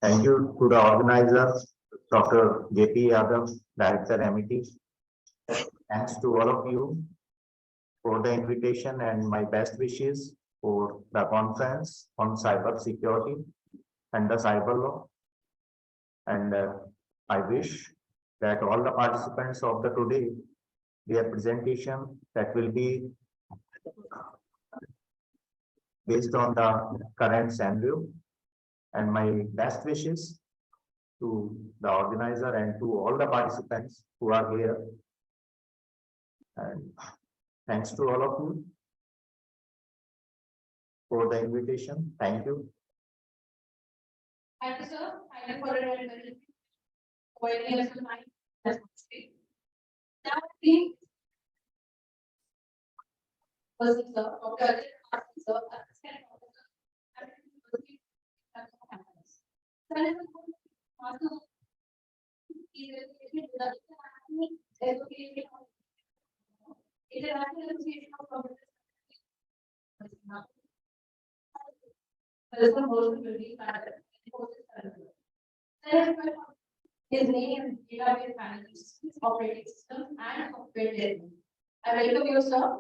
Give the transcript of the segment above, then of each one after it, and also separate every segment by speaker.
Speaker 1: Thank you to the organizers, Dr. J.P. Yadav, Director MET. Thanks to all of you for the invitation and my best wishes for the conference on cyber security and the cyber law. And I wish that all the participants of the today, their presentation that will be based on the current scenario, and my best wishes to the organizer and to all the participants who are here. And thanks to all of you for the invitation. Thank you.
Speaker 2: Thank you, sir. Thank you for providing us some time. Now, please. Sir, Dr. Ajay Kumar, sir, assistant professor, his name is database management systems, operating system, and software development. I welcome you, sir.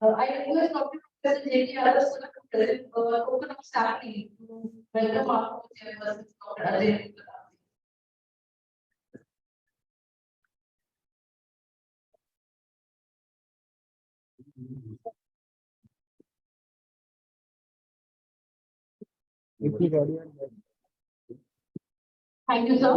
Speaker 2: I request Dr. Professor J.P. Yadav sir to present open up staffing to welcome our chairperson, Dr. Ajay. Thank you, sir.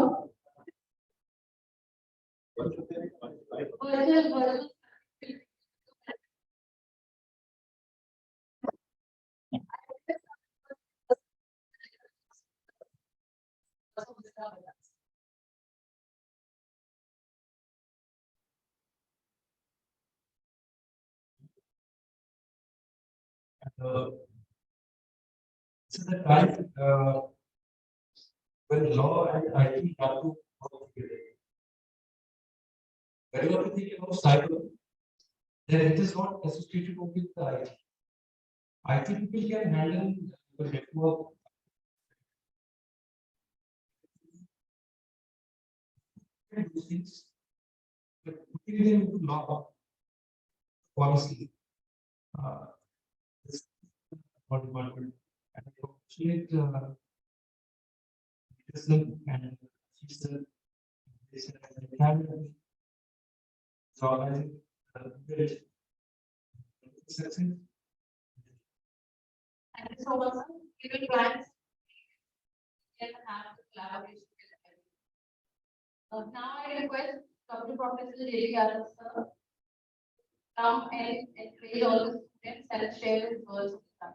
Speaker 3: This is the time when law and IT have to work together. Whenever we think about cyber, then it is not associated with the IT. IT people can handle the network. Those things, but putting them into law policy. This what department and appreciate listening and system organizing success.
Speaker 2: Thank you so much, sir. Given plans, can have the collaboration with everyone. Now I request Dr. Professor J.P. Yadav sir come and encourage all the students and share his words with us.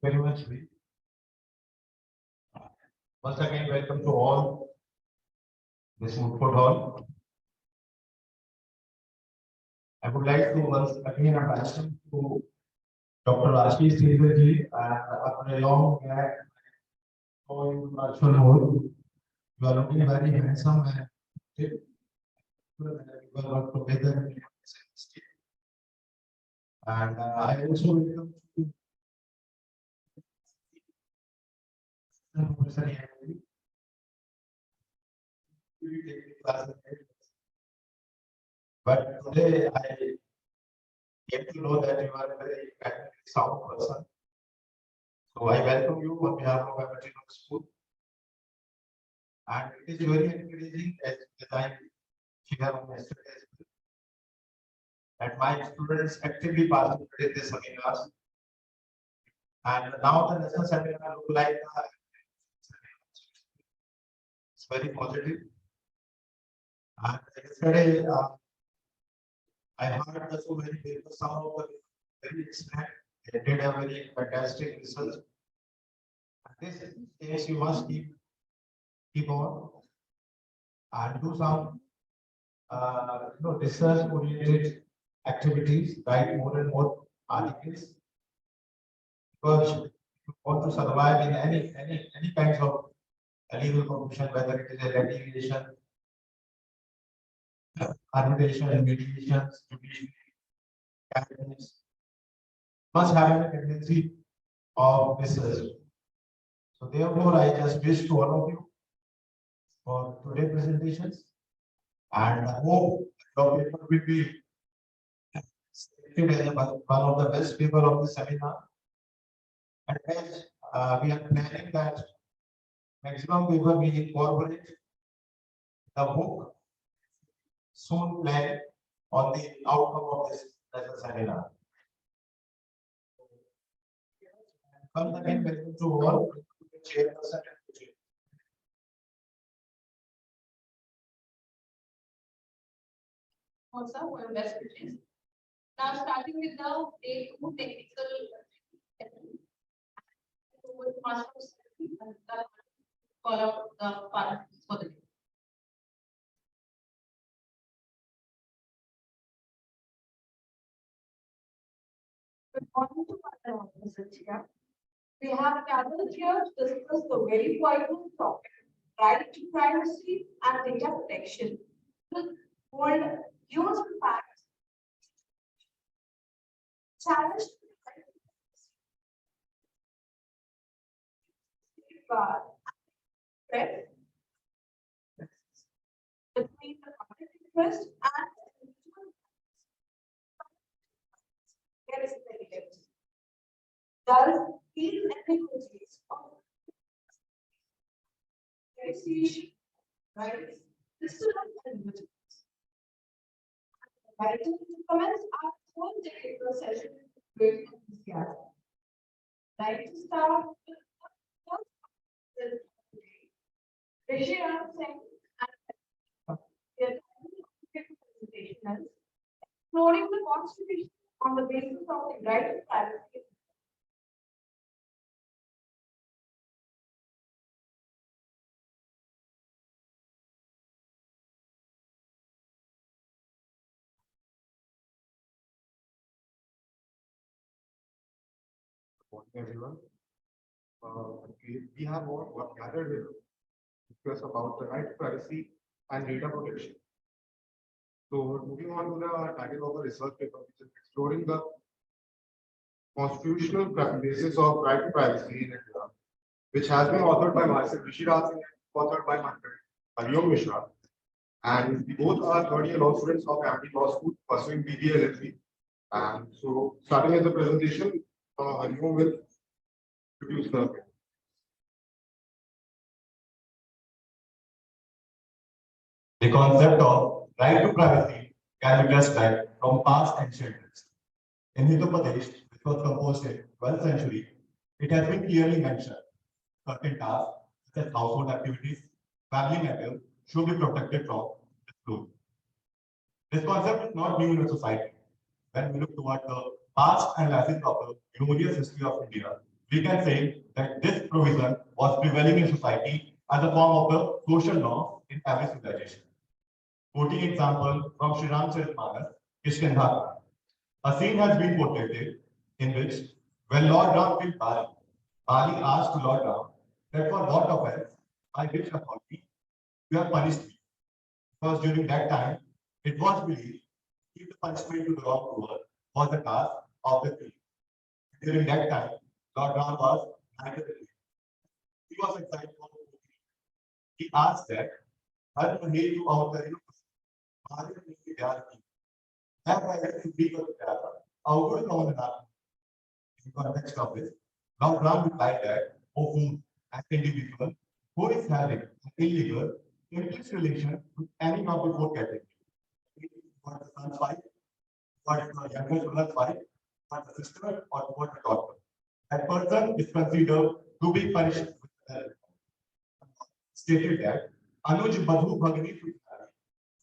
Speaker 4: Very much. Once again, welcome to all this Woodford Hall. I would like to once again mention to Dr. Ashish Sridharji and after a long gap, going virtual mode, you are looking very handsome and fit. We will work together. And I also welcome to but today I came to know that you are a very academic sound person. So I welcome you on behalf of Faculty of School. And it is very encouraging as I share on yesterday as well, that my students actively participate in this seminar. And now the national seminar look like it's very positive. And yesterday I heard that so many people, some of them very excellent, they did a very fantastic research. And this case you must keep on and do some research oriented activities, write more and more articles, because you want to survive in any kinds of legal profession, whether it is a litigation arbitration, mediations, judiciary, candidates must have a tendency of research. So therefore, I just wish to all of you for today's presentations and I hope your paper will be selected as one of the best paper of the seminar. And as we are planning that maximum paper we incorporate the book soon plan on the outcome of this seminar. Once again, welcome to all. Chairperson.
Speaker 2: Also, for your best wishes. Now, starting with the day 2 technical. With master of ceremony and call out the participants for the day. Good morning to our officers here. We have gathered here to discuss the very vital topic, right to privacy and data protection. Hold useful facts. Challenge. Right? Between the public interest and the individual. There is the limit. Thus, these ambiguities of negotiation, right? System of individuals. Right to commence our whole technical session with great enthusiasm. Right to start with Rishi Ram Singh and their presentation is exploring the Constitution on the basis of the right to privacy.
Speaker 5: Morning, everyone. We have all gathered here to discuss about the right to privacy and data protection. So moving on to the title of the research paper, which is exploring the constitutional basis of right to privacy in India, which has been authored by myself, Rishi Raj, and authored by my friend Hariom Mishra. And we both are third-year law students of Amity Law School pursuing BBA LLB. And so starting as a presentation, Hariom will introduce the
Speaker 6: The concept of right to privacy can be traced back from past ancient texts. In Hindu Pradesh, which was composed in 12th century, it has been clearly mentioned certain tasks such as household activities, family matters should be protected from disclosure. This concept is not new in a society. When we look toward the past and analyzing of the glorious history of India, we can say that this provision was prevailing in society as a form of the social norm in every civilization. Quoting example from Sri Ramcharitmanas, Kishkindha, a scene has been portrayed in which, when Lord Ram killed Bali, Bali asked to Lord Ram that for what offense, by which authority, you have punished me. Because during that time, it was believed that the punishment to the wrongdoer was the task of the king. During that time, Lord Ram was neither the king. He was exiled from the king. He asked that, हर महीने जो अवतरण हमारे लिए प्यार की है private भी कर प्यार अवगुण कौन ना in context of this Lord Ram replied that O fool, an individual who is having an illegal implicit relation with any of the four categories, what the son's wife, what the younger brother's wife, what the sister, or what the daughter, that person is considered to be punished with death. Stated that अनुज बधु भगनी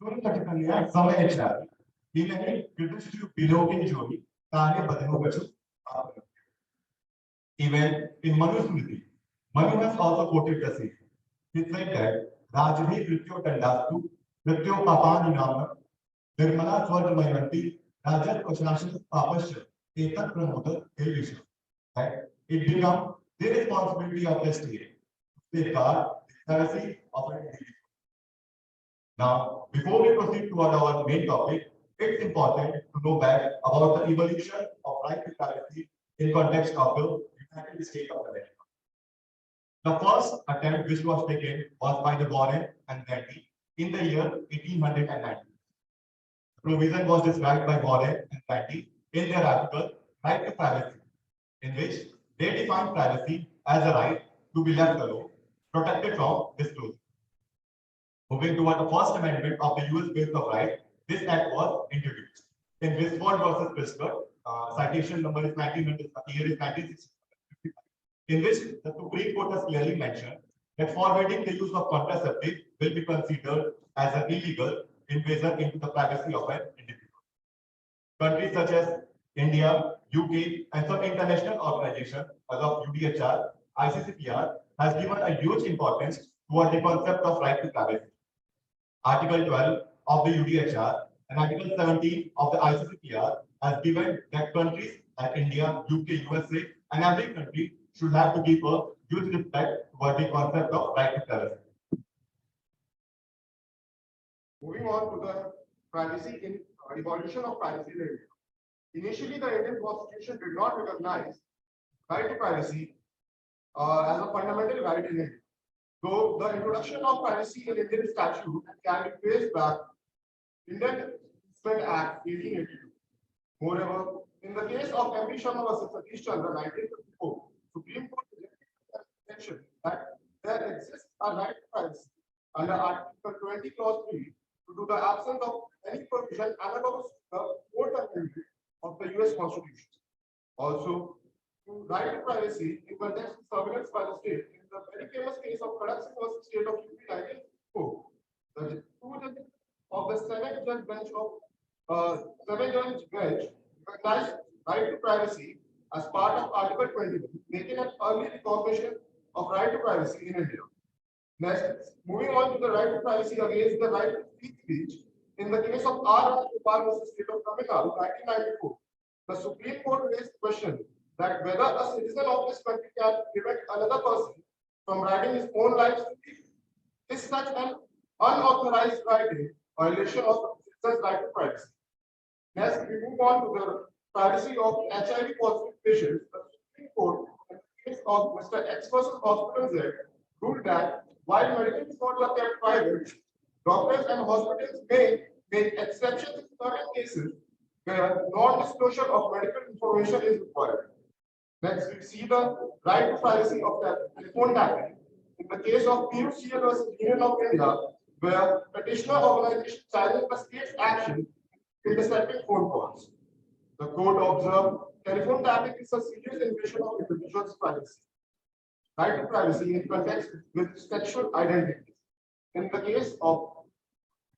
Speaker 6: सुन कटकन्या समय चारी इन्हें युधिष्ठिर विलोकिन जोड़ी ताने बधनु बचु even in Manu's Smriti, Manu has also quoted the same. He said that Rajni Rityo Tandastu Rityo Papani Namna Nirmala Swarmayanti Rajat Pashanashan Papasya Etat Pramoda Elisha. That it becomes the responsibility of the state to safeguard the privacy of an individual. Now, before we proceed toward our main topic, it's important to know back about the evolution of right to privacy in context of the United States of America. The first attempt which was taken was by the Warren and Nettie in the year 1890. The provision was described by Warren and Nettie in their article Right to Privacy, in which they defined privacy as a right to be left alone, protected from disclosure. Moving toward the First Amendment of the U.S. Bill of Rights, this act was introduced. In Westford versus Prescott, citation number is 1900, year is 1960, in which the Supreme Court has clearly mentioned that forbidding the use of contraceptive will be considered as an illegal invasion into the privacy of an individual. Countries such as India, UK, and some international organizations, as of UDHR, ICCPR, has given a huge importance toward the concept of right to privacy. Article 12 of the UDHR and Article 17 of the ICCPR has given that countries like India, UK, USA, and every country should have to give a huge respect toward the concept of right to privacy.
Speaker 5: Moving on to the privacy in evolution of privacy in India. Initially, the Indian Constitution did not recognize right to privacy as a fundamental right in India. Though the introduction of privacy in Indian statute can be traced back Indian Investment Act 1882. Moreover, in the case of M.P. Sharma versus Satish Chandra 1954, Supreme Court rejected that there exists a right to privacy under Article 20, Clause 3 due to the absence of any provision analogous to the Fourth Amendment of the U.S. Constitution. Also, right to privacy in context of surveillance by the state in the very famous case of Khadak Singh versus State of UP 1954. The two judges of the seven-judge bench recognized right to privacy as part of Article 21, making an early recognition of right to privacy in India. Next, moving on to the right to privacy against the right to free speech. In the case of R. Gopal versus State of Tamil Nadu 1994, the Supreme Court raised the question that whether a citizen of this country can prevent another person from writing his own life is such an unauthorized writing violation of the citizen's right to privacy. Next, we move on to the privacy of HIV positive patients. The Supreme Court, in the case of Mr. X versus Hospital Z, ruled that while medical records are kept private, doctors and hospitals may make exceptions in certain cases where non-disclosure of medical information is required. Next, we see the right to privacy of telephone tapping. In the case of PUCL versus Union of India, where petitioner organization challenged the state's action in intercepting phone calls. The court observed telephone tapping is a serious invasion of individuals' privacy. Right to privacy in context with sexual identity. In the case of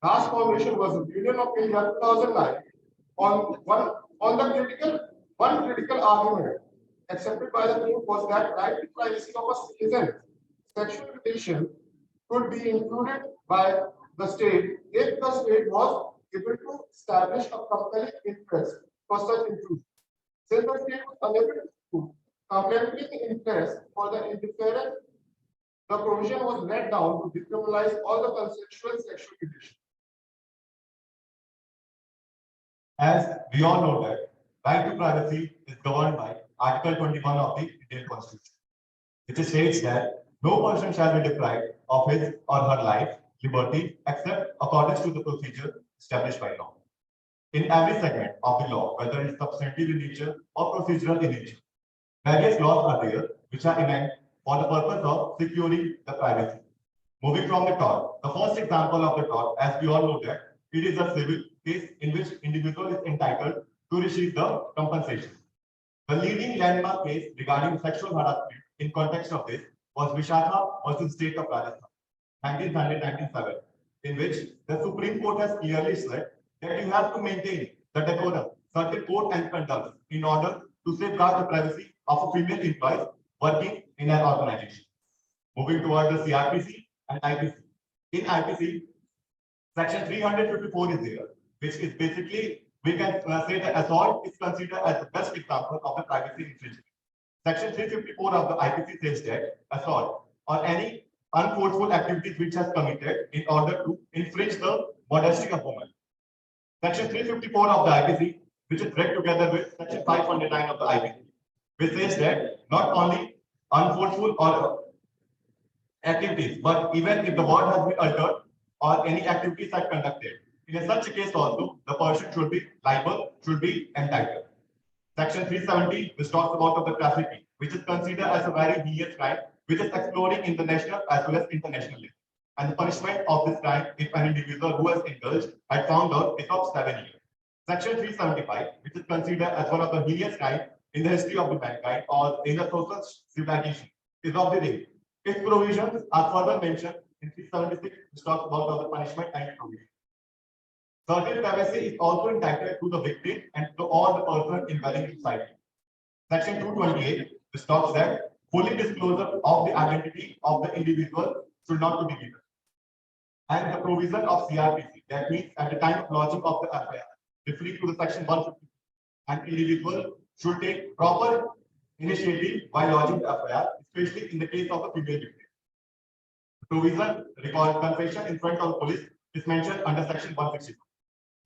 Speaker 5: Das Foundation versus Union of India 2009, on the critical argument accepted by the court was that right to privacy of a citizen sexual relation could be included by the state if the state was able to establish a compelling interest for such inclusion. Since the state was unable to prove compelling interest for the interference, the provision was let down to decriminalize all the consensual sexual relations.
Speaker 6: As we all know that right to privacy is governed by Article 21 of the Indian Constitution, which states that no person shall be deprived of his or her life, liberty, except according to the procedure established by law. In every segment of the law, whether it is substantive in nature or procedural in nature, various laws are there which are enacted for the purpose of securing the privacy. Moving from the tort, the first example of the tort, as we all know that it is a civil case in which individual is entitled to receive the compensation. The leading landmark case regarding sexual harassment in context of this was Vishakha versus State of Rajasthan, 1997, in which the Supreme Court has clearly said that you have to maintain the decorum, certain code and conduct in order to safeguard the privacy of a female employee working in an organization. Moving toward the CRPC and IPC. In IPC, Section 354 is there, which is basically, we can say that assault is considered as the best example of the privacy infringement. Section 354 of the IPC says that assault or any unforceful activities which has committed in order to infringe the modesty of woman. Section 354 of the IPC, which is read together with Section 509 of the IPC, which says that not only unforceful or activities, but even if the word has been altered or any activities are conducted, in such a case also, the person should be liable, should be entitled. Section 370, which talks about of the trafficking, which is considered as a very heinous crime, which is exploring in the national as well as international level. And the punishment of this crime, if an individual who has indulged had found out, is of 7 years. Section 375, which is considered as one of the heinous crimes in the history of the mankind or in the social civilization, is of the rape. Its provisions are further mentioned in 376, which talks about the punishment and provision. Certain privacy is also entitled to the victim and to all the persons involved in society. Section 228, which talks that fully disclosure of the identity of the individual should not be given. And the provision of CRPC, that means at the time of lodging of the FIR, referring to the section 150, an individual should take proper initiative while lodging the FIR, especially in the case of a female victim. Provision regarding confession in front of the police is mentioned under section 162.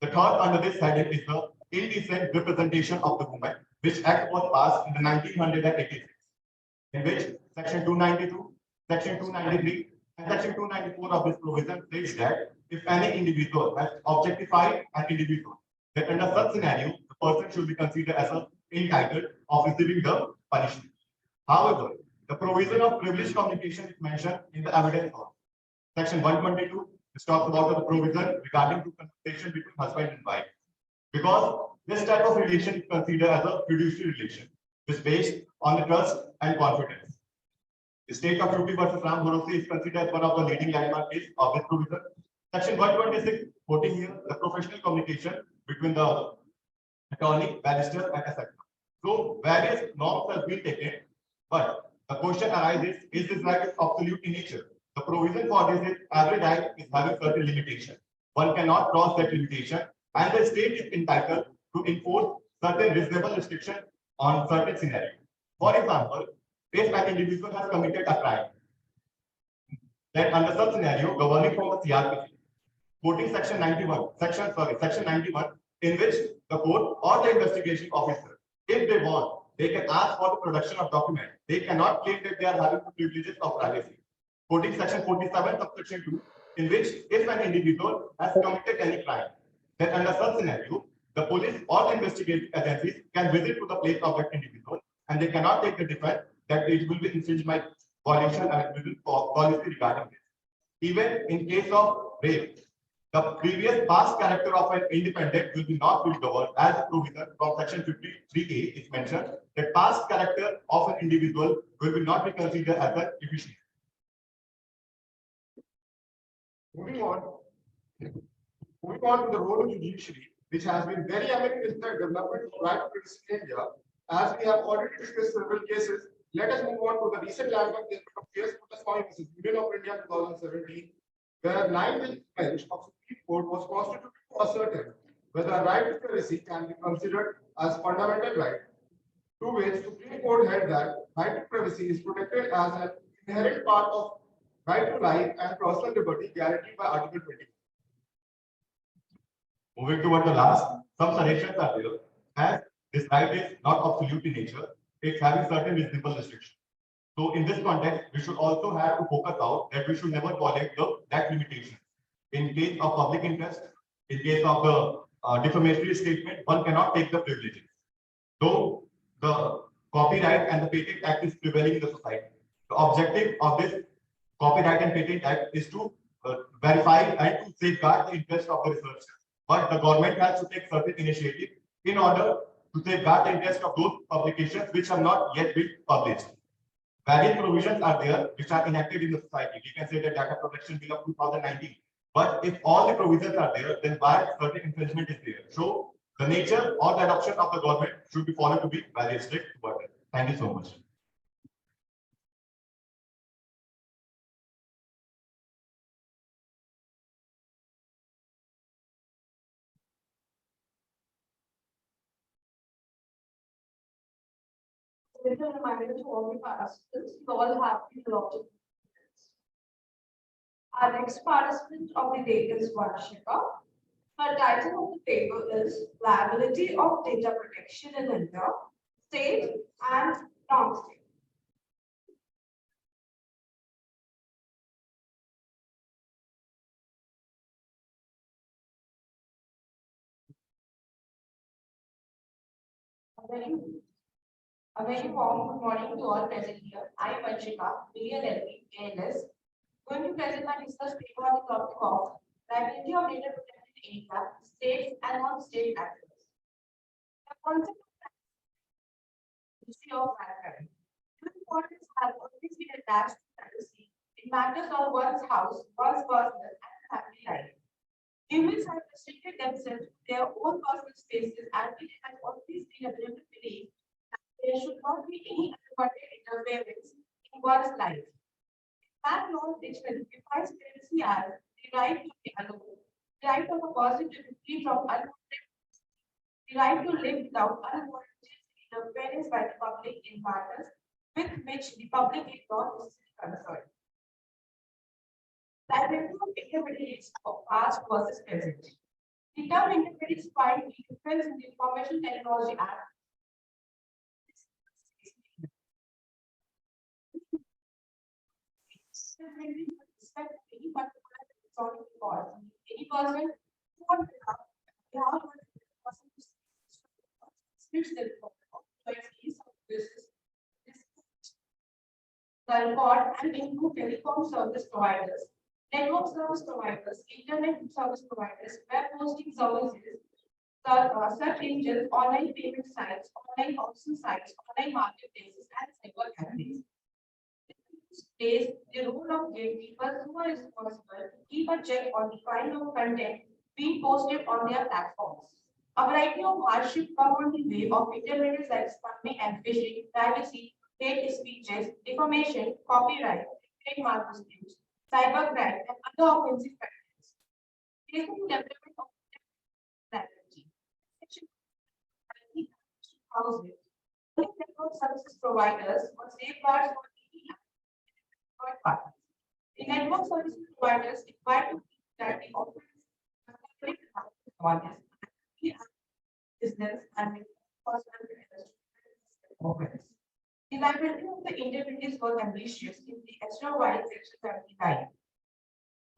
Speaker 6: The third under this heading is the indecent representation of the woman, which act was passed in the 1986, in which section 292, section 293, and section 294 of this provision states that if any individual has objectified an individual, that under such scenario, the person should be considered as entitled of receiving the punishment. However, the provision of privileged communication is mentioned in the evidence law. Section 122, which talks about the provision regarding to consultation between husband and wife. Because this type of relation is considered as a fiduciary relation, which is based on the trust and confidence. The state of UP versus Ram Bhorosi is considered as one of the leading landmark cases of this provision. Section 126, quoting here the professional communication between the attorney, barrister, and etc. So various norms have been taken, but the question arises: is this right is absolute in nature? The provision for this is every right is having certain limitation. One cannot cross that limitation, and the state is entitled to enforce certain reasonable restriction on certain scenarios. For example, if an individual has committed a crime, then under such scenario, governing from the CRPC, quoting section 91, section 91, in which the court or the investigation officer, if they want, they can ask for the production of document. They cannot claim that they are having the privileges of privacy. Quoting section 47, subsection 2, in which if an individual has committed any crime, then under such scenario, the police or the investigative agencies can visit to the place of that individual, and they cannot take the defense that it will be infringed by violation and policy regarding this. Even in case of rape, the previous past character of an independent will be not be governed as a provision from section 53A is mentioned that past character of an individual will be not be considered as an efficient.
Speaker 5: Moving on to the role of the judiciary, which has been very eminent in the development of right to privacy in India. As we have already discussed several cases, let us move on to the recent landmark case of P.S. Puttaswamy versus Union of India 2017, where 9th bench of Supreme Court was constituted to ascertain whether a right to privacy can be considered as fundamental right, to which Supreme Court held that right to privacy is protected as an inherent part of right to life and personal liberty guaranteed by Article 20.
Speaker 6: Moving toward the last, some suggestions are there. As this right is not absolute in nature, it's having certain reasonable restrictions. So in this context, we should also have to focus out that we should never violate that limitation. In case of public interest, in case of the defamatory statement, one cannot take the privileges. Though the Copyright and the Patent Act is prevailing in the society. The objective of this Copyright and Patent Act is to verify and to safeguard the interest of the researcher. But the government has to take certain initiative in order to safeguard the interest of those publications which have not yet been published. Various provisions are there which are enacted in the society. We can say the Data Protection Bill of 2019. But if all the provisions are there, then why certain infringement is there? So the nature or the adoption of the government should be followed to be very strict. Thank you so much.
Speaker 2: Little reminder to all the participants, you all have been allotted Our next participant of the day is Vanshika. Her title of the paper is Liability of Data Protection in India, State and Non-State. A very warm good morning to all present here. I am Vanshika, BLLB, ALS, going to present my research paper on the topic of liability of data protected in India, states and non-state actors. The concept of history of mankind. Two importance have always been attached to privacy in matters of one's house, one's personal and family life. Humans have restricted themselves to their own personal spaces and it has always been a general belief that there should not be any unwanted interference in one's life. That law dictionary defines privacy as the right to be alone, the right of a person to be free from unwanted, the right to live without unwanted interference by the public in matters with which the public is not concerned. Liability of intermediaries of past versus present. The term intermediaries find the difference in the Information Technology Act. Any person who would the record and include telecom service providers, network service providers, internet service providers, web hosting services, search engines, online payment sites, online auction sites, online marketplaces, and cyber cafes. Plays the role of gatekeepers who are responsible to keep a check on the kind of content being posted on their platforms. A variety of hardship come on the way of intermediaries like spamming and phishing, privacy, hate speeches, defamation, copyright, trademark disputes, cybercrime, and other offensive practices. Facing the development of strategy. Section 20 houses. Network services providers or safeguards for third parties. The network service providers require to keep that the operating business and personal interest. The liability of the intermediaries was ambitious in the extra-wide section 79.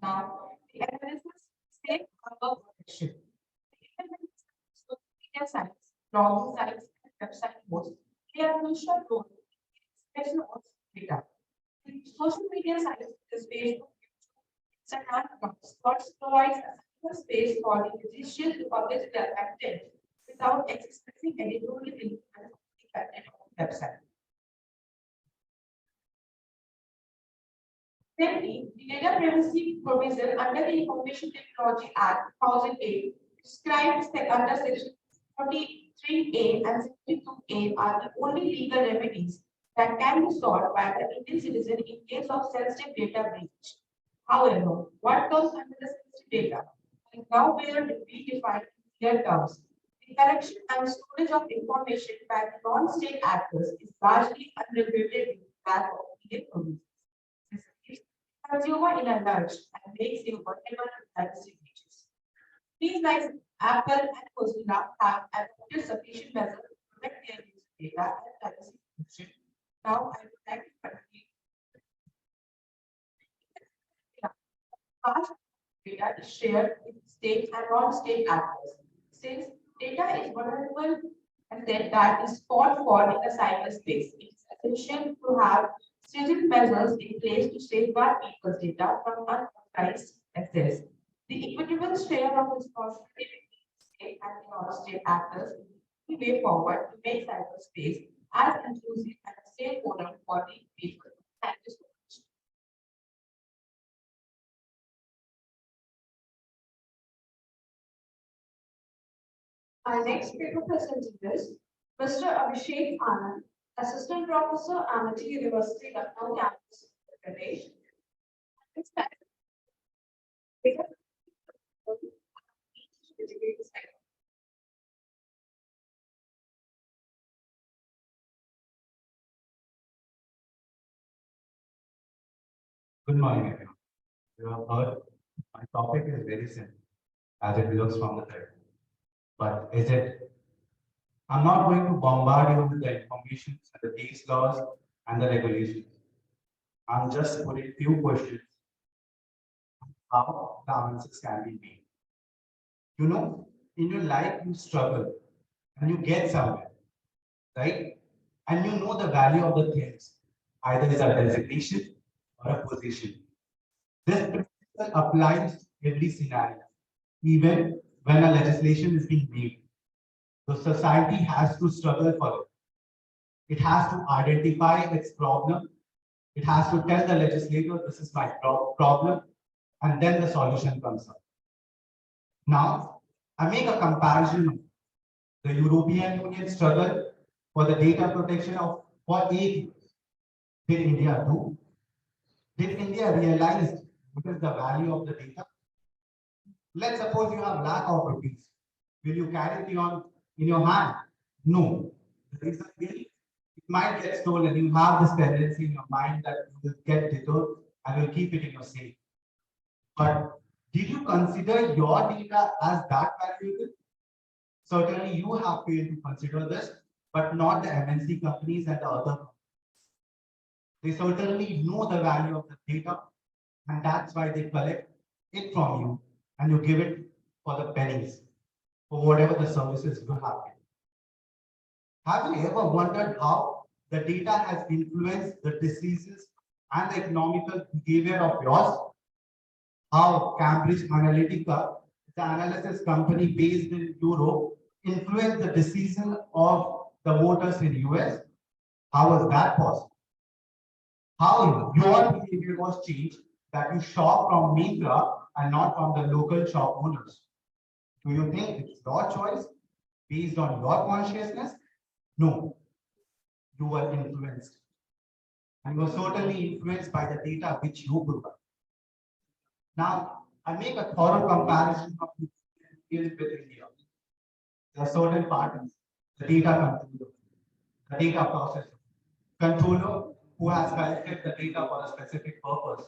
Speaker 2: Now, the analysis safe harbor protection. The intermediaries of media sites, blogging sites, and website hosts play a crucial role in the expression of data. Social media sites is based on Instagram accounts provides a space for the musicians to publish their content without expressing editorial influence on the content of the website. Secondly, the data privacy provision under the Information Technology Act 2008 described under section 43A and 62A are the only legal remedies that can be sought by the Indian citizen in case of sensitive data breach. However, what comes under the sensitive data is now where we define clear terms. The collection and storage of information by the non-state actors is largely unregulated in the back of Indian provisions. This keeps the consumer in a lurch and makes him vulnerable to privacy breaches. These like Apple and Mozilla have adopted sufficient measures to protect their user data and privacy protection. Now, I would like to continue. Past data is shared with state and non-state actors. Since data is vulnerable asset that is fought for in the cyberspace, it is essential to have stringent measures in place to safeguard people's data from unauthorized access. The equitable share of responsibility between state and non-state actors is the way forward to make cyberspace as inclusive and safe forum for the people. Thank you so much. Our next paper presenter is Mr. Abhishek Anand, Assistant Professor, Amity University, Lucknow campus, Uttar Pradesh.
Speaker 7: Good morning, everyone.
Speaker 6: You have heard, my topic is very simple, as it looks from the title. But is it? I'm not going to bombard you with the information, and the case laws, and the regulations. I'm just putting few questions how the answers can be made. You know, in your life, you struggle and you get somewhere, right? And you know the value of the things, either it's a designation or a position. This principle applies every scenario, even when a legislation is being made. The society has to struggle for it. It has to identify its problem. It has to tell the legislator, this is my problem, and then the solution comes up. Now, I make a comparison of the European Union struggle for the data protection of for 8 years. Did India do? Did India realize what is the value of the data? Let's suppose you have lakh of rupees. Will you carry it on in your hand? No. The reason being, it might get stolen. You have this tendency in your mind that you will get deterred and will keep it in your safe. But did you consider your data as that valuable? Certainly, you have failed to consider this, but not the MNC companies and the other. They certainly know the value of the data, and that's why they collect it from you and you give it for the pennies for whatever the services you have. Have you ever wondered how the data has influenced the diseases and the economical behavior of yours? How Cambridge Analytica, the analysis company based in Europe, influenced the decision of the voters in US? How was that possible? How your behavior was changed that you shop from Myntra and not from the local shop owners? Do you think it's your choice based on your consciousness? No, you were influenced. And you were certainly influenced by the data which you provide. Now, I make a thorough comparison of the field with India. There are certain parties, the data controller, the data processor, controller who has collected the data for a specific purpose.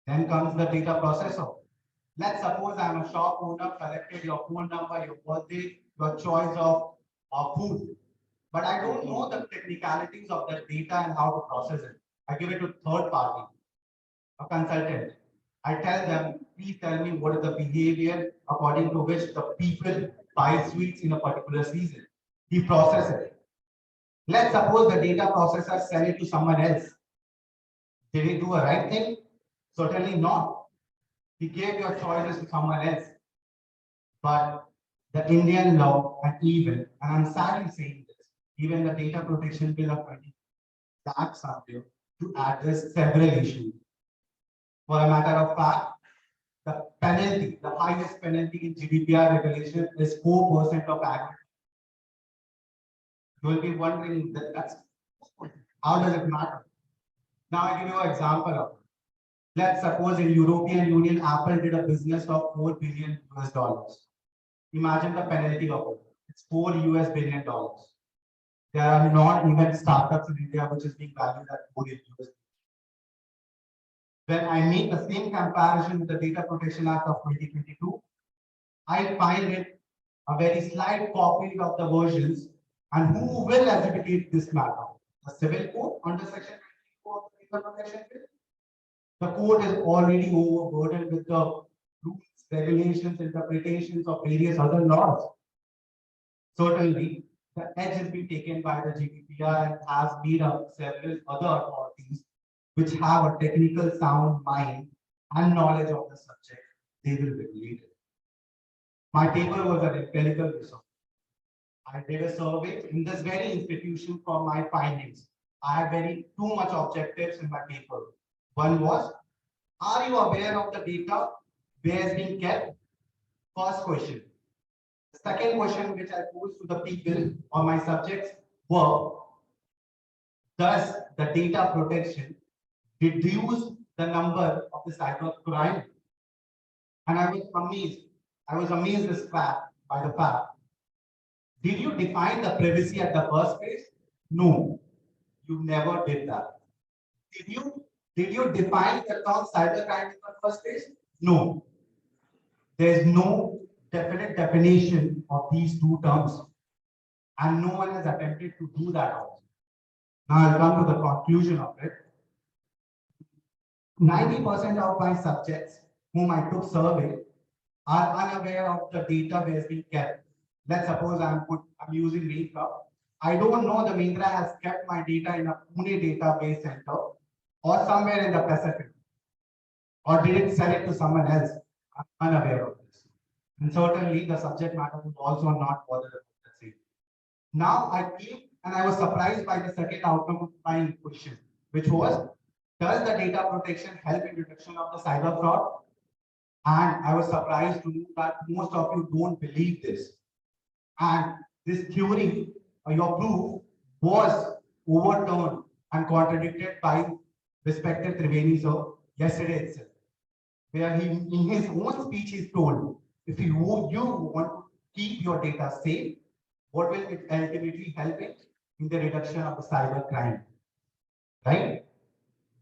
Speaker 6: Then comes the data processor. Let's suppose I'm a shop owner, collected your phone number, your birthday, your choice of food. But I don't know the technicalities of that data and how to process it. I give it to third party, a consultant. I tell them, please tell me what is the behavior according to which the people buy sweets in a particular season. He processes it. Let's suppose the data processor sell it to someone else. Did he do a right thing? Certainly not. He gave your choices to someone else. But the Indian law and even, and I'm sadly saying this, even the Data Protection Bill of 20, that's something to address several issues. For a matter of fact, the penalty, the highest penalty in GDPR regulation is 4% of aggregate. You will be wondering that's how does it matter? Now I give you an example of it. Let's suppose in European Union, Apple did a business of $4 billion US. Imagine the penalty of it. It's $4 billion US. There are not even startups in India which is being valued at $4 billion US. When I make the same comparison with the Data Protection Act of 2022, I find it a very slight copy of the versions. And who will adjudicate this matter? The civil court under section 24 of the Data Protection Bill. The court is already overburdened with the rules, regulations, interpretations of various other laws. Certainly, the edge has been taken by the GDPR and has made up several other authorities which have a technical sound mind and knowledge of the subject. They will regulate it. My paper was an empirical research. I did a survey in this very institution for my findings. I had too much objectives in my paper. One was, are you aware of the data where it's being kept? First question. The second question which I posed to the people or my subjects were, does the data protection reduce the number of the cyber crime? And I was amazed. I was amazed by the fact. Did you define the privacy at the first place? No, you never did that. Did you
Speaker 7: Did you define the term cybercrime in the first place? No. There is no definite definition of these two terms, and no one has attempted to do that also. Now I'll come to the conclusion of it. 90% of my subjects whom I took survey are unaware of the data where it's being kept. Let's suppose I'm using Myntra. I don't know the Myntra has kept my data in a Pune database center or somewhere in the Pacific, or did it sell it to someone else? I'm unaware of this. And certainly the subject matter would also not bother about the same. Now I came and I was surprised by the second outcome of my question, which was, does the data protection help in detection of the cyber fraud? And I was surprised to know that most of you don't believe this. And this theory, your proof, was overturned and contradicted by respected Triveni sir yesterday itself, where he, in his own speech, is told, if you want to keep your data safe, what will it ultimately help in the reduction of the cyber crime, right?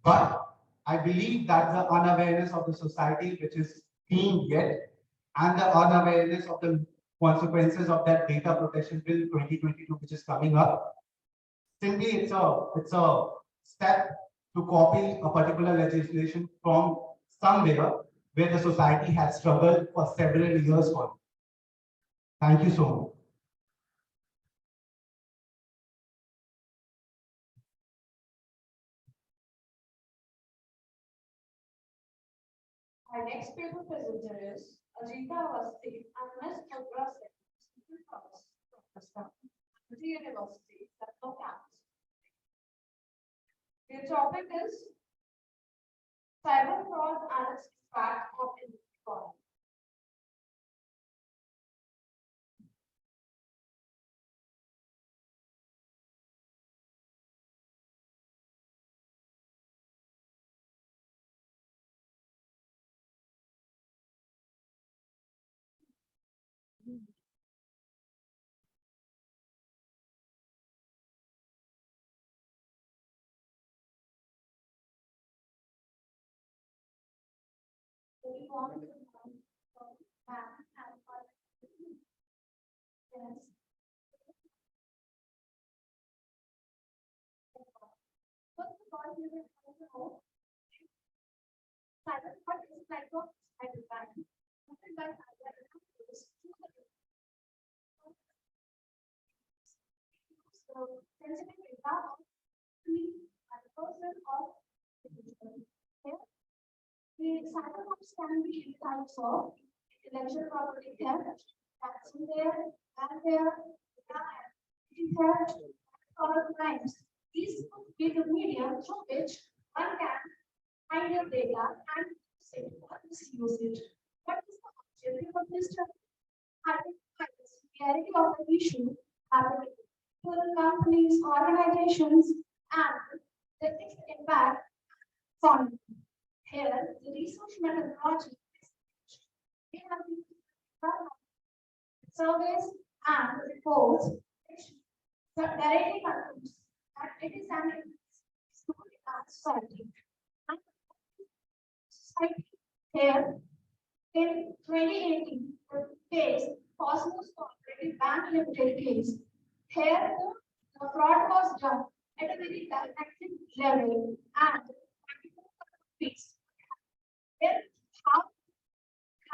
Speaker 7: But I believe that the unawareness of the society, which is being yet, and the unawareness of the consequences of that data protection bill 2022, which is coming up, simply it's a step to copy a particular legislation from somewhere where the society has struggled for several years for. Thank you so much.
Speaker 2: Our next paper presenter is Ajita Awasthi and Ms. Chopra Sen, University, Lucknow campus. The topic is cyber fraud and its impact on economy. We want to yes. First of all, you will know cyber fraud is like a cybercrime. Nothing like cyber is so sensitive data of me as a person or individual. The cyber crimes can be in types of intellectual property theft, ransomware, malware, theft, or crimes. These could be the medium through which one can find your data and say or misuse it. What is the objective of this study? Identify the severity of the issue happening to companies, organizations, and the impact on it. Here, the research methodology is we have been surveys and reports which directly concludes that it is an society. And society here in 2018, the case Cosmos Cooperative Bank Limited case. Here, the fraud was done at a very direct level and fees. Then how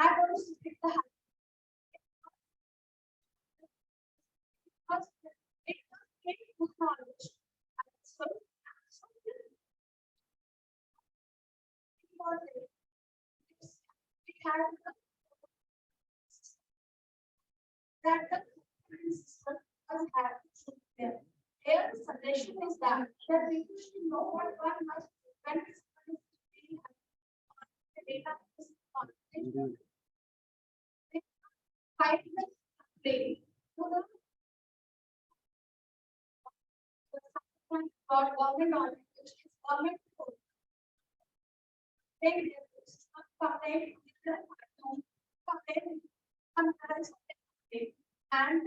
Speaker 2: to split the because it was very good knowledge. So it had that the system was had there. Here the suggestion is that people should know what one must when data is play to the government on which is government code. They complaint and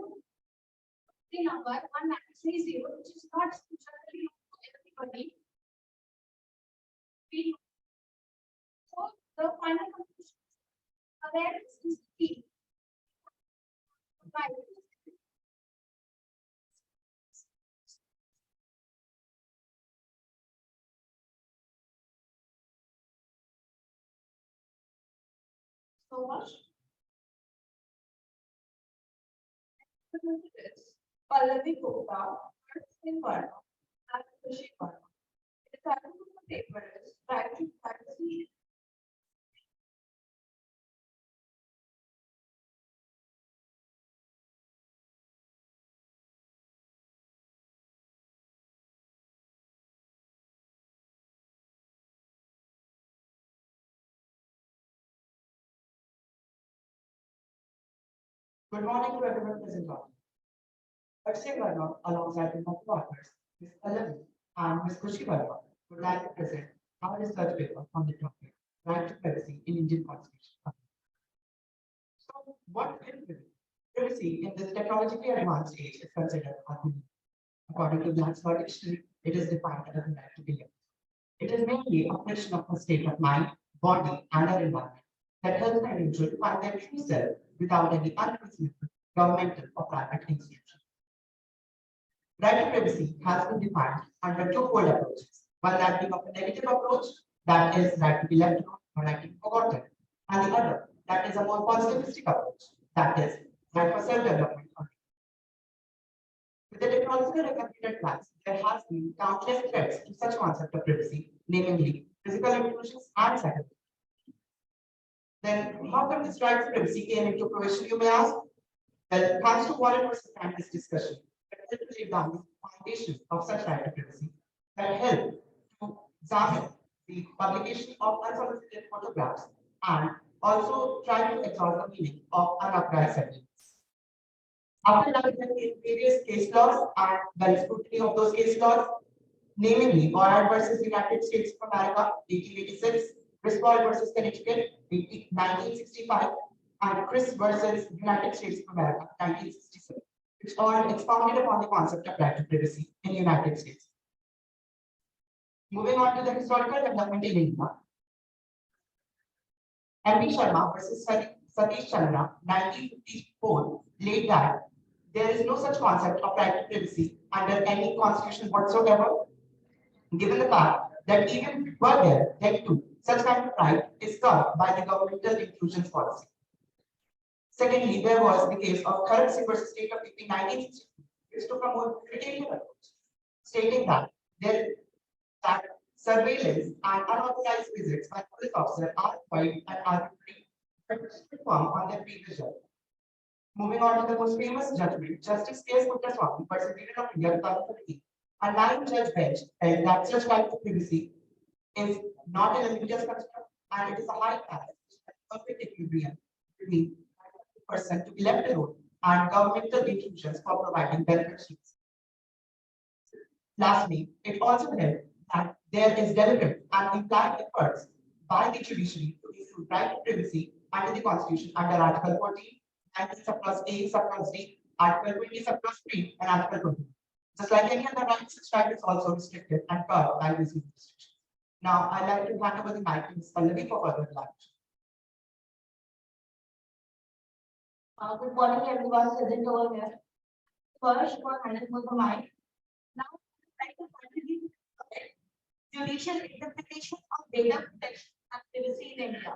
Speaker 2: the number 1930, which is not generally known to everybody. So the final conclusion, awareness is key. Right. So much. Pallavi Gupta, Singh Verma, and Kushi Verma. The title of the paper is Right to Privacy.
Speaker 7: Good morning to everyone present on. Akshay Verma, alongside with my partners, Ms. Pallavi and Ms. Kushi Verma, would like to present our research paper on the topic right to privacy in Indian Constitution. So, what is privacy? Privacy in this technologically advanced age is considered unbelievable. According to Black's Dictionary, it is defined as the right to be lived. It is mainly a question of a state of mind, body, and our environment that helps the individual to find their true self without any unreasonable governmental or private institution. Right to privacy has been defined under two-fold approaches. One that being of a negative approach, that is right to be left alone or right to be forgotten, and the other that is a more positivistic approach, that is right for self-development. With the technological recovery advance, there has been countless threats to such concept of privacy, namely physical intrusions and cyber. Then how come this right to privacy came into fruition, you may ask? Well, thanks to Warren versus Francis discussion, that helped lay down the foundation of such right to privacy that help to examine the publication of unsolicited photographs and also try to exhaust the meaning of unauthorized sentences. After that, there came various case laws and the scrutiny of those case laws, namely Warren versus United States of America, 1886, Griswold versus Connecticut, 1965, and Chris versus United States of America, 1967, which all expounded upon the concept of right to privacy in the United States. Moving on to the historical development in India. M.P. Sharma versus Satish Chandra, 1954, laid that there is no such concept of right to privacy under any constitution whatsoever, given the fact that even if it were there, then too, such kind of right is covered by the governmental inclusions policy. Secondly, there was the case of Kharak Singh versus State of Italy, 1962, which took a more libertarian approach, stating that surveillance and unauthorized visits by police officers are required and arbitrary perform on their previous job. Moving on to the most famous judgment, Justice K.S. Puttaswamy versus Union of India, 2015. A 9-judge bench held that such right to privacy is not an ambiguous construct and it is a high balance, perfect equilibrium between the person to be left alone and governmental institutions for providing benefits. Lastly, it also held that there is deliberate and implied efforts by the judiciary to include right to privacy under the Constitution under Article 14, 19 subclause A, subclause D, Article 20, subclause 3, and Article 20. Just like any other right, such right is also restricted and covered by these restrictions. Now, I'd like to hand over the mic to Ms. Pallavi for further elaboration.
Speaker 2: Good morning, everyone present over here. First, for handing over the mic. Now, I'd like to contribute to judicial interpretation of data protection and privacy in India.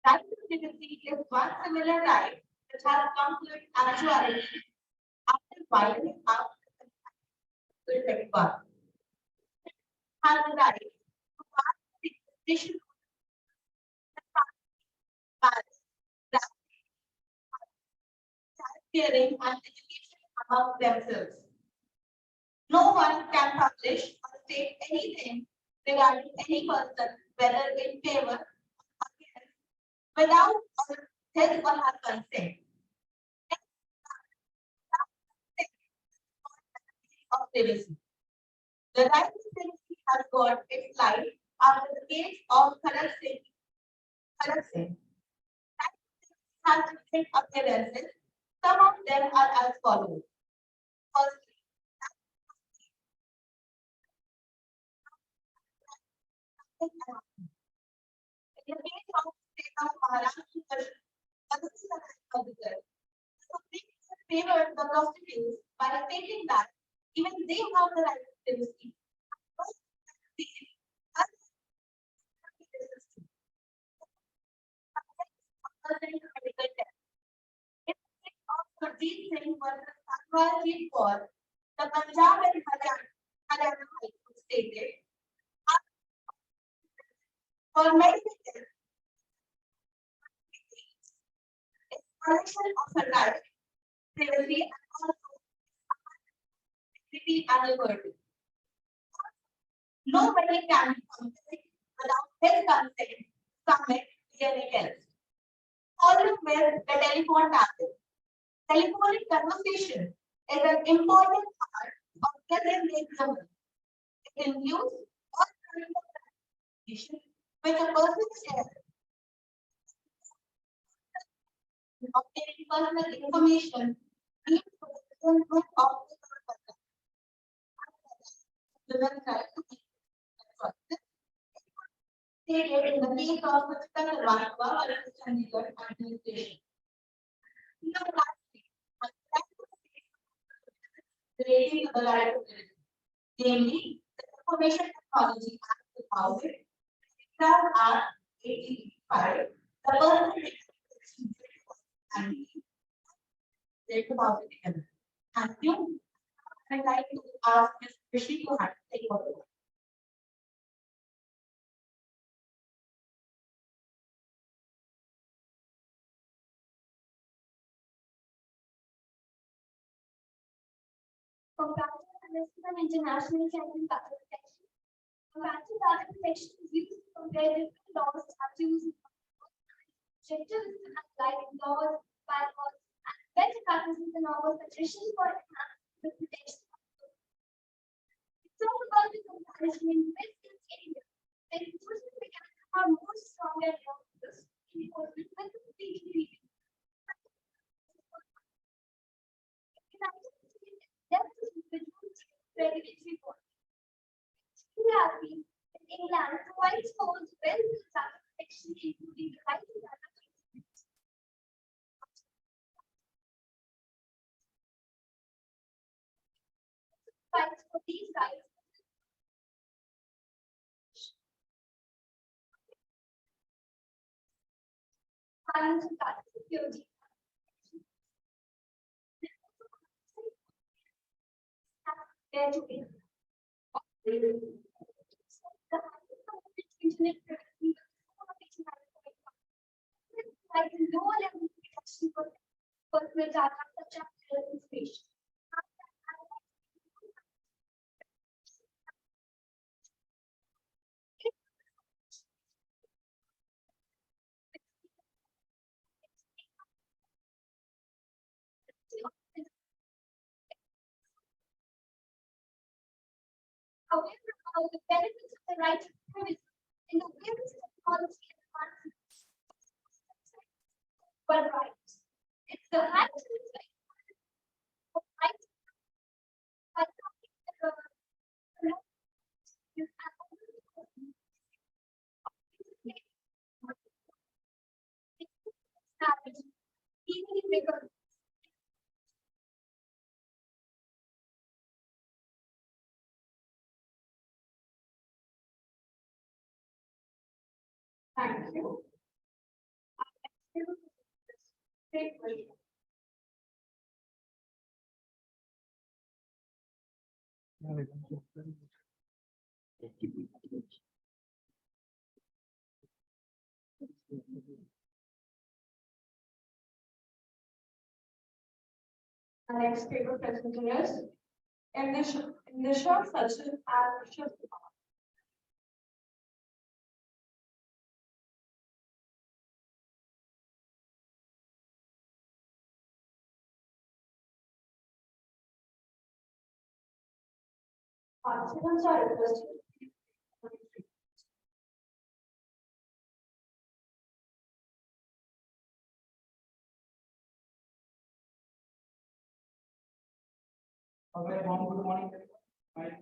Speaker 2: Right to privacy is one similar right which has come to its actuality after widening out the 21. Has the right to pass the expectation of sharing and education among themselves. No one can publish or state anything regarding any person, whether in favor or against, without his or her consent. Of privacy. The right to privacy has got its life after the case of Kharak Singh. Has different appearances. Some of them are as follows. Firstly,
Speaker 8: In the case of state of Maharashtra, the Supreme Court favored the prostitutes by stating that even they have the right to privacy. Gurjeet Singh versus Satvajit Kaur, the Punjab and Haryana High Court stated for medical explanation of her right, privacy, and also dignity and liberty. Nobody can be committed without his consent, submit DNA test. Follow with the telephone tapping. Telephonic conversation is an important part of present-day government. It includes all kinds of communication which a person shares, obtaining personal information, needs for the development of the website to be stated in the case of Mr. Karwatwa versus Chandigarh administration. Now, lastly, relating to the right of citizen, namely the Information Technology Act 2000, Act 85, the Personal and 2011. Thank you. I'd like to ask Ms. Rishi to take over.
Speaker 9: Comparative international champion data protection. Comparative data protection is used to compare different laws, statutes, objectives, and guiding laws, bylaws, and best practices in our suggestions for enhancing the protection. It's all about the comparison in business area. The enforcement mechanism are more stronger than enforcement with the PPP. Regulatory body. CRP in England provides codes well data protection, including the right to data. Fights for these rights. Financial data security. There to be. Internet like low level protection for personal data such as health information. However, the benefits of the right to privacy in the various technology advances. But right, it's the right to right. Even bigger. Thank you. Great question. Our next paper presenter is Nisha Sachin and Shiv Kumar. Participants are requested.
Speaker 3: A very warm good morning. My name is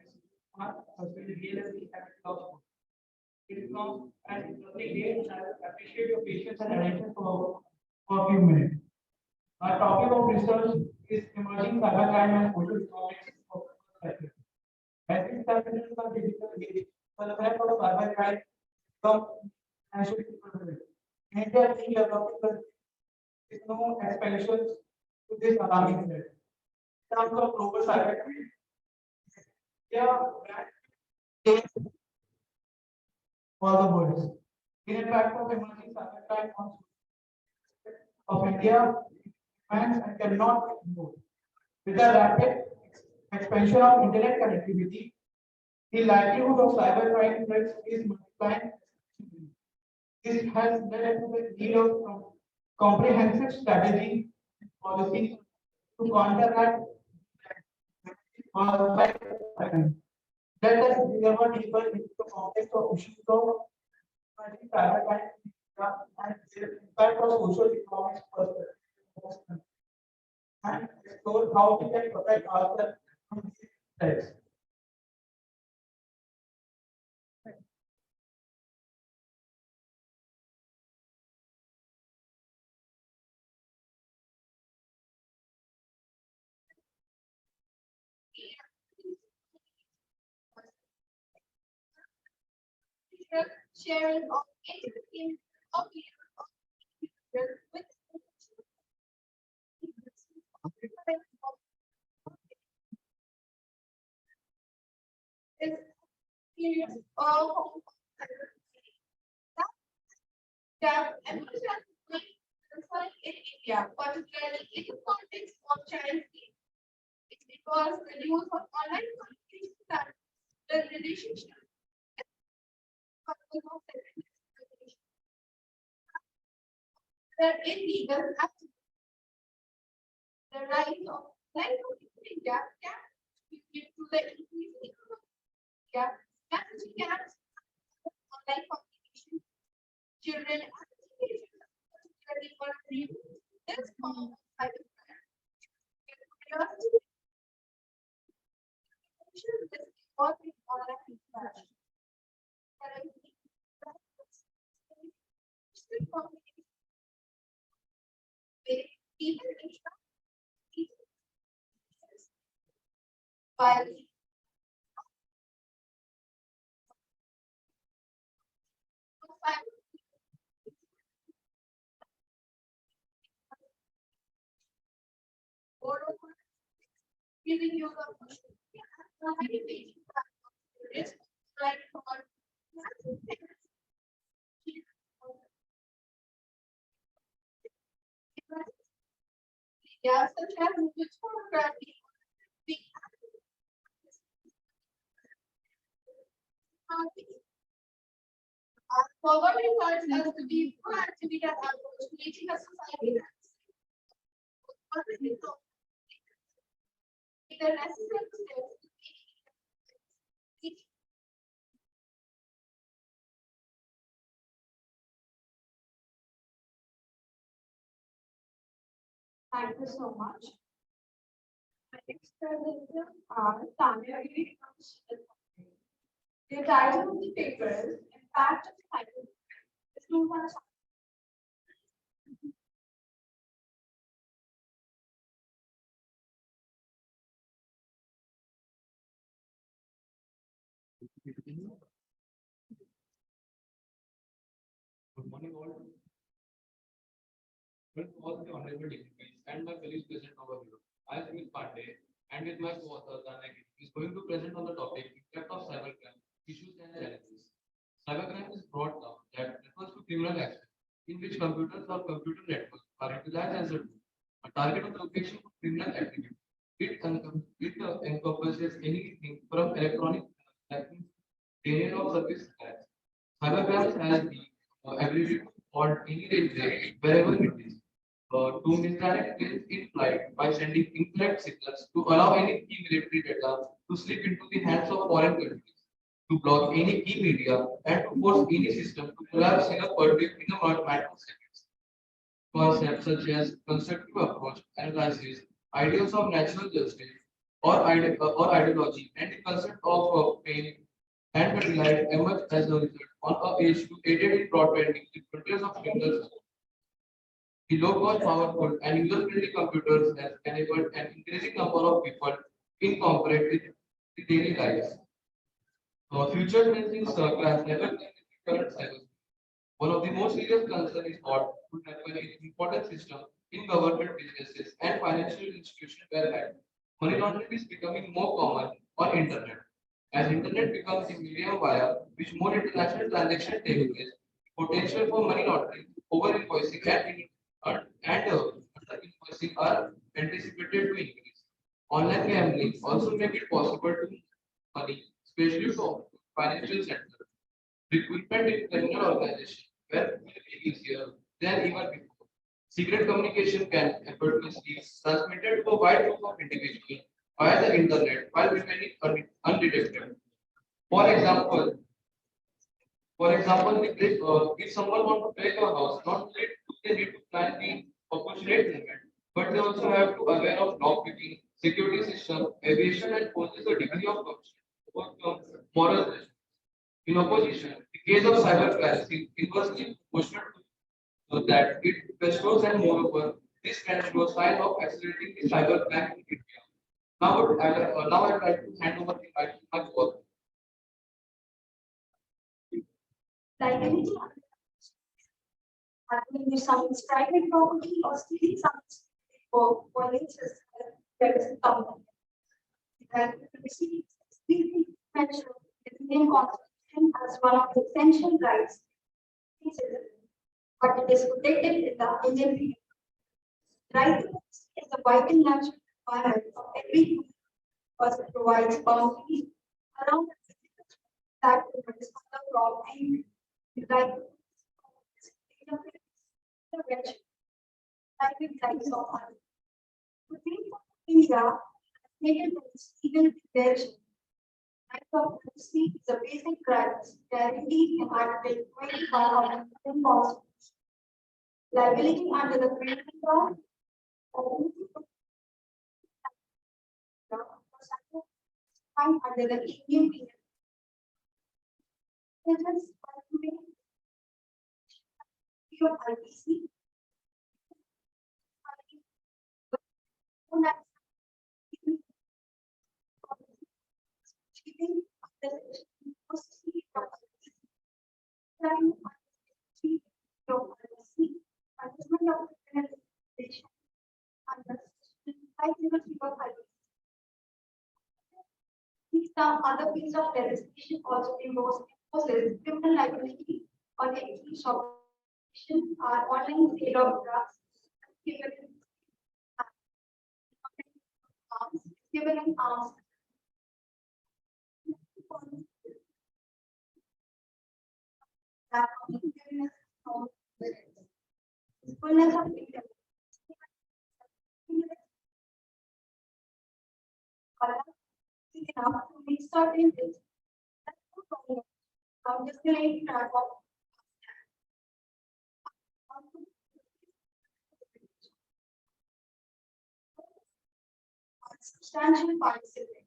Speaker 3: Kumar, associate DLSD at Law School. It comes and again, I appreciate your patience and attention for a few minutes. Our topic of research is emerging cybercrime and social economics. As we step into the digital age, the threat of cybercrime becomes nationally prevalent. India is developing is no explanation to this alarming threat. In terms of global cybercrime, India ranks all the world. The impact of emerging cybercrime on of India demands and cannot be ignored. With the rapid expansion of internet connectivity, the likelihood of cybercrime threats is multiplying. This has led to the need of comprehensive strategy and policies to counteract cybercrime. Let us delve deeper into the context of issues of cybercrime and their impact of social economics perspective, and explore how we can protect ourselves from these threats.
Speaker 9: Sharing of entertainment of with is serious of that emergence in India, particularly in the context of child play. It's because the use of online communication that the relationship that illegal activity. The rise of language in India can contribute to the increasing messaging apps, online communication, children and teenagers, particularly for this form of cybercrime. Curiosity this involving online interaction. Even while giving you the risk right for such as which photography forward regards us to be proactive and approach creating a society that's the necessary steps to Thank you so much. My next presenter are Tanya Giri from Shilpa. The title of the paper is Impact of Cybercrime. Students
Speaker 3: Good morning, all. With all the honorable dignitaries and my colleagues present over here, I am Sumit Pandey, and with my co-author Tanya Giri is going to present on the topic impact of cybercrime, issues and challenges. Cybercrime is broad term that refers to criminal action in which computers or computer networks are utilized as a tool, a target of location of criminal activity. It encompasses anything from electronic hacking, denial of service attacks. Cybercrime has the ability to hold any range wherever it is. To misdirect planes in flight by sending incorrect signals, to allow any key military data to slip into the hands of foreign countries, to block any key media, and to force any system to collapse in a matter of seconds. Concepts such as constructive approach, analysis, ideals of natural justice, or ideology, and the concept of pain and delight emerge as a result on a age to aided in broadbanding with hundreds of users. The low-cost, powerful, and user-friendly computers has enabled an increasing number of people incorporate with the daily lives. Future trends in class level and current cyber. One of the most serious concerns is what would happen in important system in government businesses and financial institutions where money laundering is becoming more common on internet. As internet becomes the medium via which more international transactions take place, potential for money laundering, over invoicing under invoicing are anticipated to increase. Online gambling also make it possible to money, especially for financial sector. Recruitment in criminal organization where it is easier than even before. Secret communication can effortlessly be transmitted to a wide group of individuals via the internet while remaining undetected. For example, if someone wants to break a house, not only do they need to plan the opportunity movement, but they also have to aware of lock picking, security system, aviation, and possess a degree of overcome moral judgment. In opposition, the case of cyber crisis inversely proportional to that it bestows and moreover, this can show a sign of accelerating the cyber crime in India. Now I would like to hand over the mic to my colleague.
Speaker 9: Liability happening with someone's private property or stealing someone's for its private company. That receiving mentioned in the Indian Constitution as one of the essential rights, but it is protected in the Indian Freedom. Right to privacy is a vital natural requirement of every human because it provides boundaries around that prevents other from entering. The right to intervention, private rights of others. Supreme Court of India has taken this legal declaration. Right of privacy is a basic right guaranteed in Article 21 of the Indian Constitution. Liability under the criminal law under the Indian Penal of IPC. Some other piece of legislation also imposes criminal liability on any operation or online sale of drugs given in arms. Fullness of freedom. Enough to make certain things. That's no problem. I'm just going to track of substantial participation.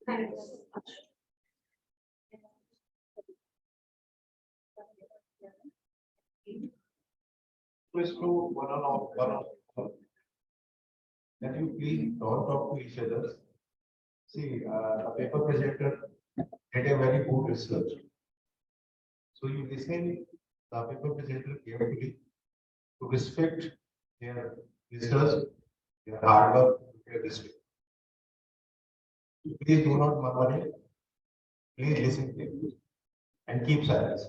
Speaker 9: Thank you so much.
Speaker 4: Please to one. Can you please don't talk to each other? See, a paper presenter did a very good research. So you listen the paper presenter carefully to respect their research, their hard work, their respect. Please do not murmur it. Please listen carefully and keep silence.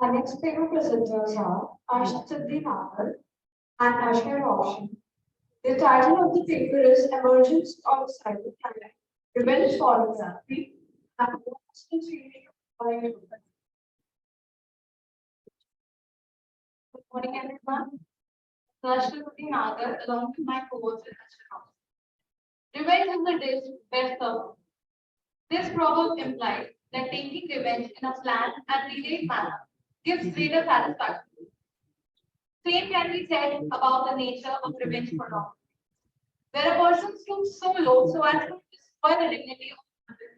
Speaker 9: Our next paper presenters are Ashish Chandri and Ashwin Roshan. The title of the paper is Emergence of Cybercrime, Revenge Pornography, and Western Theory of Violence. Good morning, everyone.
Speaker 2: Rashtrapati Nagar, along with my co-author Ashram. Revenge is the day's best servant. This proverb implies that taking revenge in a planned and delayed manner gives greater satisfaction. Same can be said about the nature of revenge pornography, where a person stoops so low so as to destroy the dignity of another.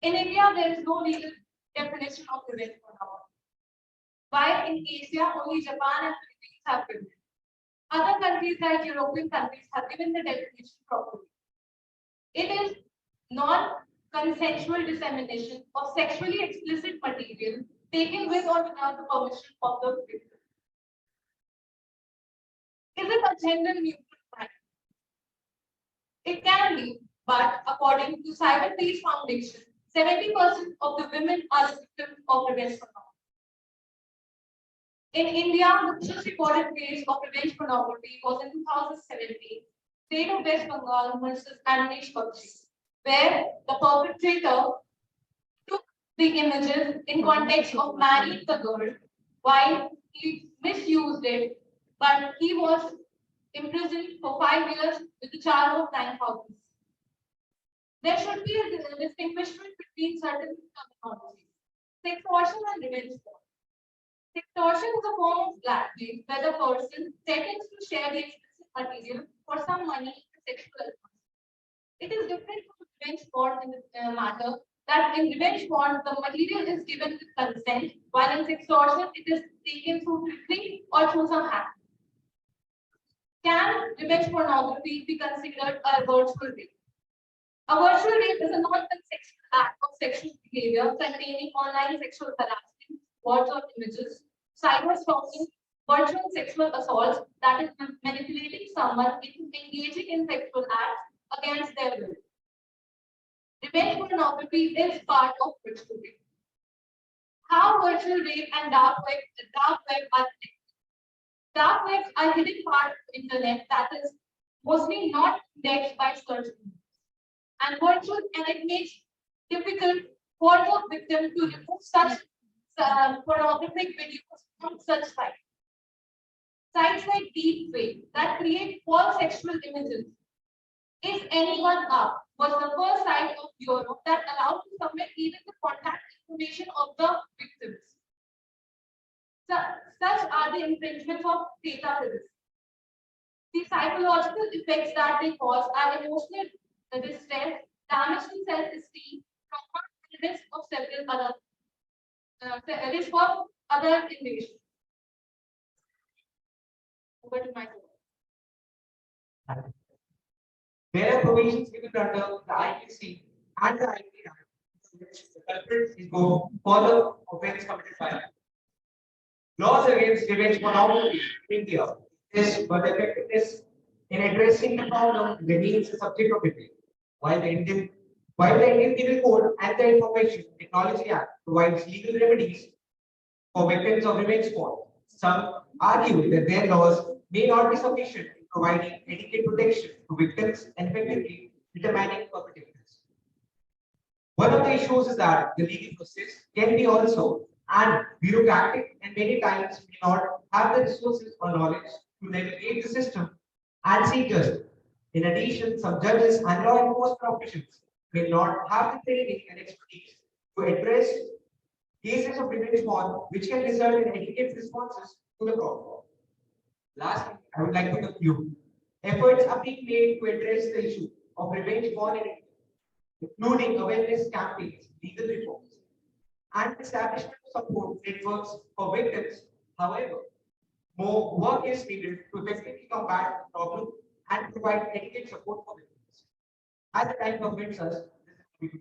Speaker 2: In India, there is no legal definition of revenge pornography. While in Asia, only Japan and Philippines have given it. Other countries like European countries have given the definition properly. It is non-consensual dissemination of sexually explicit material taken with or without the permission of the victim. Is it a gender neutral crime? It can be, but according to Cyber Peace Foundation, 70% of the women are victims of revenge pornography. In India, the first reported case of revenge pornography was in 2017, State of West Bengal versus Anish Bakshi, where the perpetrator took the images in context of marrying the girl while he misused it, but he was imprisoned for 5 years with a charge of 9,000. There should be a distinguishment between certain terminologies. Sextortion and revenge porn. Sextortion is a form of blackmail where the person threatens to share the explicit material for some money and sexual advance. It is different from revenge porn in the matter that in revenge porn the material is given with consent, while in sextortion it is taken through trickery or through some hack. Can revenge pornography be considered a virtual rape? A virtual rape is a non-consensual act of sexual behavior containing online sexual harassment, words or images, cyber stalking, virtual sexual assault that is manipulating someone into engaging in sexual acts against their will. Revenge pornography is part of virtual rape. How virtual rape and dark web are connected? Dark webs are hidden part of the internet that is mostly not indexed by search engines. And it makes difficult for the victim to remove such pornographic videos from such sites. Sites like deepfake that create false sexual images. If Anyone Up was the first site of Europe that allowed to submit even the contact information of the victims. Such are the infringements of data privacy. The psychological effects that they cause are emotional distress, damage to self-esteem, trauma, and risk of several other risk of other invasions. Over to my colleague.
Speaker 10: There are provisions given under the IPC and the IPI, which the culprit is go for the offence committed by laws against revenge pornography in India is but effectiveness in addressing the problem remains the subject of debate. While the Indian Penal Code and the Information Technology Act provides legal remedies for victims of revenge porn, some argue that their laws may not be sufficient in providing adequate protection to victims and effectively determining perpetrators. One of the issues is that the legal process can be also and bureaucratic and many times may not have the resources or knowledge to navigate the system and seek justice. In addition, some judges and law enforcement officials may not have the training and expertise to address cases of revenge porn which can result in adequate responses to the problem. Lastly, I would like to conclude. Efforts are being made to address the issue of revenge porn in India, including awareness campaigns, legal reforms, and establishment of support networks for victims. However, more work is needed to effectively combat the problem and provide adequate support for victims. As the time permits us, this is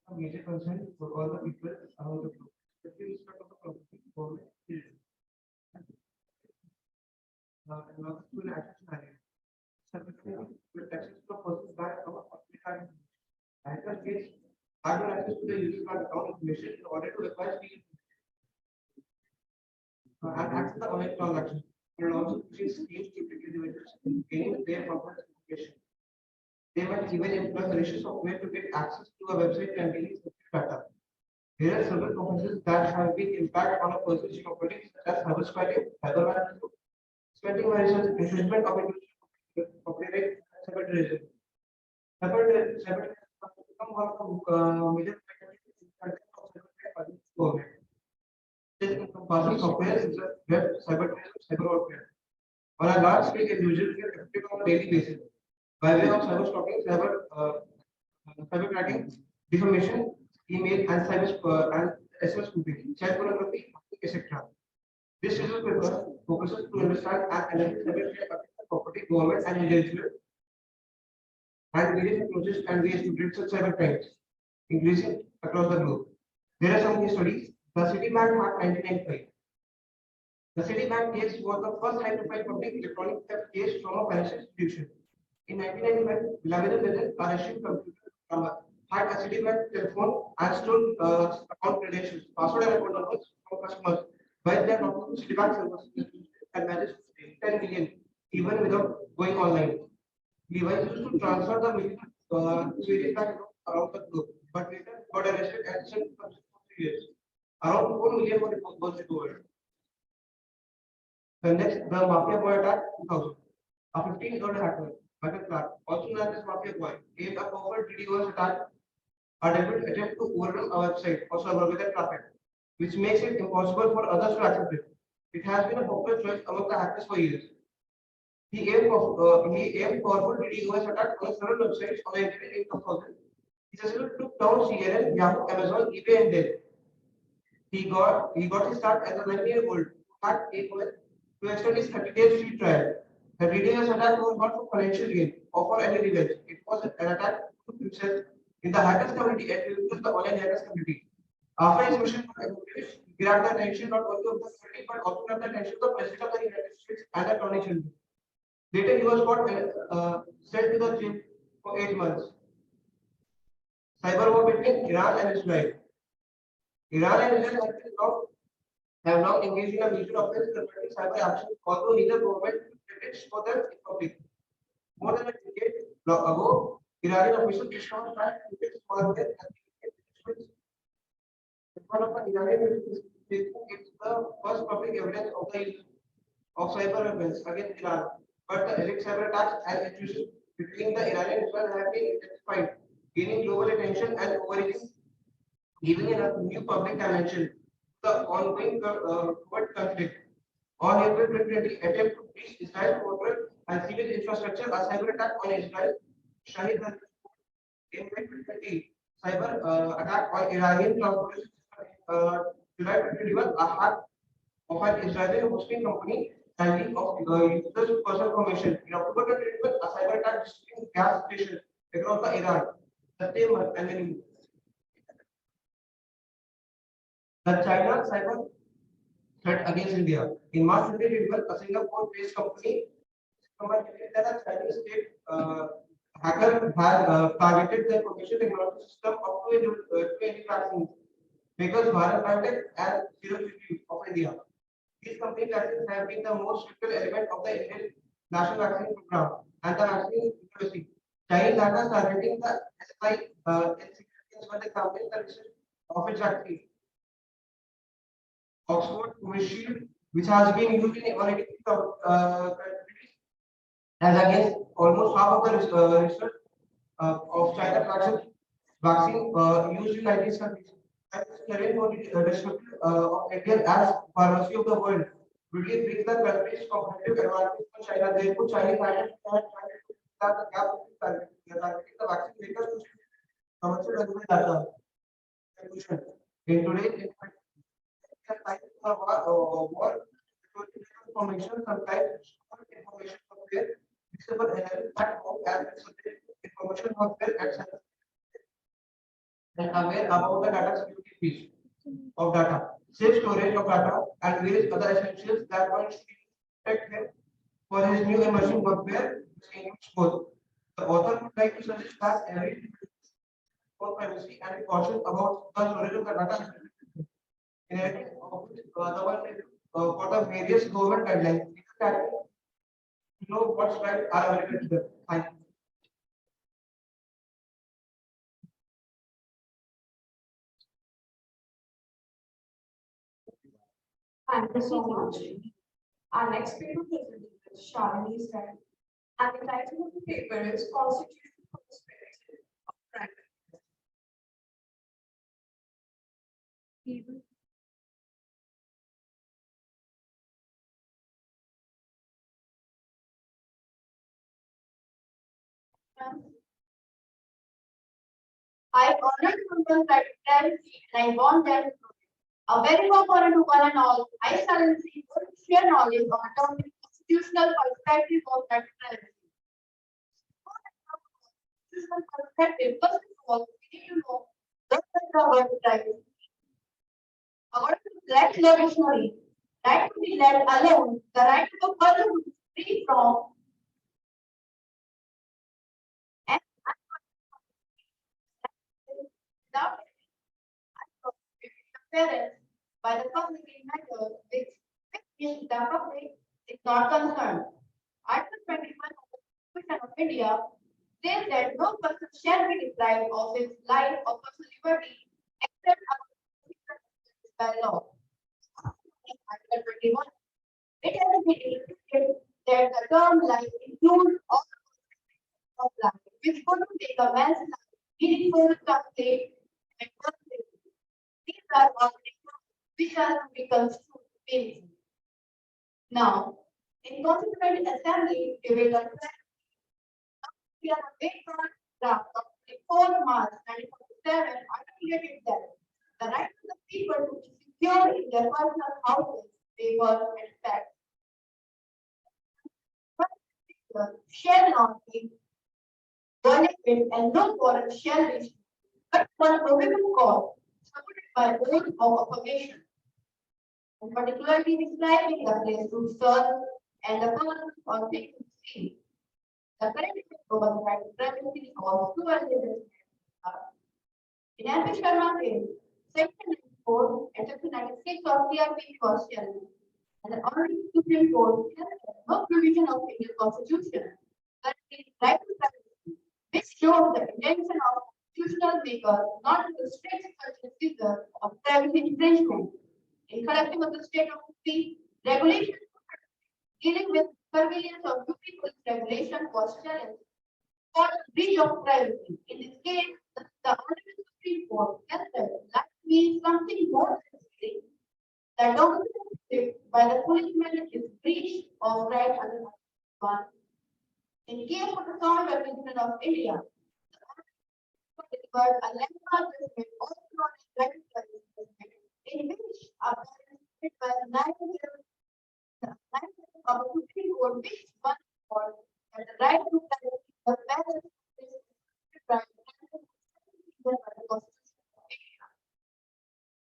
Speaker 10: a major concern for all the people around the globe. The respect of the property for and also to an access scenario. Subsequently, with access to a person's bank account or credit card. Hackers gain hardware access to the user's bank account information in order to acquire fee and access the online transaction. And also create schemes to trick individuals in gaining their complex information. They might even employ malicious software to get access to a website containing sensitive data. There are several offenses that have been impact on a person's property, such as cyber spying, cyber vandalism, spending violations, infringement of intellectual property rights, and cyber terrorism. Cyber has become one of the major factors in the cyber by the government. This encompasses software, such as web, cyber terrorism, cyber warfare. On a large scale, individuals get affected on a daily basis by way of cyber stalking, cyber tracking, defamation, email, and and SMS spoofing, child pornography, etc. This digital paper focuses to understand and analyze cyber threat affecting the property, government, and individual, and various approaches and ways to treat such cyber crimes, increasing across the globe. There are some case studies. The Citibank hack 1995. The Citibank case was the first high-profile public electronic theft case from a financial institution. In 1995, Vladimir Lenin, a Russian computer programmer, hacked a Citibank telephone and stole account credentials, password and account numbers from customers. While they are talking to Citibank servers and managed to save 10 million even without going online. Device used to transfer the million to various banks around the globe, but later got arrested and sent for 3 years. Around 4 million was recovered. The next, the Mafia Boy attack 2000. A 15-year-old hacker, Michael Clark, also known as Mafia Boy, aimed a covert DDoS attack, a deliberate attempt to overrun a website or server with a traffic, which makes it impossible for others to access it. It has been a popular choice among the hackers for years. He aimed powerful DDoS attack on several websites on the internet in 2000. He successfully took down CNN, Yahoo, Amazon, eBay, and Dell. He got his start as a 9-year-old hacked AOL to extend his 30-day free trial. The DDoS attack was not for financial gain or for any revenge. It was an attack to himself in the hackers community and to the online hackers community. After his mission was accomplished, he grabbed the attention not only of the community but also grabbed the attention of the President of the United States and the Attorney General. Later, he was got sent to the jail for 8 months. Cyber war between Iran and Israel. Iran and Israel have now engaged in a mutual offense concerning cyber action, although neither government credits for them in public. More than a decade ago, Iranian officials discovered that it's malware and one of the Iranian it's the first public evidence of the use of cyber weapons against Iran. But the alleged cyber attacks and issues between the Iran and Israel have been intensified, gaining global attention and overreaching, giving it a new public dimension. The ongoing covert conflict. On April 2020, attempt to breach Israel's border and civil infrastructure, a cyber attack on Israel. Shahid in May 2020, cyber attack on Iranian transportation system. July 2021, a hack of an Israeli hosting company and leak of users' personal information. In October 2021, a cyber attack destroying gas stations across the Iran. The same month and many more. The China cyber threat against India. In March 2021, a Singapore-based company that a Chinese state hacker had targeted the information technology system of two vaccines, makers Bharat Biotech and Serum Institute of India. These company vaccines have been the most critical element of the Indian national vaccine program and the vaccine literacy. Chinese hackers targeting the SI for the company the research of its vaccine. Oxford Covishield, which has been used in 180 countries, as against almost half of the research of China vaccine used in 19 countries. Description of India as pharmacy of the world really brings the country's competitive advantage to China. Therefore, Chinese hackers have tried to start the gap between the vaccine makers to commercial data. In today's war, information sometimes information from there, visible platform and information was there and aware about the data security piece of data, safe storage of data, and various other essentials that one should protect them for his new emerging workwear, both. The author would like to suggest that every individual for privacy and be cautious about the storage of the data. In addition, the one for the various government guidelines, that you know what's right are available to them. Thank you.
Speaker 8: Thank you so much. Our next paper presented is Shalini Stan, and the title of the paper is Constitutional Perspective of Private. I honor Kuntal transparency and I want them to know it. A very important to one and all, I suddenly would share knowledge on a topic constitutional perspective of transparency. Constitutional perspective, first of all, we need to know what the word privacy. According to Black Law Dictionary, right to be let alone, the right of a person to be free from and without interference by the public in matters which the public is not concerned. Article 21 of the Constitution of India says that no person shall be deprived of his life or personal liberty except by law. In Article 21, it has been indicated that the term life includes all of life, which could make a man's life meaningful, complete, and complete. These are all terms which are to be construed meaningful. Now, in Constituent Assembly, we will we are a big draft of 4 March 1947 articulated that the right of the people to be secure in their personal houses, papers, and facts shall not be violated and no warrant shall be issued, but for probable cause supported by oath of affirmation, and particularly describing the place to serve and the person or thing to see. The current over the right to privacy was too early. In Ambish Sharma case, Section 94 and Section 96 of CRP was challenged, and the Honorable Supreme Court held that no provision of Indian Constitution that is right to privacy, which shows the intention of constitutional maker not to restrict such a figure of privacy infringement. In collective of the state of the regulation dealing with surveillance of UP police regulation was challenged for breach of privacy. In this case, the Honorable Supreme Court held that means something more specific. The document by the policeman is breach of right under one. In case of the Sound Revolution of India, the delivered a landmark judgment also known as right to privacy, in which a by 9 of the Supreme Court, which one court that the right to privacy the balance is by the Constitution of India.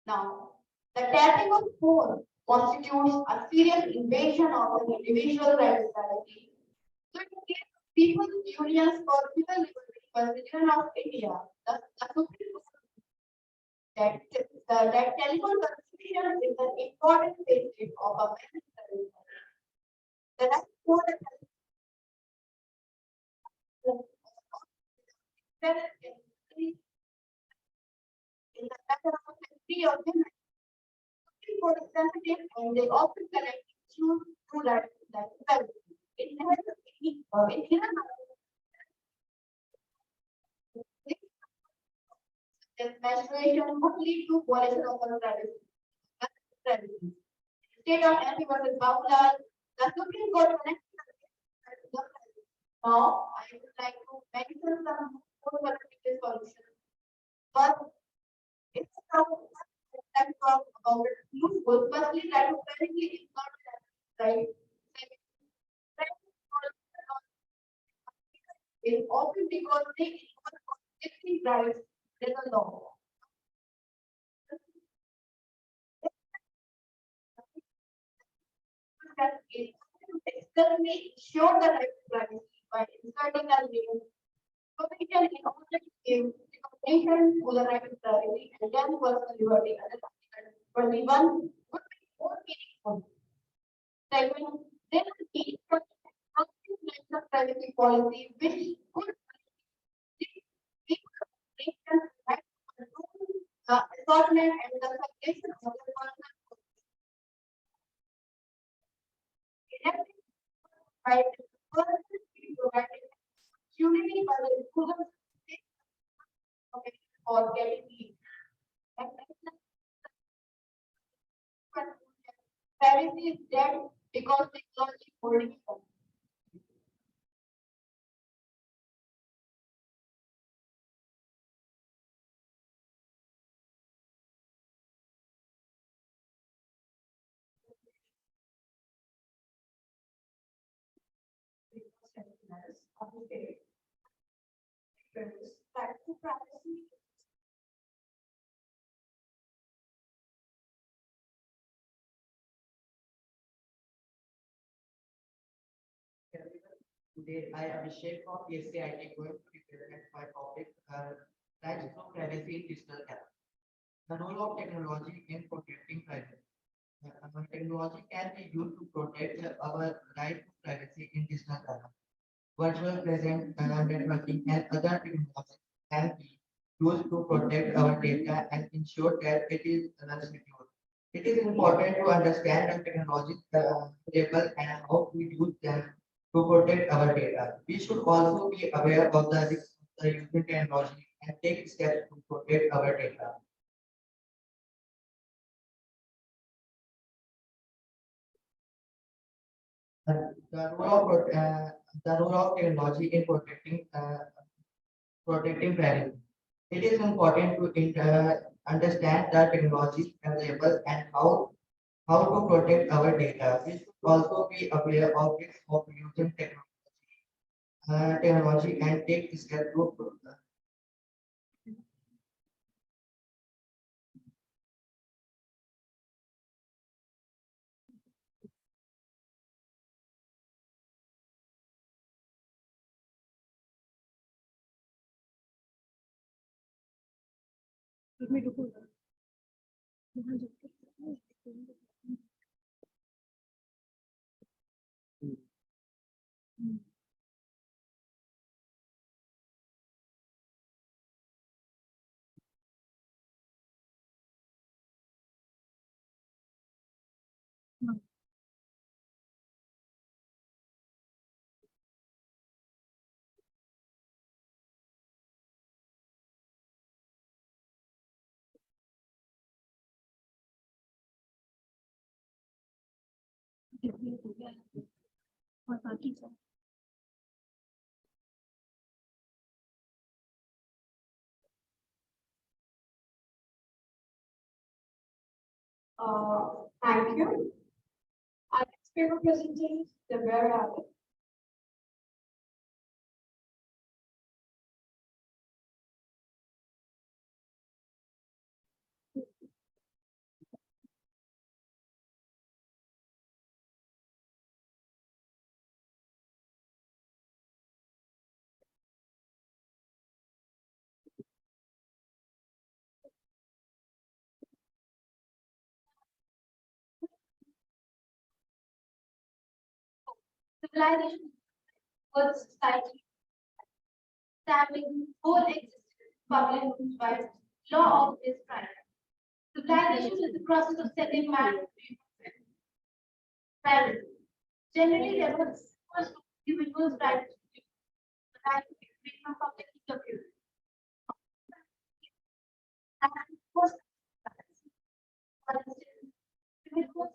Speaker 8: Now, the tapping of phone constitutes a serious invasion of an individual right to privacy. So, in case of People's Unions for Civil Liberty Constitution of India, the Supreme Court that telephone constitution is an important basic of a man's service. The right for the in the matter of safety of women. Supreme Court is sensitive and they often connect issues to that privacy. In menstruation would lead to violation of our privacy. State of MP versus Bangladesh, the Supreme Court connected the now I would like to mention some more particular solutions. But it's about it useful. Firstly, that apparently is not right. Is often because they involve conflicting rights with the law. That is externally ensure the right to privacy by inserting a new provision in order to give recognition to the right to privacy and then personal liberty under Article 21 would be more meaningful. Second, there is a need for a national privacy policy which could right to control the assortment and the circulation of the personal right to person be provided purely by the inclusion of or getting leave. Privacy is dead because technology is holding it up. Right to privacy.
Speaker 10: Today, I Abhishek from PSCIT going to present my topic, rights to privacy in digital era. The role of technology in protecting privacy. Technology can be used to protect our right to privacy in digital era. Virtual present networking and other technologies can be used to protect our data and ensure that it is secure. It is important to understand the technologies available and how to use them to protect our data. We should also be aware of the risks of the using technology and take steps to protect our data. The role of technology in protecting privacy. It is important to understand the technologies available and how to protect our data. We should also be aware of risks of using technology and take steps to
Speaker 8: Thank you. Our next paper presentation is the Bear Habit. Civilization was society establishing whole existence public by law of this right. Civilization is the process of setting man free from privacy. Generally, there was first individual's right to the right to be free from public interview. And first, for instance, individuals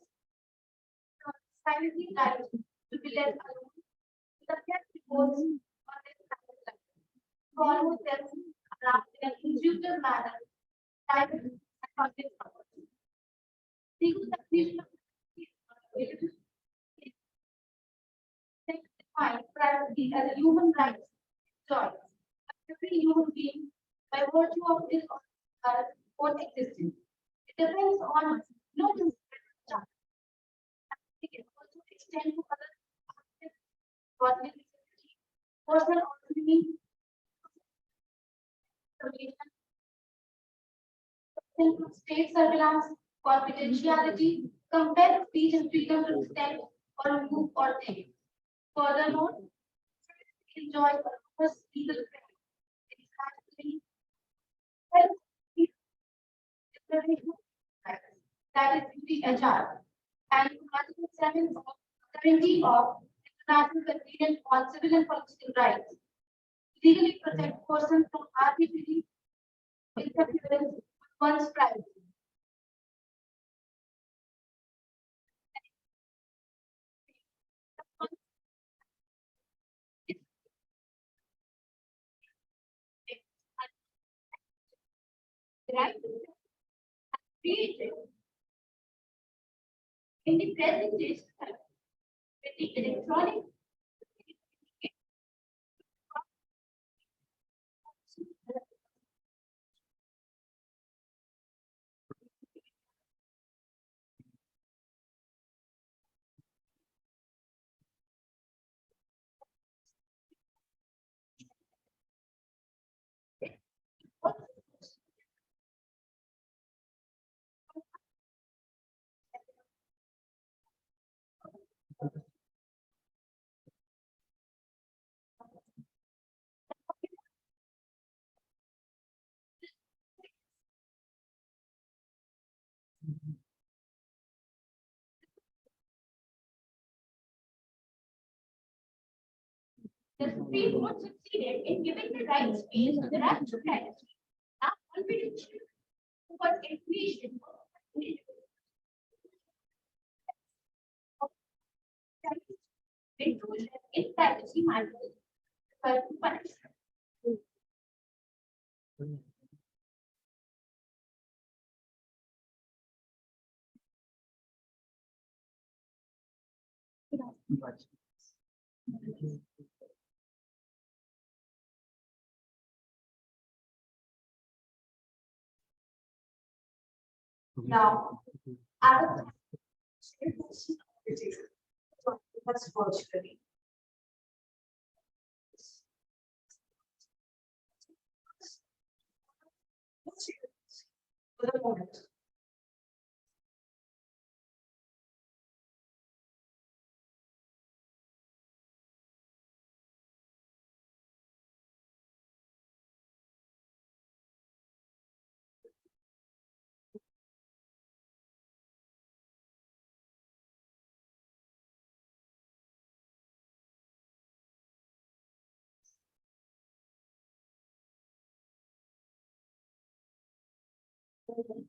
Speaker 8: privacy right to be left alone. Subject reports on their private life. Follow them around in an intuitive manner, private and public property. Legal definition of define privacy as a human right choice. Every human being, by virtue of his or her own existence, it depends on no consideration. It can also extend to other
Speaker 9: coordinating, personal autonomy, state surveillance, confidentiality, compelled speech and freedom to extend or move or think. Furthermore, enjoy enormous legal credit. It has to be that is the HR. And Article 7 of Guarantee of International Convention on Civil and Political Rights legally protect persons from arbitrary interference with one's privacy. Right? Created in the present day with the electronic the Supreme Court succeeded in giving the right space to the right to privacy. Now, confidential for information. Intrusion in privacy matters. But punishment. Now, I will that's virtually. For the moment.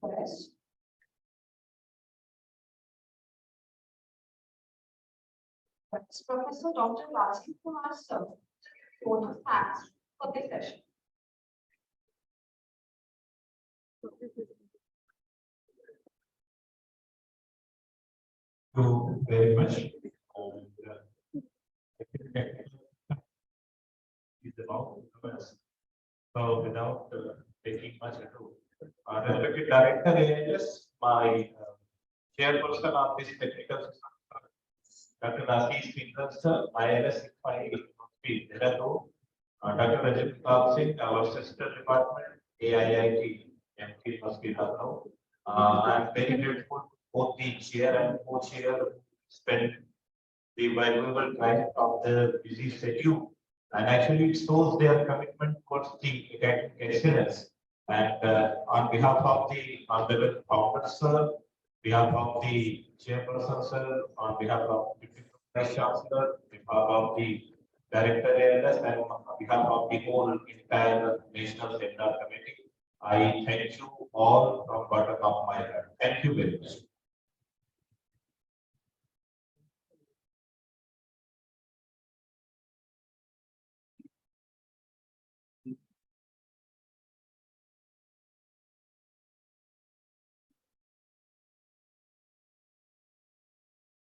Speaker 9: Press. Professor Dr. Rajiv Kumar Sir, report of facts for this session.
Speaker 6: Thank you very much. Is about numbers. So without taking much ado, respected director AIS, my chairperson of this technical system, Dr. Rakesh Singh sir, ILS 658 Dehradun, Dr. Rajat Pratap Singh, our sister department, AIIT, MT Hospital. I'm very grateful to both the chair and co-chair who spent the valuable time of the busy schedule. And actually it shows their commitment towards the academic excellence. And on behalf of the honorable founder sir, behalf of the chairperson sir, on behalf of the vice chancellor, on behalf of the director ALS, and on behalf of the whole entire national seminar committee, I thank you all from bottom of my heart. Thank you very much.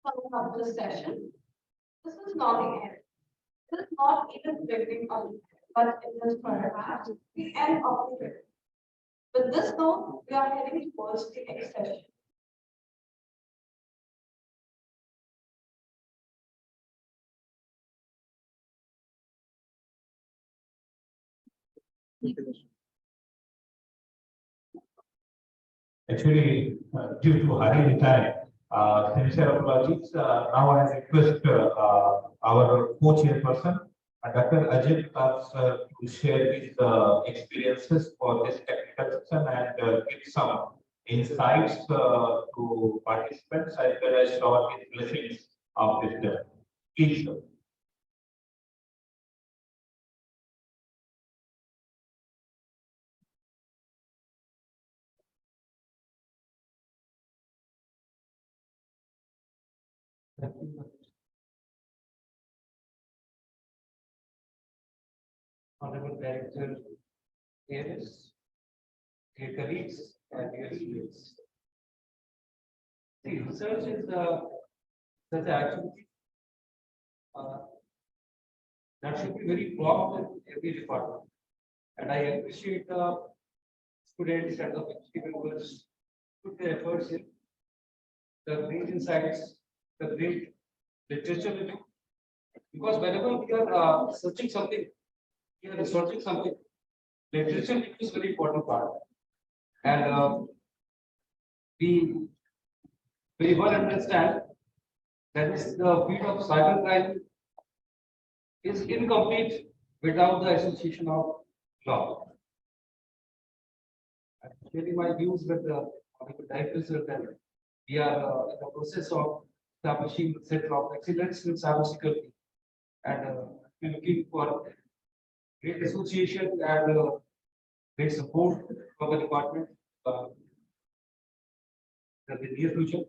Speaker 2: Coming up this session, this is not the end. This is not even the beginning of the end, but it is perhaps the end of the trip. With this note, we are heading towards the next session.
Speaker 11: Actually, due to hurry time, sincere apologies. Now I request our co-chairperson, Dr. Ajit Kar, sir, to share his experiences for this technical session and give some insights to participants as well as shower his blessings of this day. Please, sir.
Speaker 10: Honorable Director, Aries, dear colleagues, and dear students. See, research is such an activity that should be very prominent in every department. And I appreciate the students and the faculty members put their efforts in the great insights, the great literature review. Because whenever we are searching something, we are researching something, literature review is very important part. And we very well understand that is the field of cybercrime is incomplete without the association of law. I'm sharing my views with the director sir that we are in the process of establishing the center of excellence in cybersecurity, and we're looking for great association and great support from the department in the near future.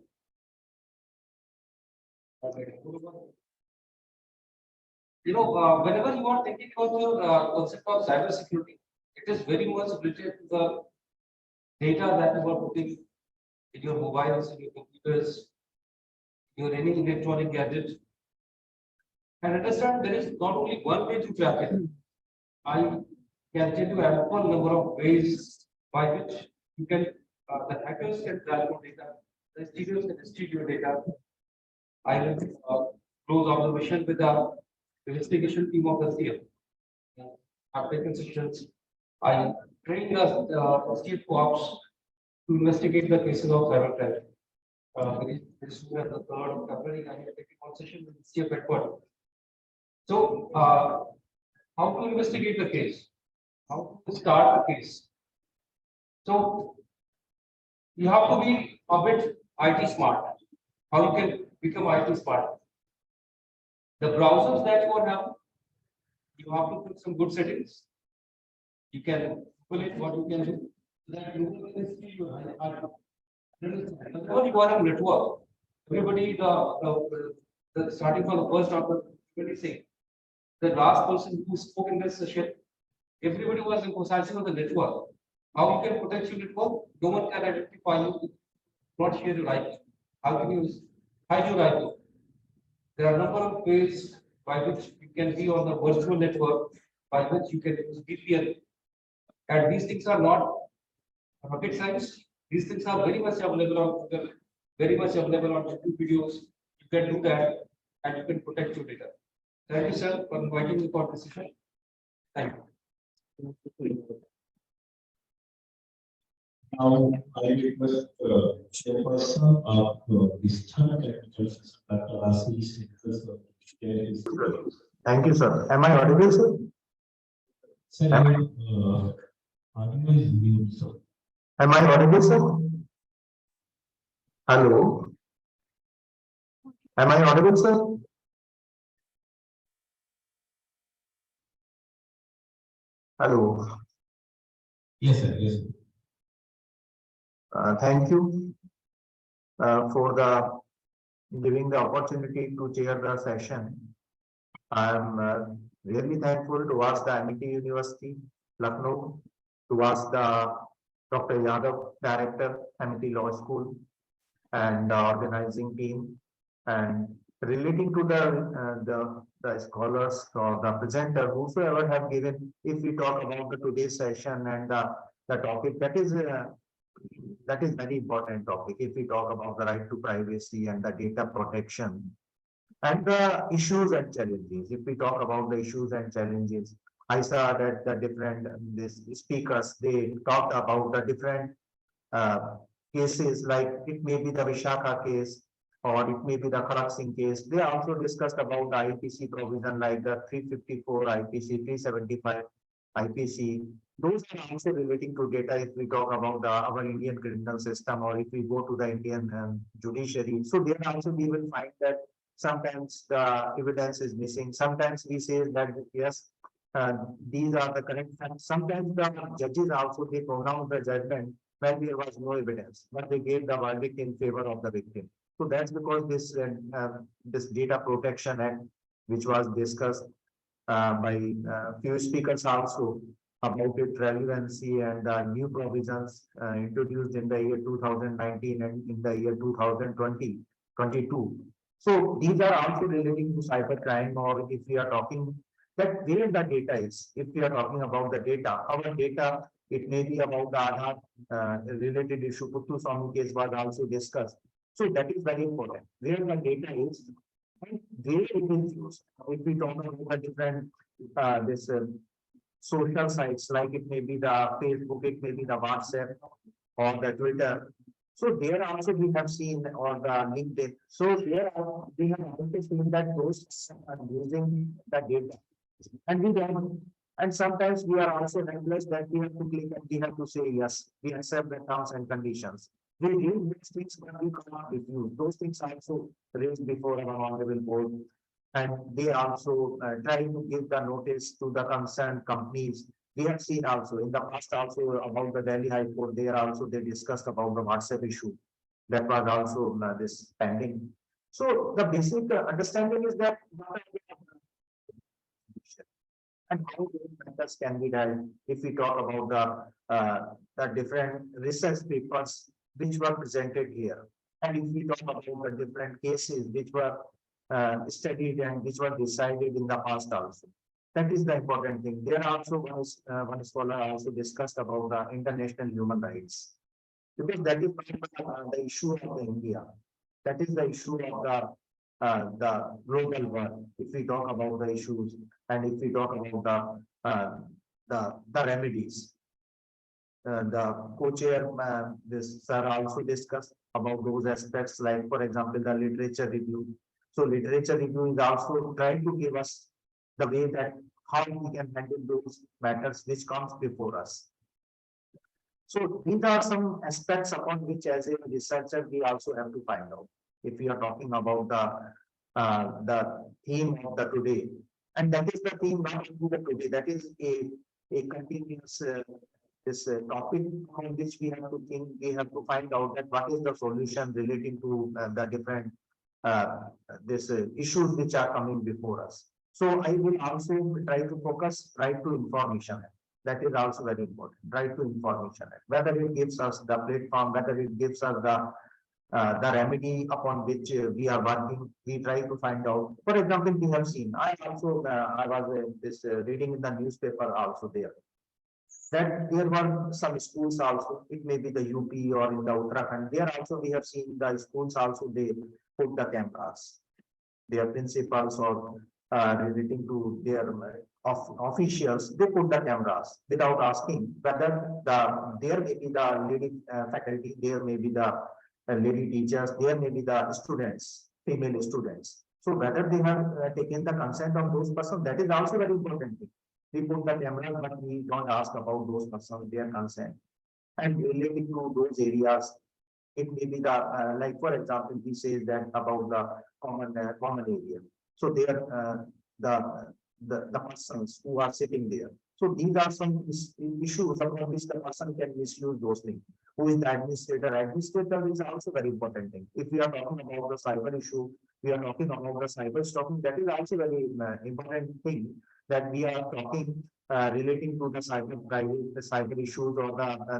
Speaker 10: You know, whenever you are thinking about your concept of cybersecurity, it is very much related to the data that you are putting in your mobiles, in your computers, your any electronic gadget. And understand there is not only one way to track it. I can tell you ample number of ways by which you can the hackers can track your data, the stealers can steal your data. I will close observation with the investigation team of the CM. I've taken sessions. I trained the state co-ops to investigate the cases of cybercrime. This was the 3rd of February. I had taken one session with the state headquarters. So, how to investigate the case? How to start the case? So, you have to be a bit IT smart. How you can become IT smart? The browsers that you have, you have to put some good settings. You can pull it what you can do. That you can see you are a network. Everybody, the starting from the first of the say, the last person who spoke in this session, everybody was emphasizing on the network. How you can protect your network? No one can identify you, not share your IP. How can you hide your IP? There are a number of ways by which you can be on the virtual network, by which you can use VPN. And these things are not rocket science. These things are very much available on Google, very much available on YouTube videos. You can do that and you can protect your data. Thank you, sir, for inviting me for this session. Thank you.
Speaker 11: Now, I request chairperson of this technical system, Dr. Ashish, to share his.
Speaker 1: Thank you, sir. Am I audible, sir?
Speaker 11: Sir, audio is mute, sir.
Speaker 1: Am I audible, sir? Hello? Am I audible, sir? Hello?
Speaker 11: Yes, sir. Yes, sir.
Speaker 1: Thank you for giving the opportunity to chair the session. I am really thankful towards the Amity University, Lucknow, towards the Dr. Yadav, Director, Amity Law School, and the organizing team, and relating to the scholars or the presenter, whosoever have given. If we talk about the today's session and the topic that is very important topic. If we talk about the right to privacy and the data protection and the issues and challenges, if we talk about the issues and challenges, I saw that the different this speakers, they talked about the different cases, like it may be the Vishakha case or it may be the Kharak Singh case. They also discussed about the IPC provision like the 354 IPC, 375 IPC. Those are also relating to data if we talk about our Indian criminal system or if we go to the Indian judiciary. So there also we will find that sometimes the evidence is missing. Sometimes we say that yes, these are the correct facts. Sometimes the judges also they pronounce the judgment when there was no evidence, but they gave the verdict in favor of the victim. So that's because this Data Protection Act, which was discussed by few speakers also about its relevancy and new provisions introduced in the year 2019 and in the year 2020, 22. So these are also relating to cybercrime, or if we are talking that where the data is, if we are talking about the data, our data, it may be about the Aadhaar related issue, Puttu Swami case was also discussed. So that is very important, where the data is and where it is used. If we talk about the different social sites, like it may be the Facebook, it may be the WhatsApp or the Twitter. So there also we have seen, or the LinkedIn. So there we have also seen that those are using the data. And we don't, and sometimes we are also helpless that we have to click and we have to say, yes, we accept the terms and conditions. We read these things, but we cannot refuse. Those things are also raised before our honorable board. And they also try to give the notice to the concerned companies. We have seen also in the past also about the Delhi High Court, there also they discussed about the WhatsApp issue. That was also this pending. So the basic understanding is that and how those matters can be done if we talk about the different research papers which were presented here. And if we talk about the different cases which were studied and which were decided in the past also. That is the important thing. There also one scholar also discussed about the international human rights. Because that is the issue of the India. That is the issue of the global world. If we talk about the issues and if we talk about the remedies. The co-chair, this sir also discussed about those aspects, like for example, the literature review. So literature review is also trying to give us the way that how we can handle those matters which comes before us. So these are some aspects upon which as a researcher we also have to find out. If we are talking about the theme of the today, and that is the theme not only the today, that is a continuous topic on which we have to think, we have to find out that what is the solution relating to the different issues which are coming before us. So I will also try to focus right to information. That is also very important, right to information. Whether it gives us the platform, whether it gives us the remedy upon which we are working, we try to find out. For example, we have seen, I also, I was reading in the newspaper also there, that there were some schools also, it may be the UP or in the Uttarakhand, there also we have seen the schools also, they put the cameras. Their principals or relating to their officials, they put the cameras without asking whether there may be the lady faculty, there may be the lady teachers, there may be the students, female students. So whether they have taken the consent of those persons, that is also very important thing. We put the cameras, but we don't ask about those persons, their consent. And relating to those areas, it may be the like for example, he says that about the common area. So there the persons who are sitting there. So these are some issues about which the person can misuse those things. Who is the administrator? Administrator is also very important thing. If we are talking about the cyber issue, we are talking about the cyber stalking. That is also very important thing that we are talking relating to the cyber issues or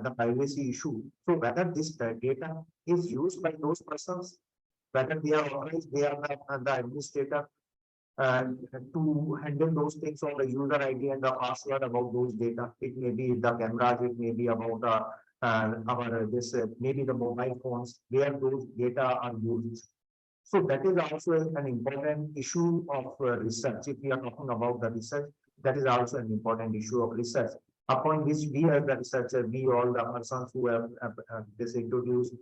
Speaker 1: the privacy issue. So whether this data is used by those persons, whether they are authorized, they are the administrator to handle those things, or the user ID and the password about those data. It may be the cameras, it may be about maybe the mobile phones where those data are used. So that is also an important issue of research. If we are talking about the research, That is also an important issue of research, upon which we as the researcher, we all the persons who have this introduced,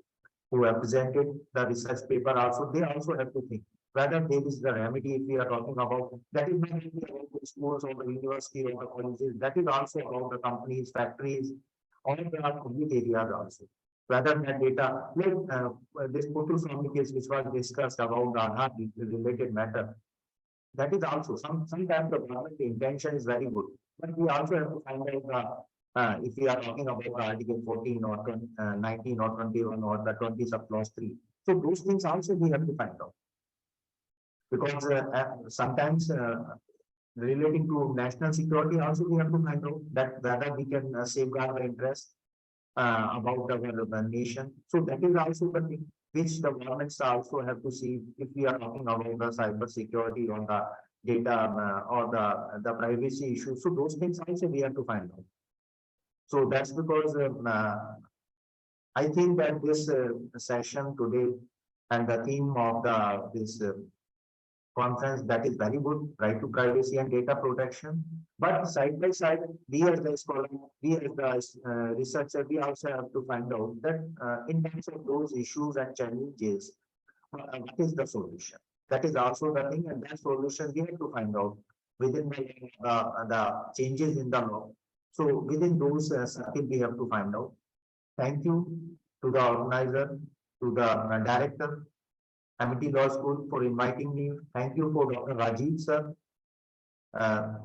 Speaker 1: who have presented the research paper also, they also have to think whether there is the remedy if we are talking about, that is not only about the schools or the university or the colleges, that is also about the companies, factories, all the public areas also. Whether that data, like this Puttaswamy case which was discussed about the Aadhaar related matter, that is also sometimes the government intention is very good, but we also have to find out if we are talking about the Article 14 or 20, 19 or 21 or the 20 sub clause 3. So those things also we have to find out. Because sometimes relating to national security also we have to find out that whether we can safeguard the interest about our nation. So that is also the thing which the governments also have to see if we are talking about the cyber security or the data or the privacy issues. So those things also we have to find out. So that's because I think that this session today and the theme of this conference, that is very good, right to privacy and data protection. But side by side, we as the scholar, we as the researcher, we also have to find out that in terms of those issues and challenges, what is the solution? That is also the thing, and that solution we have to find out within the changes in the law. So within those circle, we have to find out. Thank you to the organizer, to the director, Amity Law School for inviting me. Thank you for Dr. Rajiv sir,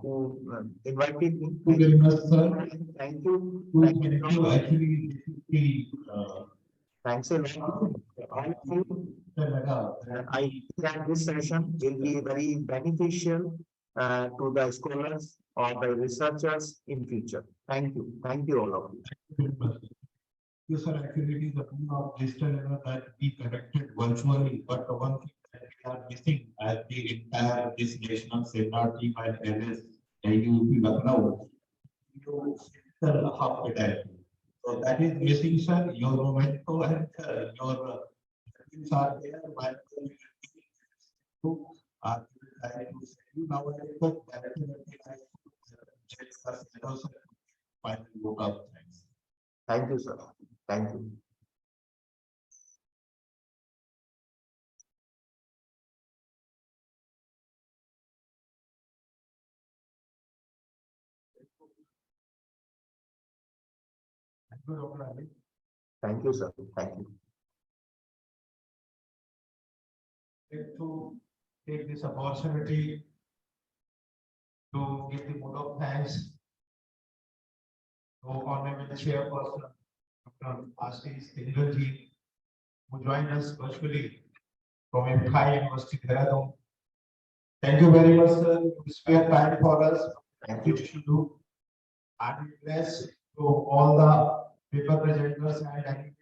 Speaker 1: who invited me.
Speaker 11: Thank you very much, sir.
Speaker 1: Thank you.
Speaker 11: Thank you. Actually,
Speaker 1: Thanks a lot. All of you. I think that this session will be very beneficial to the scholars or the researchers in future. Thank you. Thank you all of you.
Speaker 11: Yes, sir, actually, it is the tool of digital error that we corrected virtually, but the one thing that we are missing as the entire this national seminar team and NS, AUP Lucknow, you sell half the time. So that is missing, sir, your memento and your things are there, but you are trying to say you now, but definitely I check the also find work out things.
Speaker 1: Thank you, sir. Thank you.
Speaker 11: Thank you, Dr. Ali.
Speaker 1: Thank you, sir. Thank you.
Speaker 11: To take this opportunity to give the vote of thanks to honorable chairperson, Dr. Ashish Singhal-ji, who joined us virtually from MKI University, Dehradun. Thank you very much, sir. You spare time for us.
Speaker 1: Thank you.
Speaker 11: Which you do. And bless to all the paper presenters and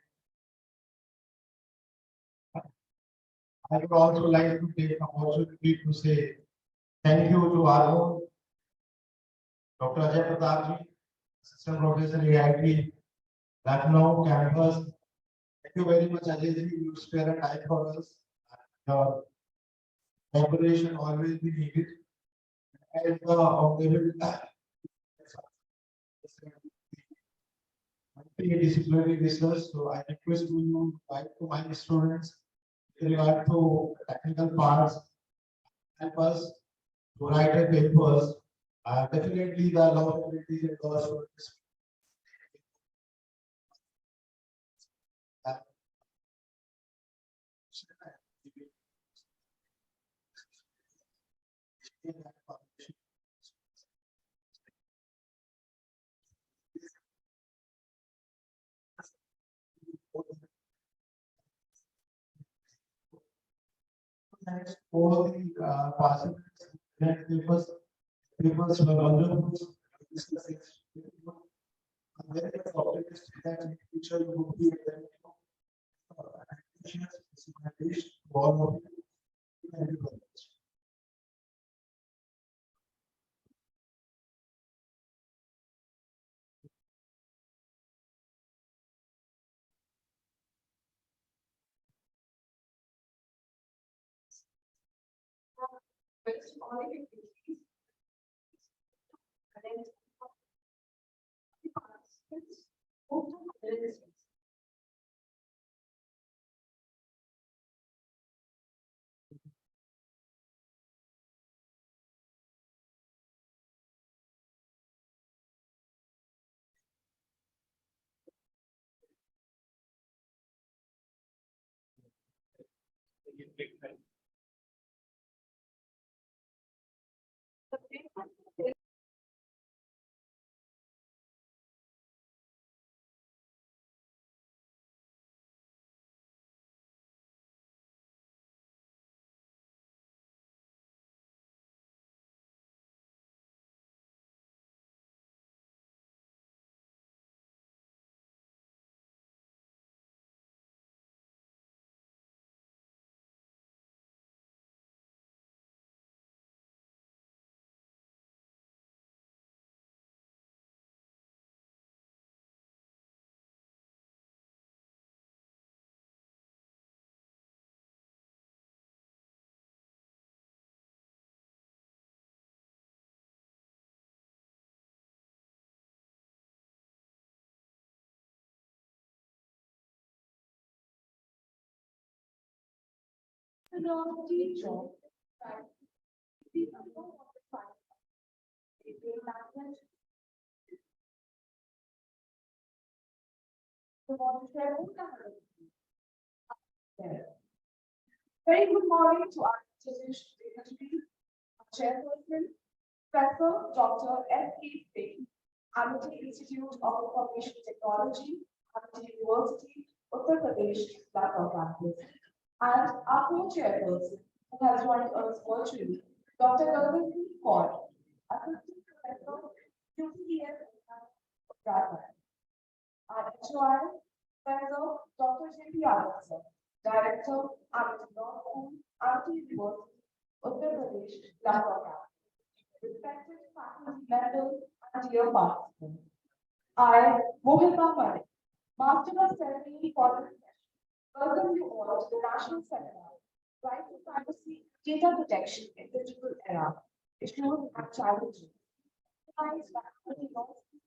Speaker 11: I would also like to take the opportunity to say thank you to our own Dr. Ajay Pratap ji, Assistant Professor AIT, Lucknow campus. Thank you very much, Ajay ji. You spare a time for us. Your cooperation always be needed. And the multidisciplinary research. So I request you write to my students with regard to technical parts, help us to write a papers. Definitely the law faculties and law students. Thanks for the participants and papers were wonderful. I'm very much optimistic that in the future you will be able to all of you. Thank you very much.
Speaker 2: First of all, if you please
Speaker 8: and the participants move to other districts. The paper is technology job, right? People don't want to find management. They want to share more time. There. Very good morning to our dignitary, chairperson, Professor Dr. F.K. Singh, Amity Institute of Information Technology, Amity University, Uttar Pradesh, Lucknow campus, and our co-chairperson, who has joined us virtually, Dr. Gagandeep Kaur, Assistant Professor, UCDF, Uttarakhand. Our HOI, Professor Dr. J.P. Yadav, sir, Director, Amity Law School, Amity University, Uttar Pradesh, Lucknow campus. Respected faculty members and dear participants, I, Mohita Parekh, Master of Ceremony for this session, welcome you all to the National Seminar, Right to Privacy, Data Protection in Digital Era, Issues and Challenges. Organized by Amity Law School,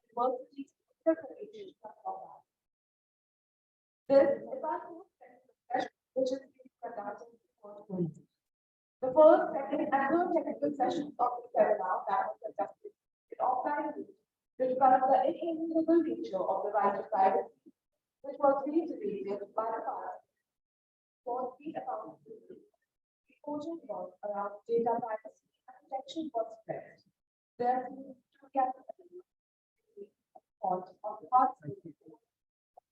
Speaker 8: University, Uttar Pradesh, Lucknow. This is our fourth session, which is being conducted virtually. The first, second, and third technical sessions of the seminar that was conducted in offline route discussed the inalienable nature of the right to privacy, which was reiterated by the past for the accountability. The cogent laws around data privacy and protection was stressed. There seems to be a point of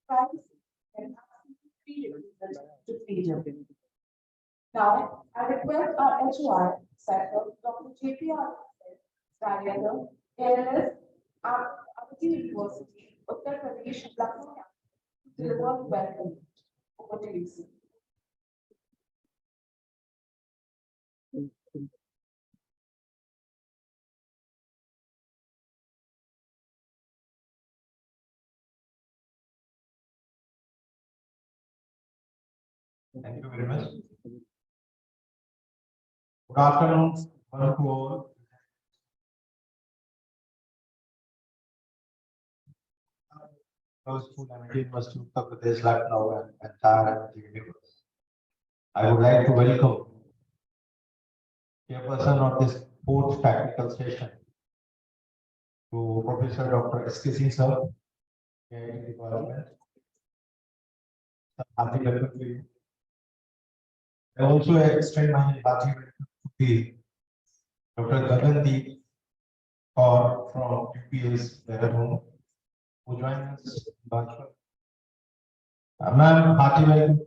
Speaker 8: privacy and freedom to freedom. Now, I request our HOI, Secretary Dr. J.P. Director, ALS, Amity University, Uttar Pradesh, Lucknow, to deliver welcome. Over to you, sir.
Speaker 11: Thank you very much. Good afternoon, one to all. School Amity University, Uttar Pradesh, Lucknow, and entire Amity universe. I would like to welcome chairperson of this fourth technical session to Professor Dr. S.K. Singh sir, AIT Department. Happy welcome to you. I also extend my hearty welcome to the Dr. Gagandeep Kaur from UPS Dehradun, who joined us virtually. Ma'am, hearty welcome.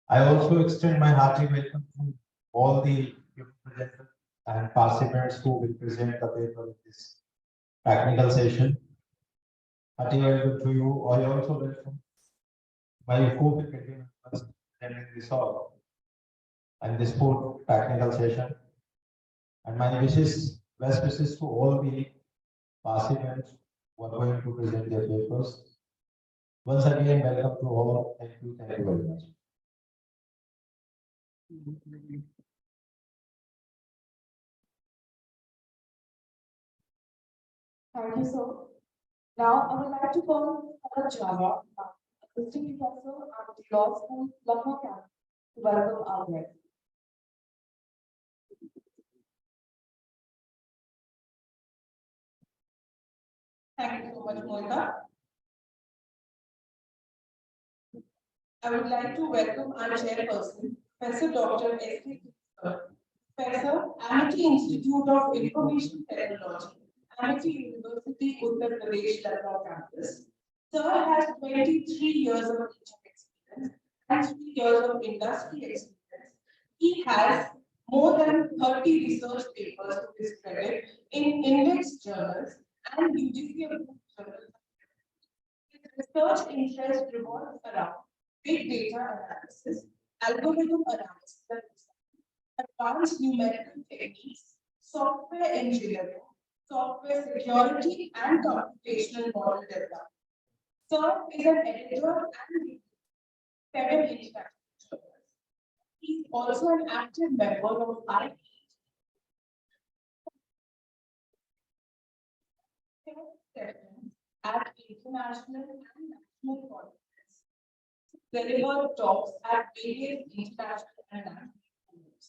Speaker 11: I also extend my hearty welcome to all the presenters and participants who will present the paper in this technical session. Hearty welcome to you. I also welcome my co-faculty members attending this hall and this fourth technical session. And my wishes, best wishes to all the participants who are going to present their papers. Once again, welcome to all. Thank you very much.
Speaker 12: Thank you, sir. Now, I would like to call Bharat Java, Assistant Professor at the Law School, Lucknow campus, to welcome our guest.
Speaker 13: Thank you so much, Monica. I would like to welcome our chairperson, Professor Dr. S.K. Professor, Amity Institute of Information Technology, Amity University, Uttar Pradesh, Lucknow campus. Sir has 23 years of teaching experience and 3 years of industry experience. He has more than 30 research papers to his credit in index journals and UGC approved journals. His research interest revolves around big data analysis, algorithm analysis, advanced numerical techniques, software engineering, software security, and computational model development. Sir is an editor and seven international journals. He is also an active member of IEEE at international and national conferences. Deliver talks at various international and national forums.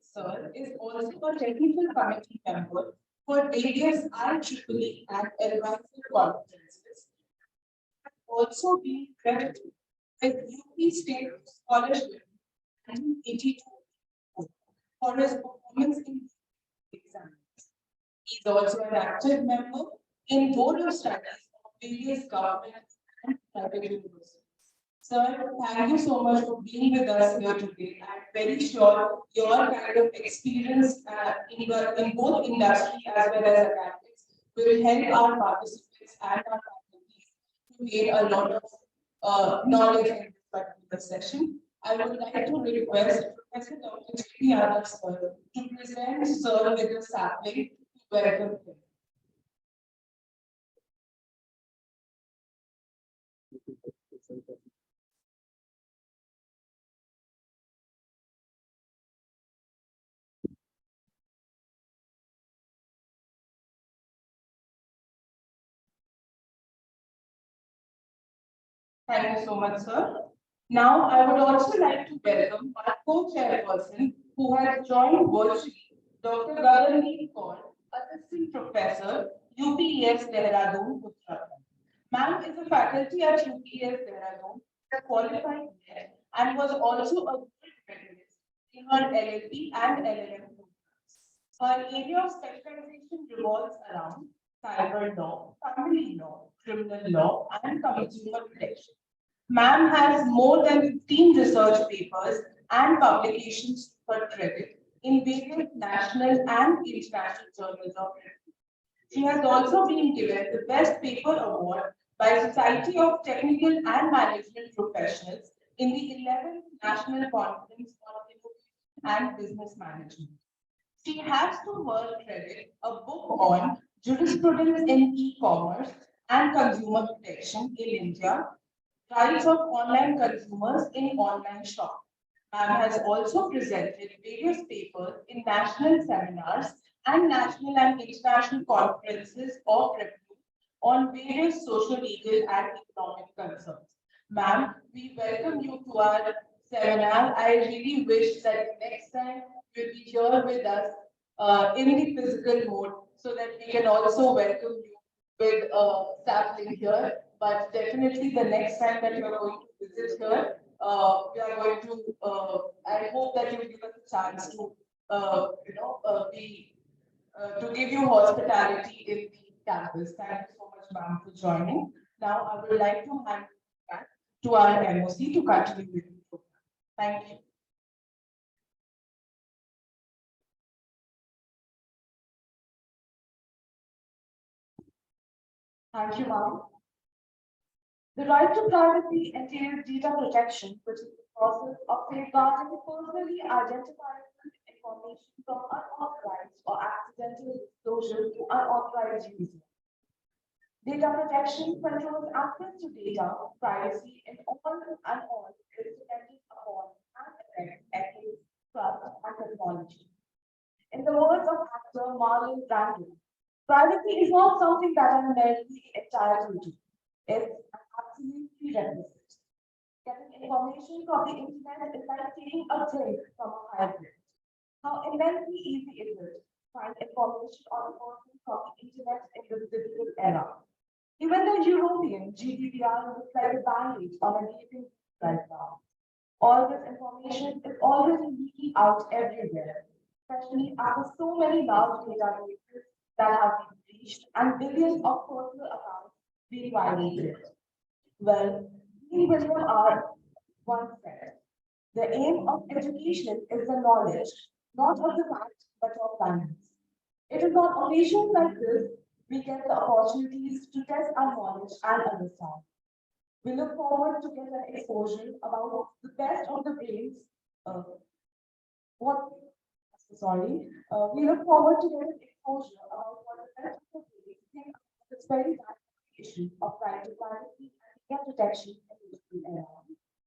Speaker 13: Sir is also a technical committee member for various IEEE and advisory conferences. Also been credited with UP State Scholarship in 1982 for his performance in exams. He is also an active member in board of studies of various government and private universities. Sir, thank you so much for being with us here today. I'm very sure your kind of experience in both industry as well as academics will help our participants and our faculty to gain a lot of knowledge in this particular session. I would like to request Professor Dr. J.P. Yadav sir to present sir with a sapling to welcome him. Thank you so much, sir. Now, I would also like to welcome our co-chairperson who has joined virtually, Dr. Gagandeep Kaur, Assistant Professor, UPES Dehradun, Uttarakhand. Ma'am is a faculty at UPES Dehradun, a qualified there, and was also a gold medalist in her LLB and LLM programs. Her area of specialization revolves around cyber law, family law, criminal law, and consumer protection. Ma'am has more than 15 research papers and publications for credit in various national and international journals of review. She has also been given the Best Paper Award by Society of Technical and Management Professionals in the 11th National Conference on Innovation and Business Management. She has to her credit a book on jurisprudence in e-commerce and consumer protection in India, rights of online consumers in online shopping. Ma'am has also presented various papers in national seminars and national and international conferences of review on various social, legal, and economic concerns. Ma'am, we welcome you to our seminar. I really wish that next time you'll be here with us in the physical mode so that we can also welcome you with a sapling here. But definitely the next time that you are going to visit here, we are going to, I hope that you will give us a chance to, to give you hospitality in the campus. Thank you so much, ma'am, for joining. Now, I would like to hand back to our MOC to continue with the program. Thank you.
Speaker 12: Thank you, ma'am. The right to privacy entails data protection, which is the process of safeguarding personally identifiable information from unauthorized or accidental disclosure to unauthorized users. Data protection controls access to data, privacy, and all is dependent upon and affects ethics, trust, and technology. In the words of actor Marlon Brando, Privacy is not something that I'm merely entitled to. It's an absolute prerequisite. Getting information from the internet is like taking a drink from a hybrid. How immensely easy it is to find information on a person from the internet in this digital era. Even the European GDPR looks like a band-aid on a gaping wound right now. All this information is already leaking out everywhere, especially after so many large databases that have been breached and billions of personal accounts being violated. Well, Dean William R. once said, the aim of education is the knowledge, not of the fact, but of science. It is on occasions like this we get the opportunities to test our knowledge and understand. We look forward to get an exposure about the best of the brains. What? We look forward to getting exposure about what the best of the brains think of this very bad issue of right to privacy and data protection in the digital era.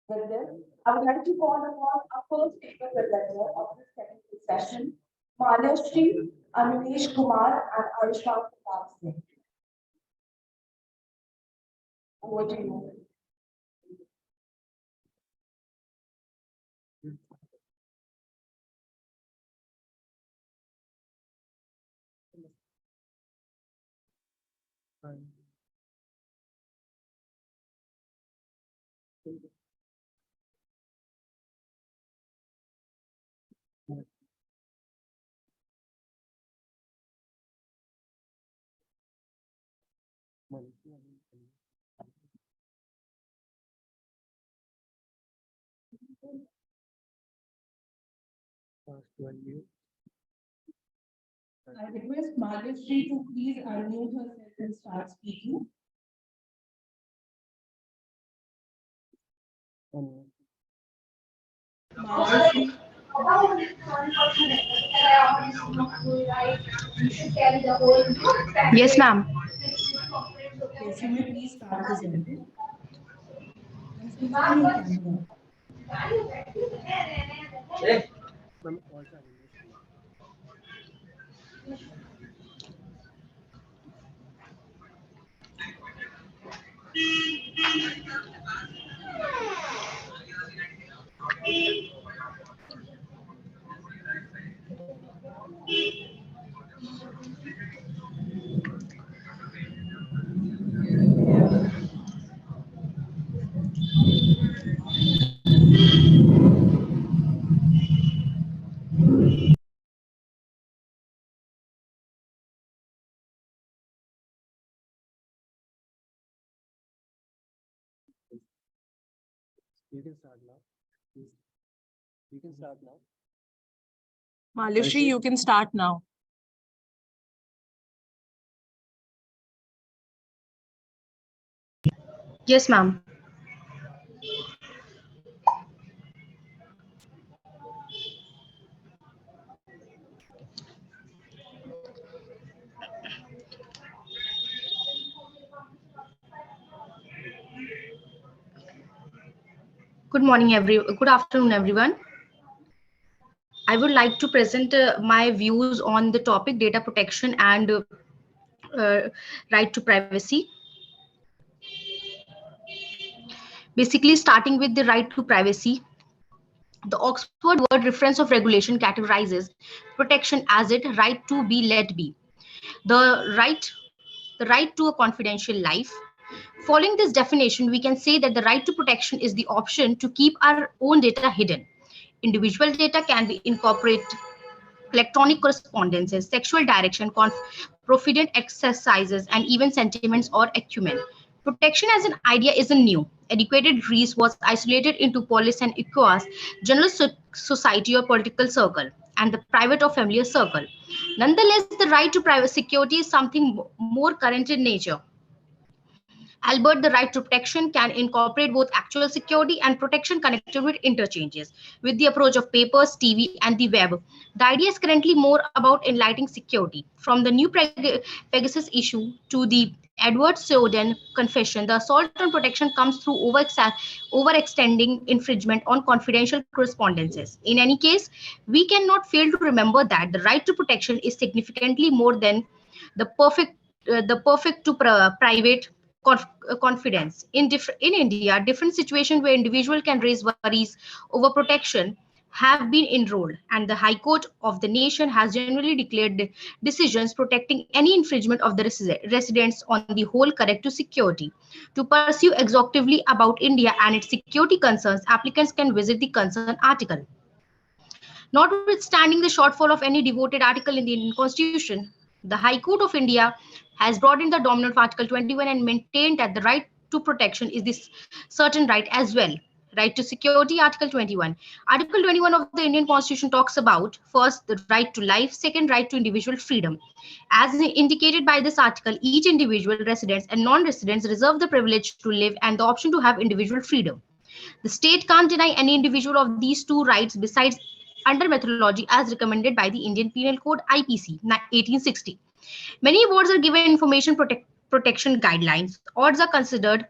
Speaker 12: With this, I would like to call upon our first speaker presenter of this technical session, Manashri, Anunesh Kumar, and Ayushman Pratap Singh. Over to you.
Speaker 13: I request Manashri to please unmute herself and start speaking. Manashri,
Speaker 9: Yes, ma'am.
Speaker 13: yes, you may please start presenting. And switch on your camera.
Speaker 14: You can start now. You can start now.
Speaker 13: Manashri, you can start now.
Speaker 9: Yes, ma'am. Good afternoon, everyone. I would like to present my views on the topic data protection and right to privacy. Basically, starting with the right to privacy, the Oxford Word Reference of Regulation categorizes protection as it right to be let be, the right to a confidential life. Following this definition, we can say that the right to protection is the option to keep our own data hidden. Individual data can be incorporated electronic correspondences, sexual direction, profident exercises, and even sentiments or acumen. Protection as an idea isn't new. Educated Greece was isolated into polis and echoes, general society or political circle, and the private or familiar circle. Nonetheless, the right to private security is something more current in nature. Albert, the right to protection can incorporate both actual security and protection connected with interchanges. With the approach of papers, TV, and the web, the idea is currently more about enlightening security. From the new Pegasus issue to the Edward Snowden confession, the assault on protection comes through overextending infringement on confidential correspondences. In any case, we cannot fail to remember that the right to protection is significantly more than
Speaker 15: the perfect to private confidence. In India, different situations where individual can raise worries over protection have been enrolled, and the High Court of the nation has generally declared decisions protecting any infringement of the residents on the whole correct to security. To pursue exhaustively about India and its security concerns, applicants can visit the concerned article. Notwithstanding the shortfall of any devoted article in the Indian Constitution, the High Court of India has broadened the dominant of Article 21 and maintained that the right to protection is this certain right as well. Right to security, Article 21. Article 21 of the Indian Constitution talks about first the right to life, second right to individual freedom. As indicated by this article, each individual, residents and non-residents reserve the privilege to live and the option to have individual freedom. The state can't deny any individual of these two rights besides under methodology as recommended by the Indian Penal Code IPC 1860. Many wards are given information protection guidelines. Odds are considered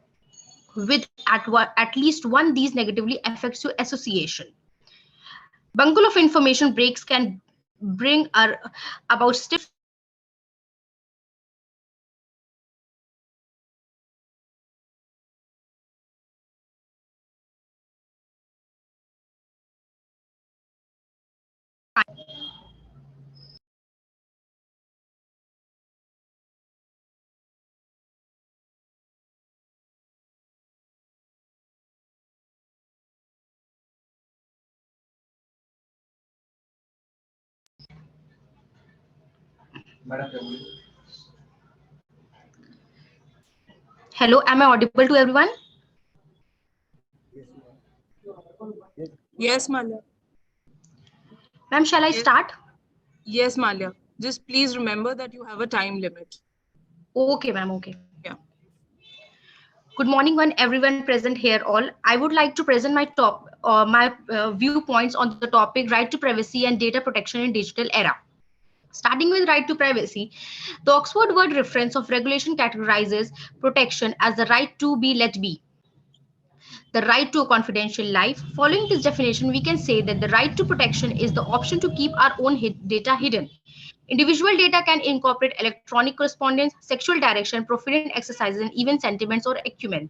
Speaker 15: with at least one these negatively affects your association. Bungle of information breaks can bring about stiff Hello, am I audible to everyone?
Speaker 13: Yes, Malia.
Speaker 15: Ma'am, shall I start?
Speaker 13: Yes, Malia. Just please remember that you have a time limit.
Speaker 15: Okay, ma'am. Okay.
Speaker 13: Yeah.
Speaker 15: Good morning, everyone present here. All I would like to present my viewpoints on the topic right to privacy and data protection in digital era. Starting with right to privacy, the Oxford Word reference of regulation categorizes protection as the right to be let be, the right to a confidential life. Following this definition, we can say that the right to protection is the option to keep our own data hidden. Individual data can incorporate electronic correspondence, sexual direction, profane exercises, and even sentiments or acumen.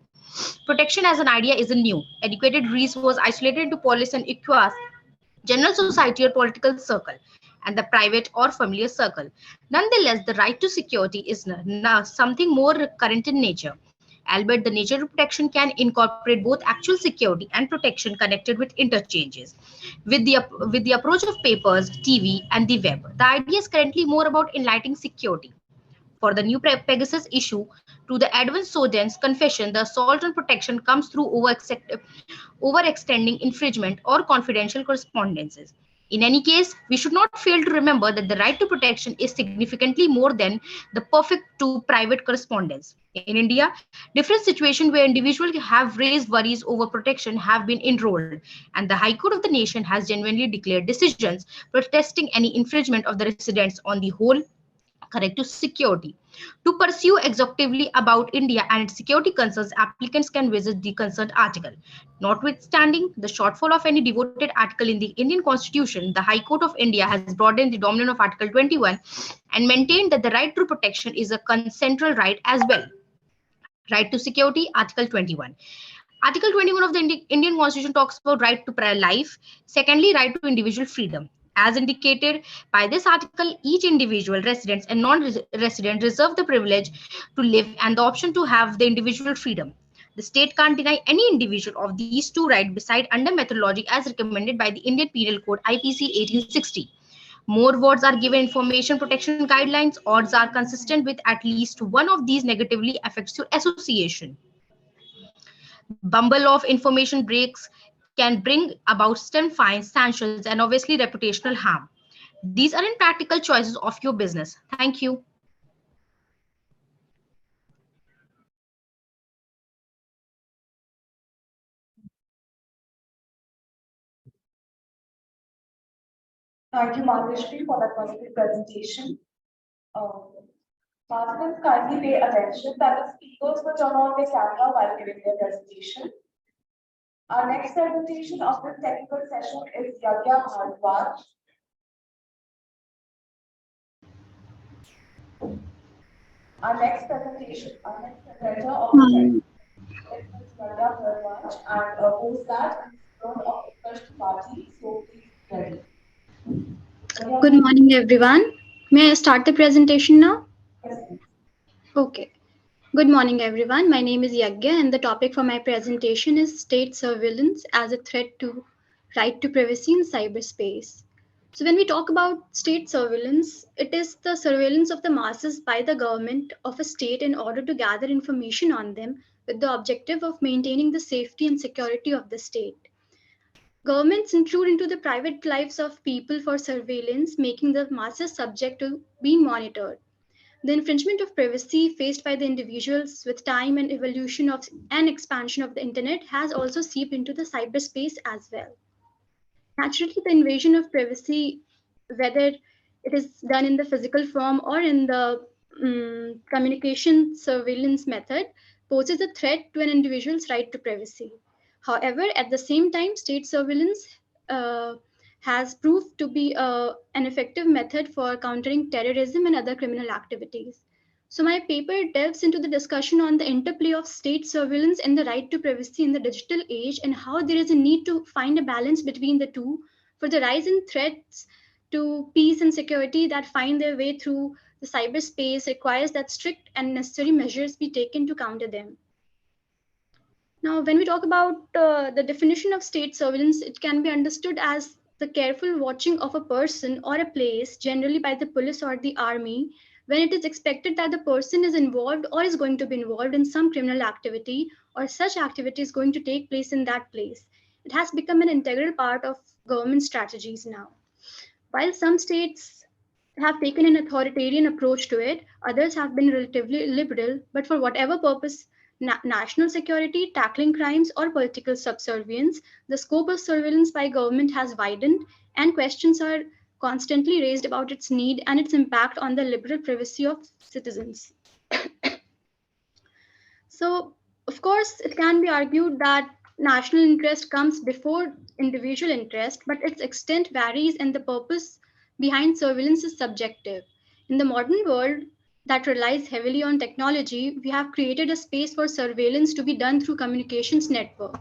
Speaker 15: Protection as an idea isn't new. Educated Greece was isolated into polis and equus, general society or political circle, and the private or familiar circle. Nonetheless, the right to security is now something more current in nature. Albeit the nature of protection can incorporate both actual security and protection connected with interchanges. With the approach of papers, TV, and the web, the idea is currently more about enlightening security. For the new Pegasus issue to the Edwin Snowden's confession, the assault on protection comes through overextending infringement or confidential correspondences. In any case, we should not fail to remember that the right to protection is significantly more than the perfect to private correspondence. In India, different situations where individuals have raised worries over protection have been enrolled, and the High Court of the nation has genuinely declared decisions protesting any infringement of the residents on the whole correct to security. To pursue exhaustively about India and its security concerns, applicants can visit the concerned article. Notwithstanding the shortfall of any devoted article in the Indian Constitution, the High Court of India has broadened the domain of Article 21 and maintained that the right to protection is a central right as well. Right to security, Article 21. Article 21 of the Indian Constitution talks about right to life. Secondly, right to individual freedom. As indicated by this article, each individual, residents and non-resident reserve the privilege to live and the option to have the individual freedom. The state can't deny any individual of these two rights beside under methodology as recommended by the Indian Penal Code IPC 1860. More wards are given information protection guidelines. Odds are consistent with at least one of these negatively affects your association. Bumble of information breaks can bring about stiff fines, sanctions, and obviously reputational harm. These are impractical choices of your business. Thank you.
Speaker 12: Thank you, Mangreshri, for that wonderful presentation. Participants kindly pay attention that the speakers will turn on their camera while giving their presentation. Our next presentation of this technical session is Yagya Bhardwaj. Our next presenter of the session is Ms. Nagya Bharadwaj, and post that in front of Utkarsh Tripathi, so please be ready.
Speaker 9: Good morning, everyone. May I start the presentation now?
Speaker 12: Yes, please.
Speaker 9: Okay. Good morning, everyone. My name is Yagya, and the topic for my presentation is state surveillance as a threat to right to privacy in cyberspace. So when we talk about state surveillance, it is the surveillance of the masses by the government of a state in order to gather information on them with the objective of maintaining the safety and security of the state. Governments intrude into the private lives of people for surveillance, making the masses subject to being monitored. The infringement of privacy faced by the individuals with time and evolution of and expansion of the internet has also seeped into the cyberspace as well. Naturally, the invasion of privacy, whether it is done in the physical form or in the communication surveillance method, poses a threat to an individual's right to privacy. However, at the same time, state surveillance has proved to be an effective method for countering terrorism and other criminal activities. So my paper delves into the discussion on the interplay of state surveillance and the right to privacy in the digital age, and how there is a need to find a balance between the two for the rise in threats to peace and security that find their way through the cyberspace requires that strict and necessary measures be taken to counter them. Now, when we talk about the definition of state surveillance, it can be understood as the careful watching of a person or a place, generally by the police or the army, when it is expected that the person is involved or is going to be involved in some criminal activity, or such activity is going to take place in that place. It has become an integral part of government strategies now. While some states have taken an authoritarian approach to it, others have been relatively liberal, but for whatever purpose, national security, tackling crimes, or political subservience, the scope of surveillance by government has widened, and questions are constantly raised about its need and its impact on the liberal privacy of citizens. So, of course, it can be argued that national interest comes before individual interest, but its extent varies and the purpose behind surveillance is subjective. In the modern world that relies heavily on technology, we have created a space for surveillance to be done through communications network.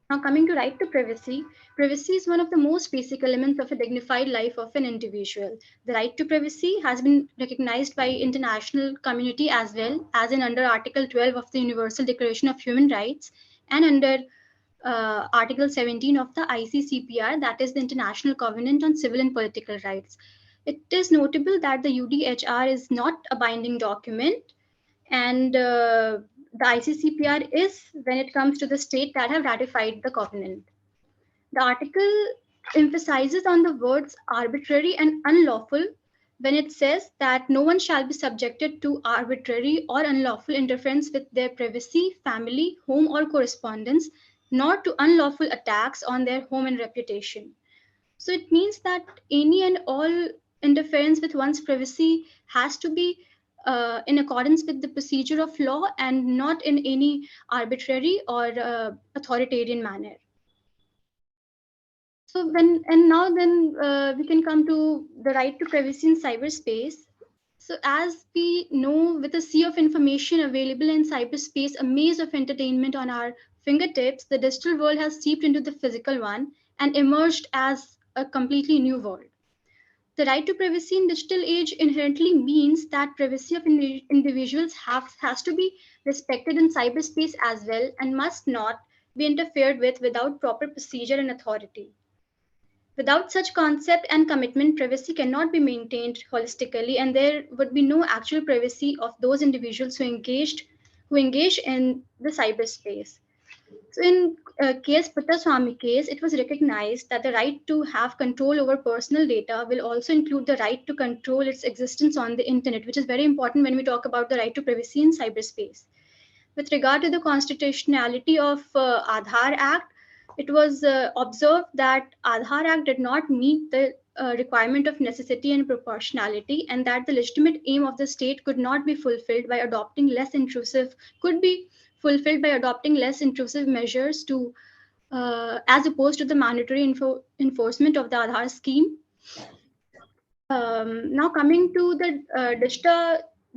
Speaker 9: Now, coming to right to privacy, privacy is one of the most basic elements of a dignified life of an individual. The right to privacy has been recognized by international community as well as in under Article 12 of the Universal Declaration of Human Rights and under Article 17 of the ICCPR, that is the International Covenant on Civil and Political Rights. It is notable that the UDHR is not a binding document, and the ICCPR is when it comes to the state that have ratified the covenant. The article emphasizes on the words arbitrary and unlawful when it says that no one shall be subjected to arbitrary or unlawful interference with their privacy, family, home, or correspondence, nor to unlawful attacks on their home and reputation. So it means that any and all interference with one's privacy has to be in accordance with the procedure of law and not in any arbitrary or authoritarian manner. So we can come to the right to privacy in cyberspace. So as we know, with a sea of information available in cyberspace, a maze of entertainment on our fingertips, the digital world has seeped into the physical one and emerged as a completely new world. The right to privacy in digital age inherently means that privacy of individuals has to be respected in cyberspace as well and must not be interfered with without proper procedure and authority. Without such concept and commitment, privacy cannot be maintained holistically, and there would be no actual privacy of those individuals who engage in the cyberspace. So in case Puttaswamy case, it was recognized that the right to have control over personal data will also include the right to control its existence on the internet, which is very important when we talk about the right to privacy in cyberspace. With regard to the constitutionality of Aadhaar Act, it was observed that Aadhaar Act did not meet the requirement of necessity and proportionality, and that the legitimate aim of the state could be fulfilled by adopting less intrusive measures to as opposed to the mandatory enforcement of the Aadhaar scheme. Now coming to the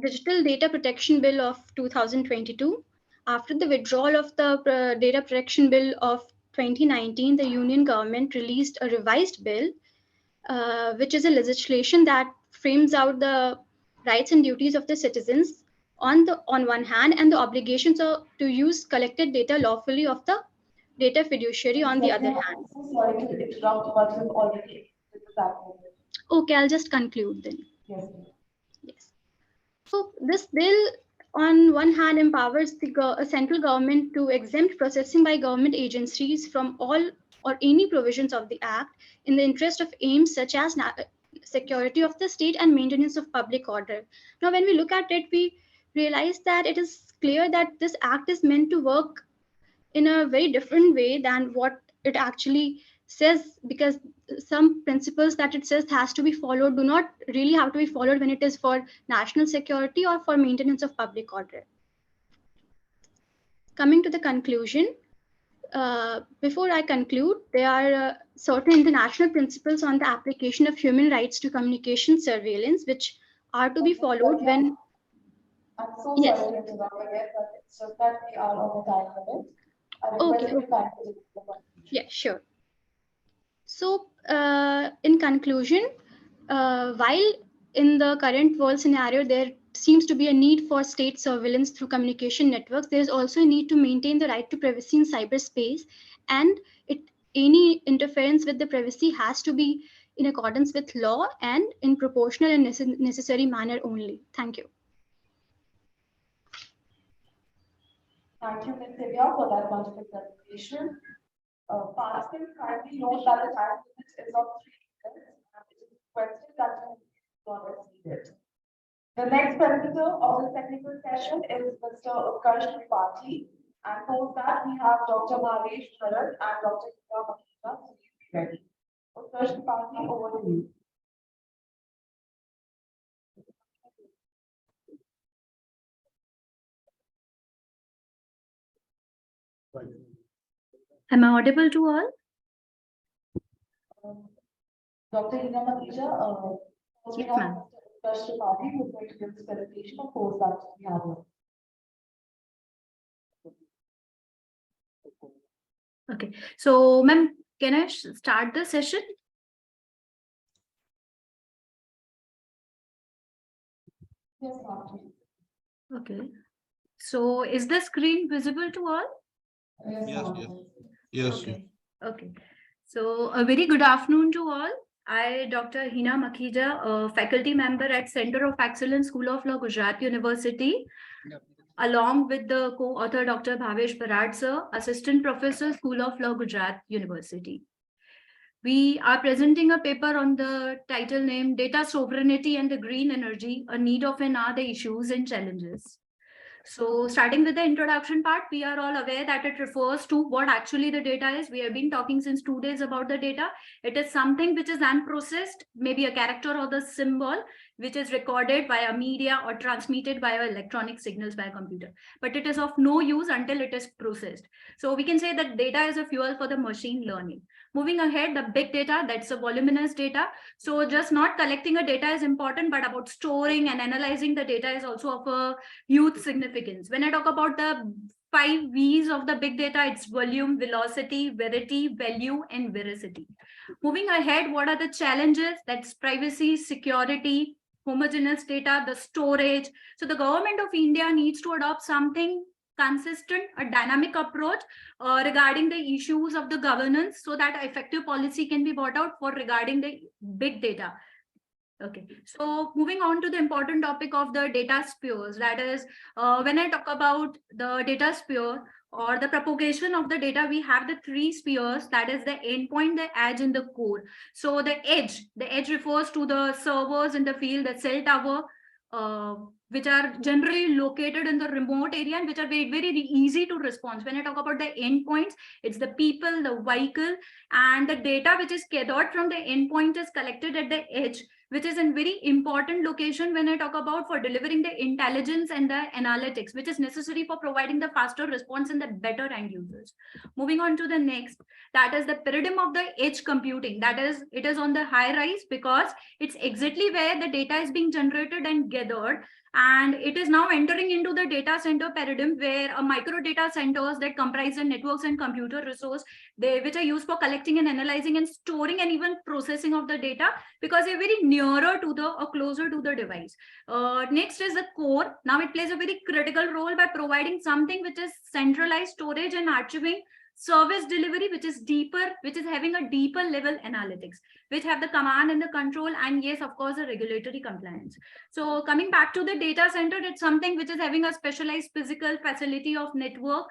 Speaker 9: Digital Data Protection Bill of 2022. After the withdrawal of the Data Protection Bill of 2019, the Union government released a revised bill, which is a legislation that frames out the rights and duties of the citizens on one hand, and the obligations to use collected data lawfully of the data fiduciary on the other hand.
Speaker 12: So sorry to interrupt, but you've already explained that.
Speaker 9: Okay, I'll just conclude then.
Speaker 12: Yes.
Speaker 9: Yes. So this bill, on one hand, empowers the central government to exempt processing by government agencies from all or any provisions of the Act in the interest of aims such as security of the state and maintenance of public order. Now, when we look at it, we realize that it is clear that this Act is meant to work in a very different way than what it actually says, because some principles that it says has to be followed do not really have to be followed when it is for national security or for maintenance of public order. Coming to the conclusion, before I conclude, there are certain international principles on the application of human rights to communication surveillance, which are to be followed when.
Speaker 12: I'm so
Speaker 9: Yes.
Speaker 12: sorry to interrupt again, but it's just that we are on the time limit.
Speaker 9: Okay. Yeah, sure. So, in conclusion, while in the current world scenario, there seems to be a need for state surveillance through communication networks, there is also a need to maintain the right to privacy in cyberspace, and any interference with the privacy has to be in accordance with law and in proportional and necessary manner only. Thank you.
Speaker 12: Thank you, Ms. Divya, for that wonderful presentation. Participants kindly note that the time limit is of 3 minutes, and it is requested that you not exceed it. The next presenter of the technical session is Mr. Utkarsh Tripathi, and post that we have Dr. Bhavesh Bharat and Dr. Hina Makhija. So please be ready. Utkarsh Tripathi, over to you.
Speaker 16: Am I audible to all?
Speaker 12: Dr. Hina Makhija, we
Speaker 16: Yes,
Speaker 12: have
Speaker 16: ma'am.
Speaker 12: Mr. Utkarsh Tripathi who is going to give this presentation, and post that we have him.
Speaker 16: Okay, so ma'am, can I start the session?
Speaker 12: Yes, ma'am.
Speaker 16: Okay, so is the screen visible to all?
Speaker 12: Yes.
Speaker 16: Okay. Okay. So a very good afternoon to all. I, Dr. Hina Makhija, a faculty member at Center of Excellence, School of Law, Gujarat University, along with the co-author Dr. Bhavesh Bharat sir, Assistant Professor, School of Law, Gujarat University. We are presenting a paper on the title named Data Sovereignty and the Green Energy, a Need of an Hour, the Issues and Challenges. So starting with the introduction part, we are all aware that it refers to what actually the data is. We have been talking since 2 days about the data. It is something which is unprocessed, maybe a character or the symbol, which is recorded via media or transmitted via electronic signals by a computer. But it is of no use until it is processed. So we can say that data is a fuel for the machine learning. Moving ahead, the big data, that's a voluminous data. So just not collecting a data is important, but about storing and analyzing the data is also of a huge significance. When I talk about the 5 V's of the big data, it's volume, velocity, verity, value, and veracity. Moving ahead, what are the challenges? That's privacy, security, homogeneous data, the storage. So the government of India needs to adopt something consistent, a dynamic approach regarding the issues of the governance, so that effective policy can be brought out for regarding the big data. Okay, so moving on to the important topic of the data spheres, that is, when I talk about the data sphere or the propagation of the data, we have the 3 spheres, that is the endpoint, the edge, and the core. So the edge refers to the servers in the field, the cell tower, which are generally located in the remote area and which are very, very easy to respond. When I talk about the endpoints, it's the people, the vehicle, and the data which is gathered from the endpoint is collected at the edge, which is a very important location when I talk about for delivering the intelligence and the analytics, which is necessary for providing the faster response and the better end users. Moving on to the next, that is the paradigm of the edge computing. That is, it is on the high rise because it's exactly where the data is being generated and gathered. And it is now entering into the data center paradigm where a micro data centers that comprise the networks and computer resource, which are used for collecting and analyzing and storing and even processing of the data, because they're very nearer to the or closer to the device. Next is the core. Now it plays a very critical role by providing something which is centralized storage and archiving, service delivery, which is deeper, which is having a deeper level analytics, which have the command and the control, and yes, of course, the regulatory compliance. So coming back to the data center, it's something which is having a specialized physical facility of network,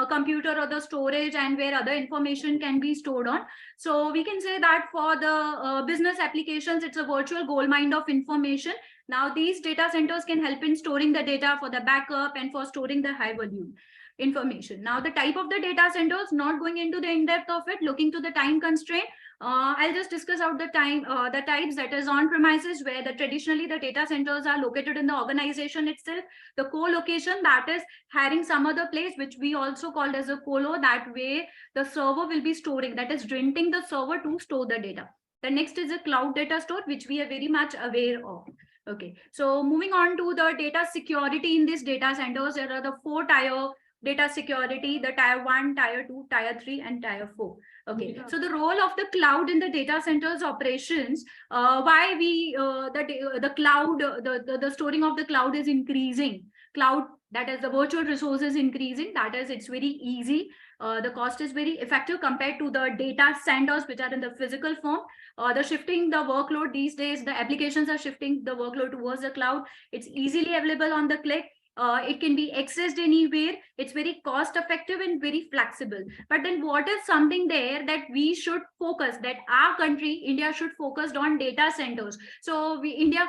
Speaker 16: computer or the storage, and where other information can be stored on. So we can say that for the business applications, it's a virtual gold mine of information. Now these data centers can help in storing the data for the backup and for storing the high volume information. Now the type of the data centers, not going into the in-depth of it, looking to the time constraint, I'll just discuss out the types, that is on premises, where traditionally the data centers are located in the organization itself. The co-location, that is having some other place, which we also called as a colo. That way the server will be storing, that is renting the server to store the data. The next is a cloud data store, which we are very much aware of. Okay, so moving on to the data security in these data centers, there are the 4 tier data security, the tier 1, tier 2, tier 3, and tier 4. Okay, so the role of the cloud in the data centers operations, why we the cloud, the storing of the cloud is increasing. Cloud, that is the virtual resources increasing, that is it's very easy. The cost is very effective compared to the data centers which are in the physical form. The shifting the workload these days, the applications are shifting the workload towards the cloud. It's easily available on the click. It can be accessed anywhere. It's very cost effective and very flexible. But then what is something there that we should focus, that our country, India, should focus on data centers. So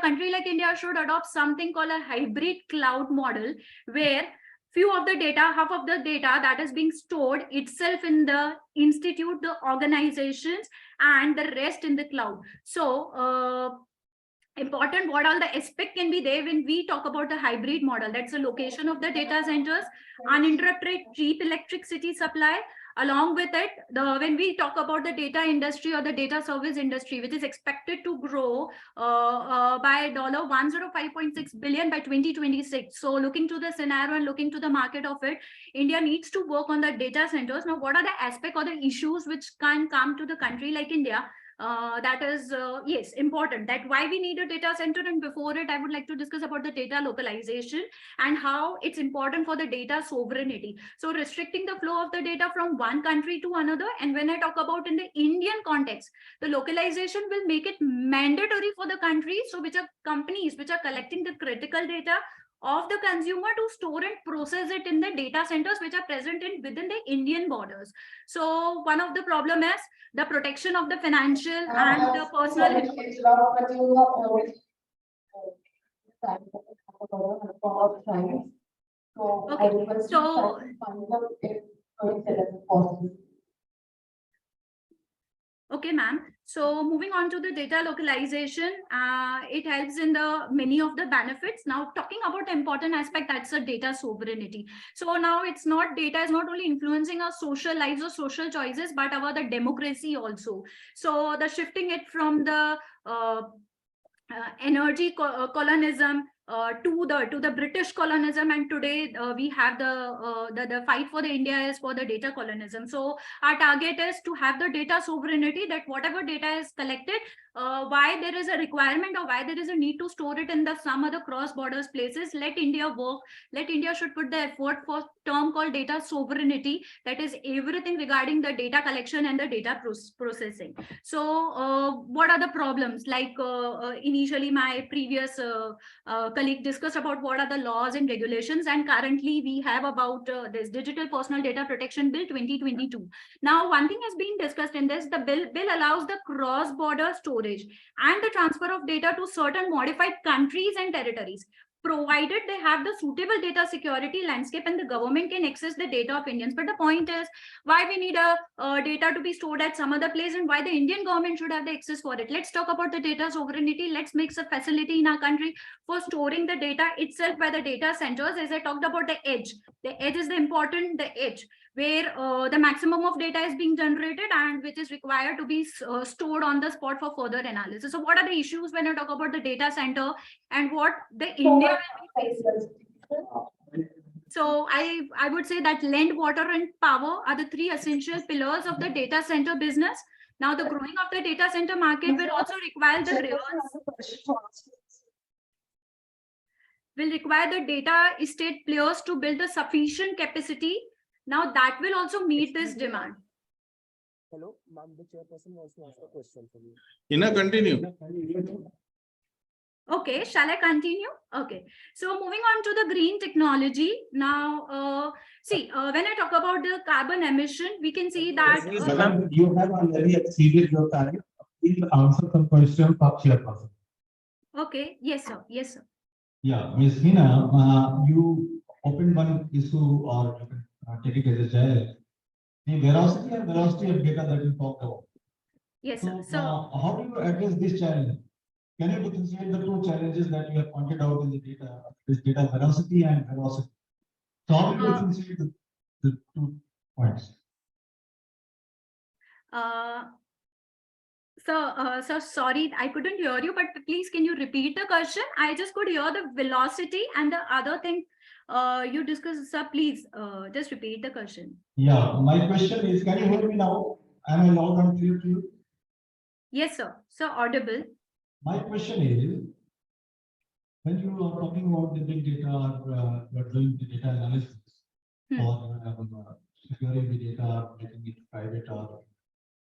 Speaker 16: country like India should adopt something called a hybrid cloud model, where few of the data, half of the data that is being stored itself in the institute, the organizations, and the rest in the cloud. So important, what all the aspect can be there when we talk about the hybrid model. That's the location of the data centers, uninterrupted cheap electricity supply. Along with it, when we talk about the data industry or the data service industry, which is expected to grow by $105.6 billion by 2026. So looking to the scenario and looking to the market of it, India needs to work on the data centers. Now, what are the aspects or the issues which can come to the country like India? That is, yes, important, that why we need a data center. And before it, I would like to discuss about the data localization and how it's important for the data sovereignty. So restricting the flow of the data from one country to another. And when I talk about in the Indian context, the localization will make it mandatory for the countries, so which are companies which are collecting the critical data of the consumer to store and process it in the data centers which are present within the Indian borders. So one of the problem is the protection of the financial and the personal. Okay, so okay, ma'am. So moving on to the data localization, it helps in the many of the benefits. Now talking about the important aspect, that's the data sovereignty. So now it's not, data is not only influencing our social lives or social choices, but our the democracy also. So the shifting it from the energy colonism to the British colonism, and today we have the fight for the India is for the data colonism. So our target is to have the data sovereignty, that whatever data is collected, why there is a requirement or why there is a need to store it in the some other cross borders places, let India work, let India should put the effort for term called data sovereignty, that is everything regarding the data collection and the data processing. So what are the problems, like initially my previous colleague discussed about what are the laws and regulations, and currently we have about this Digital Personal Data Protection Bill 2022. Now one thing has been discussed in this, the bill allows the cross-border storage and the transfer of data to certain modified countries and territories. provided they have the suitable data security landscape and the government can access the data of Indians. But the point is, why we need a data to be stored at some other place and why the Indian government should have the access for it. Let's talk about the data sovereignty. Let's make a facility in our country for storing the data itself by the data centers. As I talked about the edge is the important, the edge where the maximum of data is being generated and which is required to be stored on the spot for further analysis. So what are the issues when I talk about the data center and what the India will be facing? So I would say that land, water and power are the three essential pillars of the data center business. Now the growing of the data center market will also require the data estate players to build a sufficient capacity. Now that will also meet this demand.
Speaker 14: Hello, ma'am, the chairperson wants to ask a question from you.
Speaker 17: Hina, continue.
Speaker 16: Okay, shall I continue? Okay, so moving on to the green technology. Now, when I talk about the carbon emission, we can see that.
Speaker 11: Madam, you have already exceeded your time. Please answer some questions of chairperson.
Speaker 16: Okay, yes, sir. Yes, sir.
Speaker 11: Yeah, Ms. Hina, you opened one issue or you can take it as a child. The velocity and velocity of data that you talked about.
Speaker 16: Yes, sir.
Speaker 11: So, how do you address this challenge? Can you differentiate the two challenges that you have pointed out in the data, this data velocity and velocity? So how do you differentiate the 2 points?
Speaker 16: So sorry, I couldn't hear you, but please can you repeat the question? I just could hear the velocity and the other thing you discussed, sir. Please just repeat the question.
Speaker 11: Yeah, my question is, can you hear me now? Am I loud and clear to you?
Speaker 16: Yes, sir. So audible.
Speaker 11: My question is, when you are talking about the big data or you are doing the data analysis or securing the data, making it private or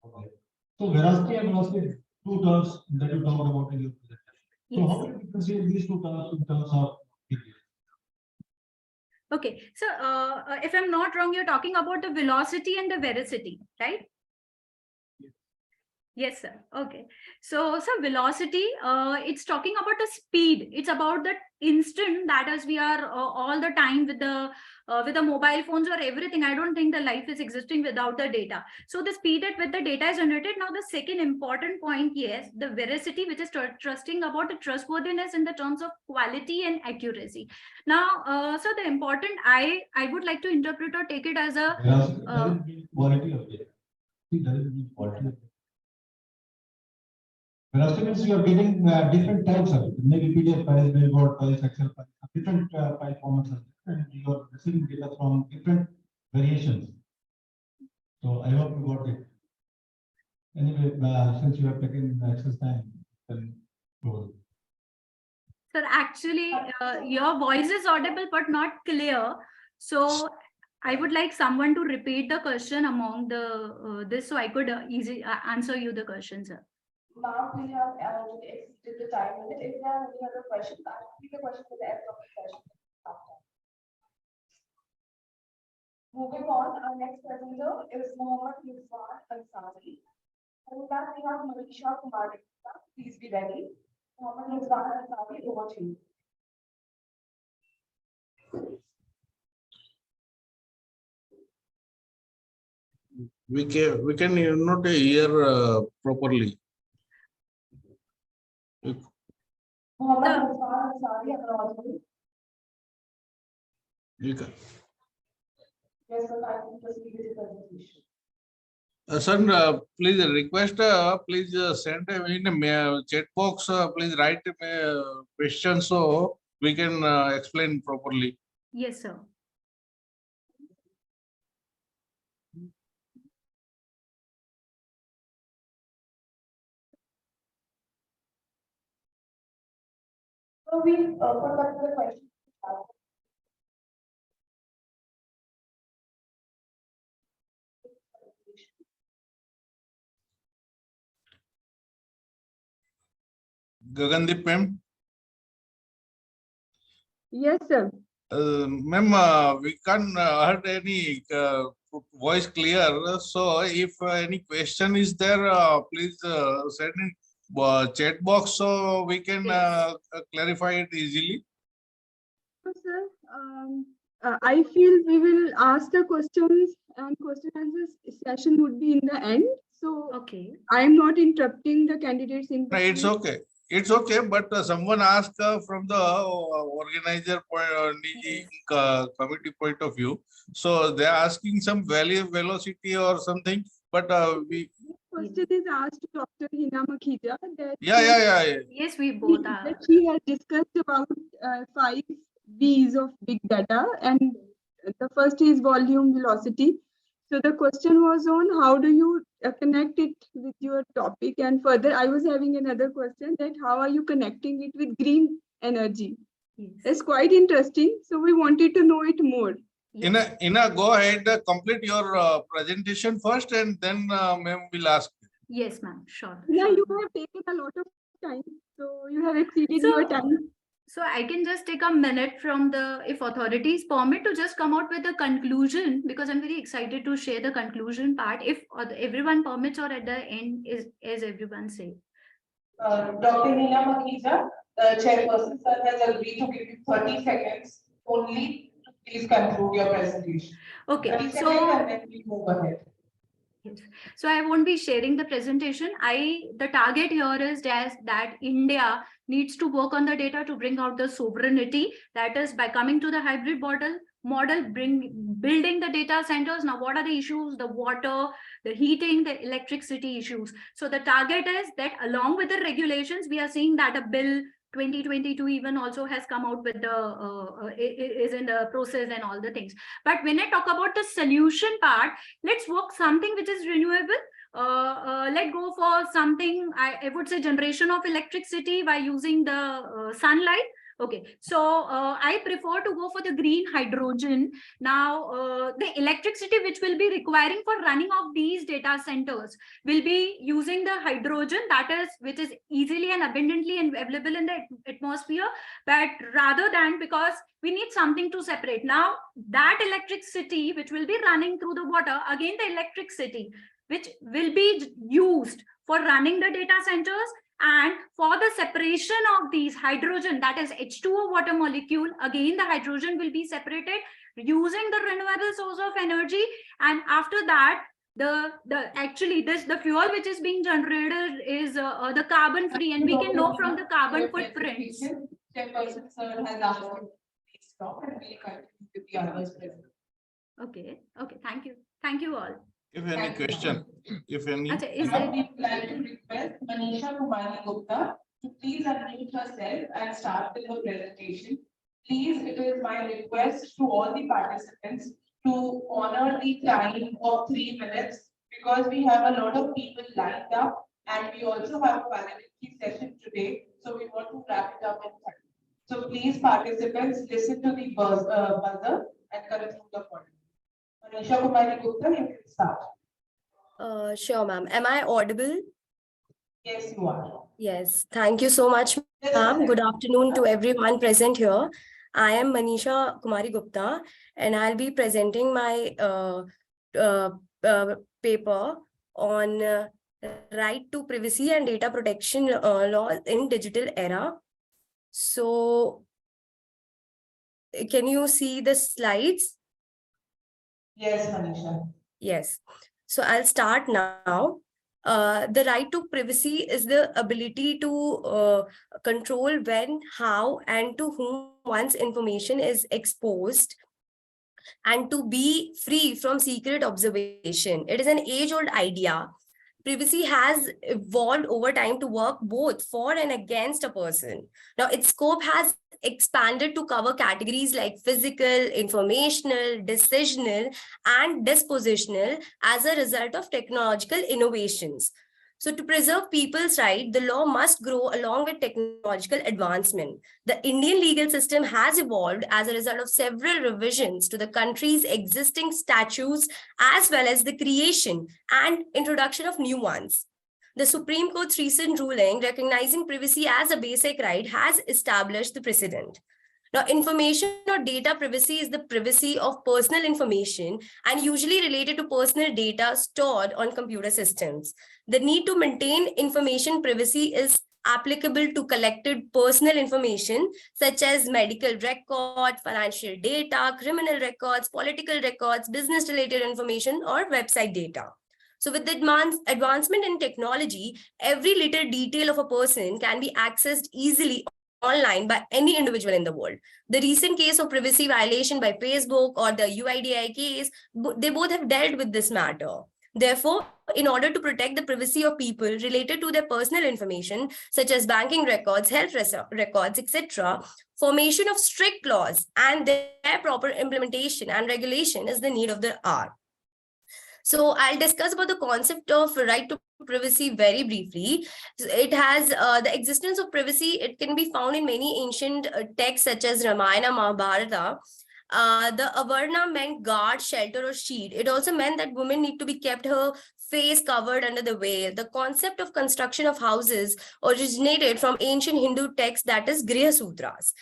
Speaker 11: okay. So velocity and velocity, 2 terms that you talked about in your presentation. So how do you differentiate these 2 terms in terms of big data?
Speaker 16: Okay, so if I'm not wrong, you're talking about the velocity and the veracity, right? Yes, sir. Okay. So velocity, it's talking about the speed. It's about the instant that as we are all the time with the mobile phones or everything. I don't think the life is existing without the data. So the speed at which the data is generated. Now the second important point, yes, the veracity, which is trusting about the trustworthiness in the terms of quality and accuracy. Now, so the important, I would like to interpret or take it as a
Speaker 11: quality of data. It doesn't mean quality of data. Velocity means you are getting different types of it. Maybe PDF files, maybe Word files, Excel files, different file formats, and you are receiving data from different variations. So I hope you got it. Anyway, since you have taken excess time, then go.
Speaker 16: Sir, actually, your voice is audible but not clear. So I would like someone to repeat the question among the this, so I could easily answer you the question, sir.
Speaker 12: Ma'am, we have already exceeded the time limit. If there are any other questions, I'll repeat the question for the end of the session. Moving on, our next presenter is Mohammed Rizwan Ansari. And with that, we have Manisha Kumar. Please be ready. Mohammed Rizwan Ansari, over to you.
Speaker 17: We can not hear properly.
Speaker 12: Mohammed Rizwan Ansari, acknowledgement.
Speaker 17: You can.
Speaker 12: Yes, sir, I can proceed with the presentation.
Speaker 17: Sir, please request, please send in a chat box, please write a question so we can explain properly.
Speaker 16: Yes, sir.
Speaker 12: So we put up the question.
Speaker 17: Gagandeep ma'am.
Speaker 12: Yes, sir.
Speaker 17: Ma'am, we can't heard any voice clear. So if any question is there, please send in chat box so we can clarify it easily.
Speaker 12: sir. I feel we will ask the questions and question answers session would be in the end. So
Speaker 16: Okay.
Speaker 12: I am not interrupting the candidates in.
Speaker 17: No, it's okay. It's okay, but someone asked from the organizer committee point of view. So they are asking some value velocity or something, but we.
Speaker 12: Question is asked to Dr. Hina Makhija that.
Speaker 17: Yeah.
Speaker 16: Yes, we both are.
Speaker 12: That she has discussed about 5 V's of big data, and the first is volume velocity. So the question was on how do you connect it with your topic, and further I was having another question that how are you connecting it with green energy?
Speaker 16: Yes.
Speaker 12: That's quite interesting. So we wanted to know it more.
Speaker 17: Ina, go ahead, complete your presentation first, and then ma'am will ask.
Speaker 16: Yes, ma'am. Sure.
Speaker 12: Yeah,
Speaker 16: sure.
Speaker 12: you have taken a lot of time, so you have exceeded your time.
Speaker 16: So I can just take a minute from the, if authorities permit, to just come out with a conclusion, because I'm very excited to share the conclusion part, if everyone permits, or at the end is, as everyone say.
Speaker 13: Dr. Hina Makhija, the chairperson, sir, has agreed to give you 30 seconds only to please conclude your presentation.
Speaker 16: Okay,
Speaker 13: 30
Speaker 16: so
Speaker 13: seconds and then we move ahead.
Speaker 16: yes. So I won't be sharing the presentation. The target here is just that India needs to work on the data to bring out the sovereignty. That is by coming to the hybrid model, building the data centers. Now, what are the issues? The water, the heating, the electricity issues. So the target is that along with the regulations, we are seeing that a bill 2022 even also has come out with the is in the process and all the things. But when I talk about the solution part, let's work something which is renewable. Let go for something, I would say generation of electricity by using the sunlight. Okay, so I prefer to go for the green hydrogen. Now, the electricity which will be requiring for running of these data centers will be using the hydrogen, that is, which is easily and abundantly available in the atmosphere. But rather than, because we need something to separate. Now, that electricity which will be running through the water, again the electricity which will be used for running the data centers, and for the separation of these hydrogen, that is H2O water molecule, again the hydrogen will be separated using the renewable source of energy. And after that, the fuel which is being generated is the carbon free, and we can know from the carbon footprints.
Speaker 13: Chairperson sir has asked you to please stop, and we'll continue with the others present.
Speaker 16: Okay, thank you all.
Speaker 17: If any question, if any.
Speaker 16: Is
Speaker 13: Now we would like to request Manisha Kumari Gupta to please unmute herself and start with her presentation. Please, it is my request to all the participants to honor the time of 3 minutes, because we have a lot of people lined up and we also have a parliamentary session today. So we want to wrap it up in time. So please, participants, listen to the buzzer and conclude the point. Manisha Kumari Gupta, you can start.
Speaker 18: Sure, ma'am. Am I audible?
Speaker 13: Yes, you are.
Speaker 18: Yes. Thank you so much, ma'am. Good afternoon to everyone present here. I am Manisha Kumari Gupta, and I'll be presenting my paper on right to privacy and data protection laws in digital era. So, can you see the slides?
Speaker 13: Yes, Manisha.
Speaker 18: Yes. So I'll start now. The right to privacy is the ability to control when, how, and to whom one's information is exposed, and to be free from secret observation. It is an age-old idea. Privacy has evolved over time to work both for and against a person. Now, its scope has expanded to cover categories like physical, informational, decisional, and dispositional as a result of technological innovations. So to preserve people's rights, the law must grow along with technological advancement. The Indian legal system has evolved as a result of several revisions to the country's existing statutes, as well as the creation and introduction of new ones. The Supreme Court's recent ruling recognizing privacy as a basic right has established the precedent. Now, information or data privacy is the privacy of personal information and usually related to personal data stored on computer systems. The need to maintain information privacy is applicable to collected personal information such as medical record, financial data, criminal records, political records, business related information, or website data. So with the advancement in technology, every little detail of a person can be accessed easily online by any individual in the world. The recent case of privacy violation by Facebook or the UIDAI case, they both have dealt with this matter. Therefore, in order to protect the privacy of people related to their personal information, such as banking records, health records, etc., formation of strict laws and their proper implementation and regulation is the need of the hour. So I'll discuss about the concept of right to privacy very briefly. It has the existence of privacy. It can be found in many ancient texts such as Ramayana, Mahabharata. The avarna meant guard, shelter, or shield. It also meant that women need to be kept her face covered under the veil. The concept of construction of houses originated from ancient Hindu texts, that is Griha Sutras.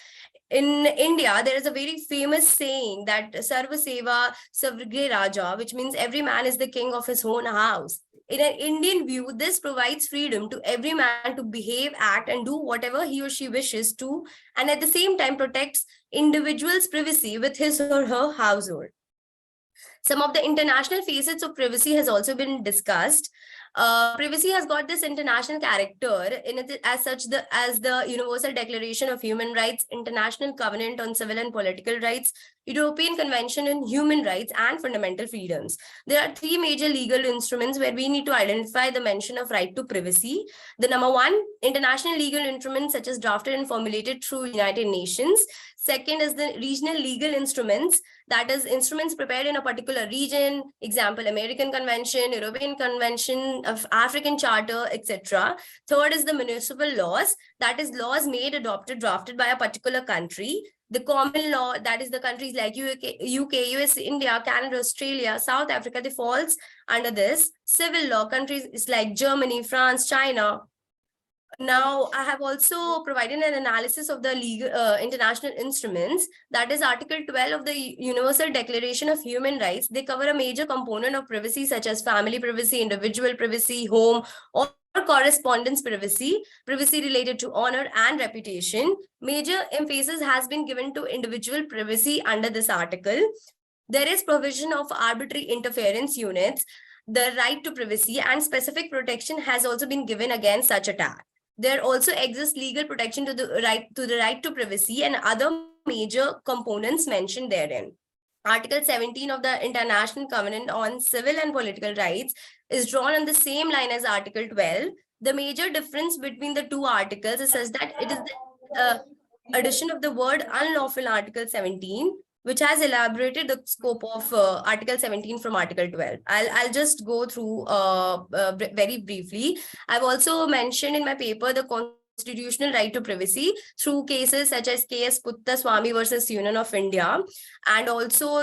Speaker 18: In India, there is a very famous saying that Sarva Seva Savrige Raja, which means every man is the king of his own house. In an Indian view, this provides freedom to every man to behave, act, and do whatever he or she wishes to, and at the same time protects individuals' privacy with his or her household. Some of the international facets of privacy has also been discussed. Privacy has got this international character in it as such as the Universal Declaration of Human Rights, International Covenant on Civil and Political Rights, European Convention on Human Rights and Fundamental Freedoms. There are three major legal instruments where we need to identify the mention of right to privacy. The number one, international legal instruments such as drafted and formulated through United Nations. Second is the regional legal instruments, that is instruments prepared in a particular region, example, American Convention, European Convention, of African Charter, etc. Third is the municipal laws, that is laws made, adopted, drafted by a particular country. The common law, that is the countries like UK, US, India, Canada, Australia, South Africa, they falls under this. Civil law, countries like Germany, France, China. Now, I have also provided an analysis of the legal international instruments, that is Article 12 of the Universal Declaration of Human Rights. They cover a major component of privacy such as family privacy, individual privacy, home, or correspondence privacy, privacy related to honor and reputation. Major emphasis has been given to individual privacy under this article. There is provision of arbitrary interference units. The right to privacy and specific protection has also been given against such attack. There also exists legal protection to the right to privacy and other major components mentioned therein. Article 17 of the International Covenant on Civil and Political Rights is drawn on the same line as Article 12. The major difference between the two articles is such that it is the addition of the word unlawful Article 17, which has elaborated the scope of Article 17 from Article 12. I'll just go through very briefly. I've also mentioned in my paper the constitutional right to privacy through cases such as KS Puttaswamy versus Union of India, and also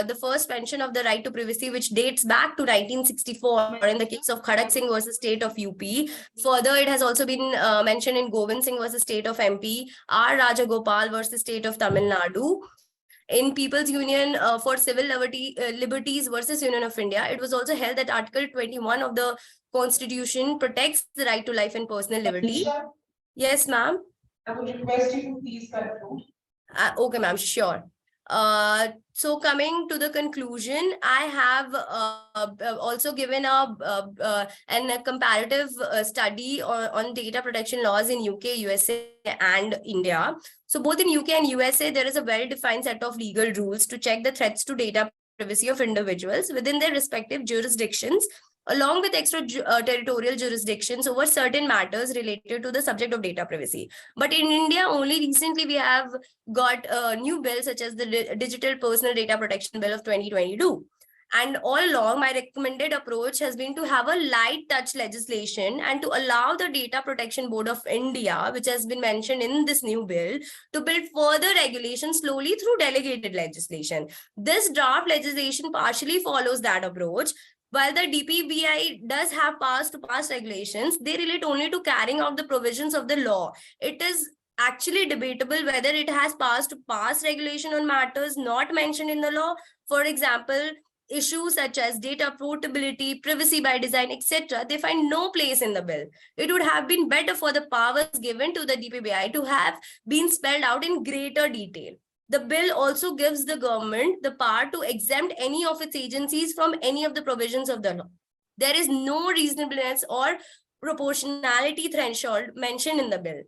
Speaker 18: the first mention of the right to privacy, which dates back to 1964 in the case of Khadak Singh versus State of UP. Further, it has also been mentioned in Govind Singh versus State of MP, R. Rajagopal versus State of Tamil Nadu. In People's Union for Civil Liberties versus Union of India, it was also held that Article 21 of the Constitution protects the right to life and personal liberty. Yes, ma'am.
Speaker 13: I would request you to please conclude.
Speaker 18: Okay, ma'am, sure. So coming to the conclusion, I have also given a comparative study on data protection laws in UK, USA, and India. So both in UK and USA, there is a well-defined set of legal rules to check the threats to data privacy of individuals within their respective jurisdictions, along with extra-territorial jurisdictions over certain matters related to the subject of data privacy. But in India, only recently we have got a new bill such as the Digital Personal Data Protection Bill of 2022. And all along, my recommended approach has been to have a light touch legislation and to allow the Data Protection Board of India, which has been mentioned in this new bill, to build further regulation slowly through delegated legislation. This draft legislation partially follows that approach. While the DPBI does have powers to pass regulations, they relate only to carrying out the provisions of the law. It is actually debatable whether it has powers to pass regulation on matters not mentioned in the law. For example, issues such as data portability, privacy by design, etc., they find no place in the bill. It would have been better for the powers given to the DPPI to have been spelled out in greater detail. The bill also gives the government the power to exempt any of its agencies from any of the provisions of the law. There is no reasonableness or proportionality threshold mentioned in the bill.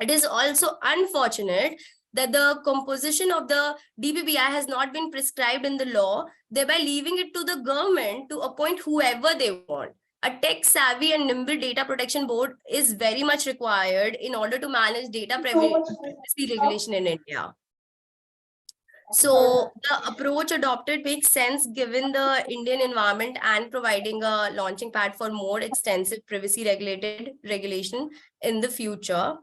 Speaker 18: It is also unfortunate that the composition of the DPPI has not been prescribed in the law, thereby leaving it to the government to appoint whoever they want. A tech-savvy and nimble data protection board is very much required in order to manage data privacy regulation in India. So the approach adopted makes sense given the Indian environment and providing a launching pad for more extensive privacy regulation in the future.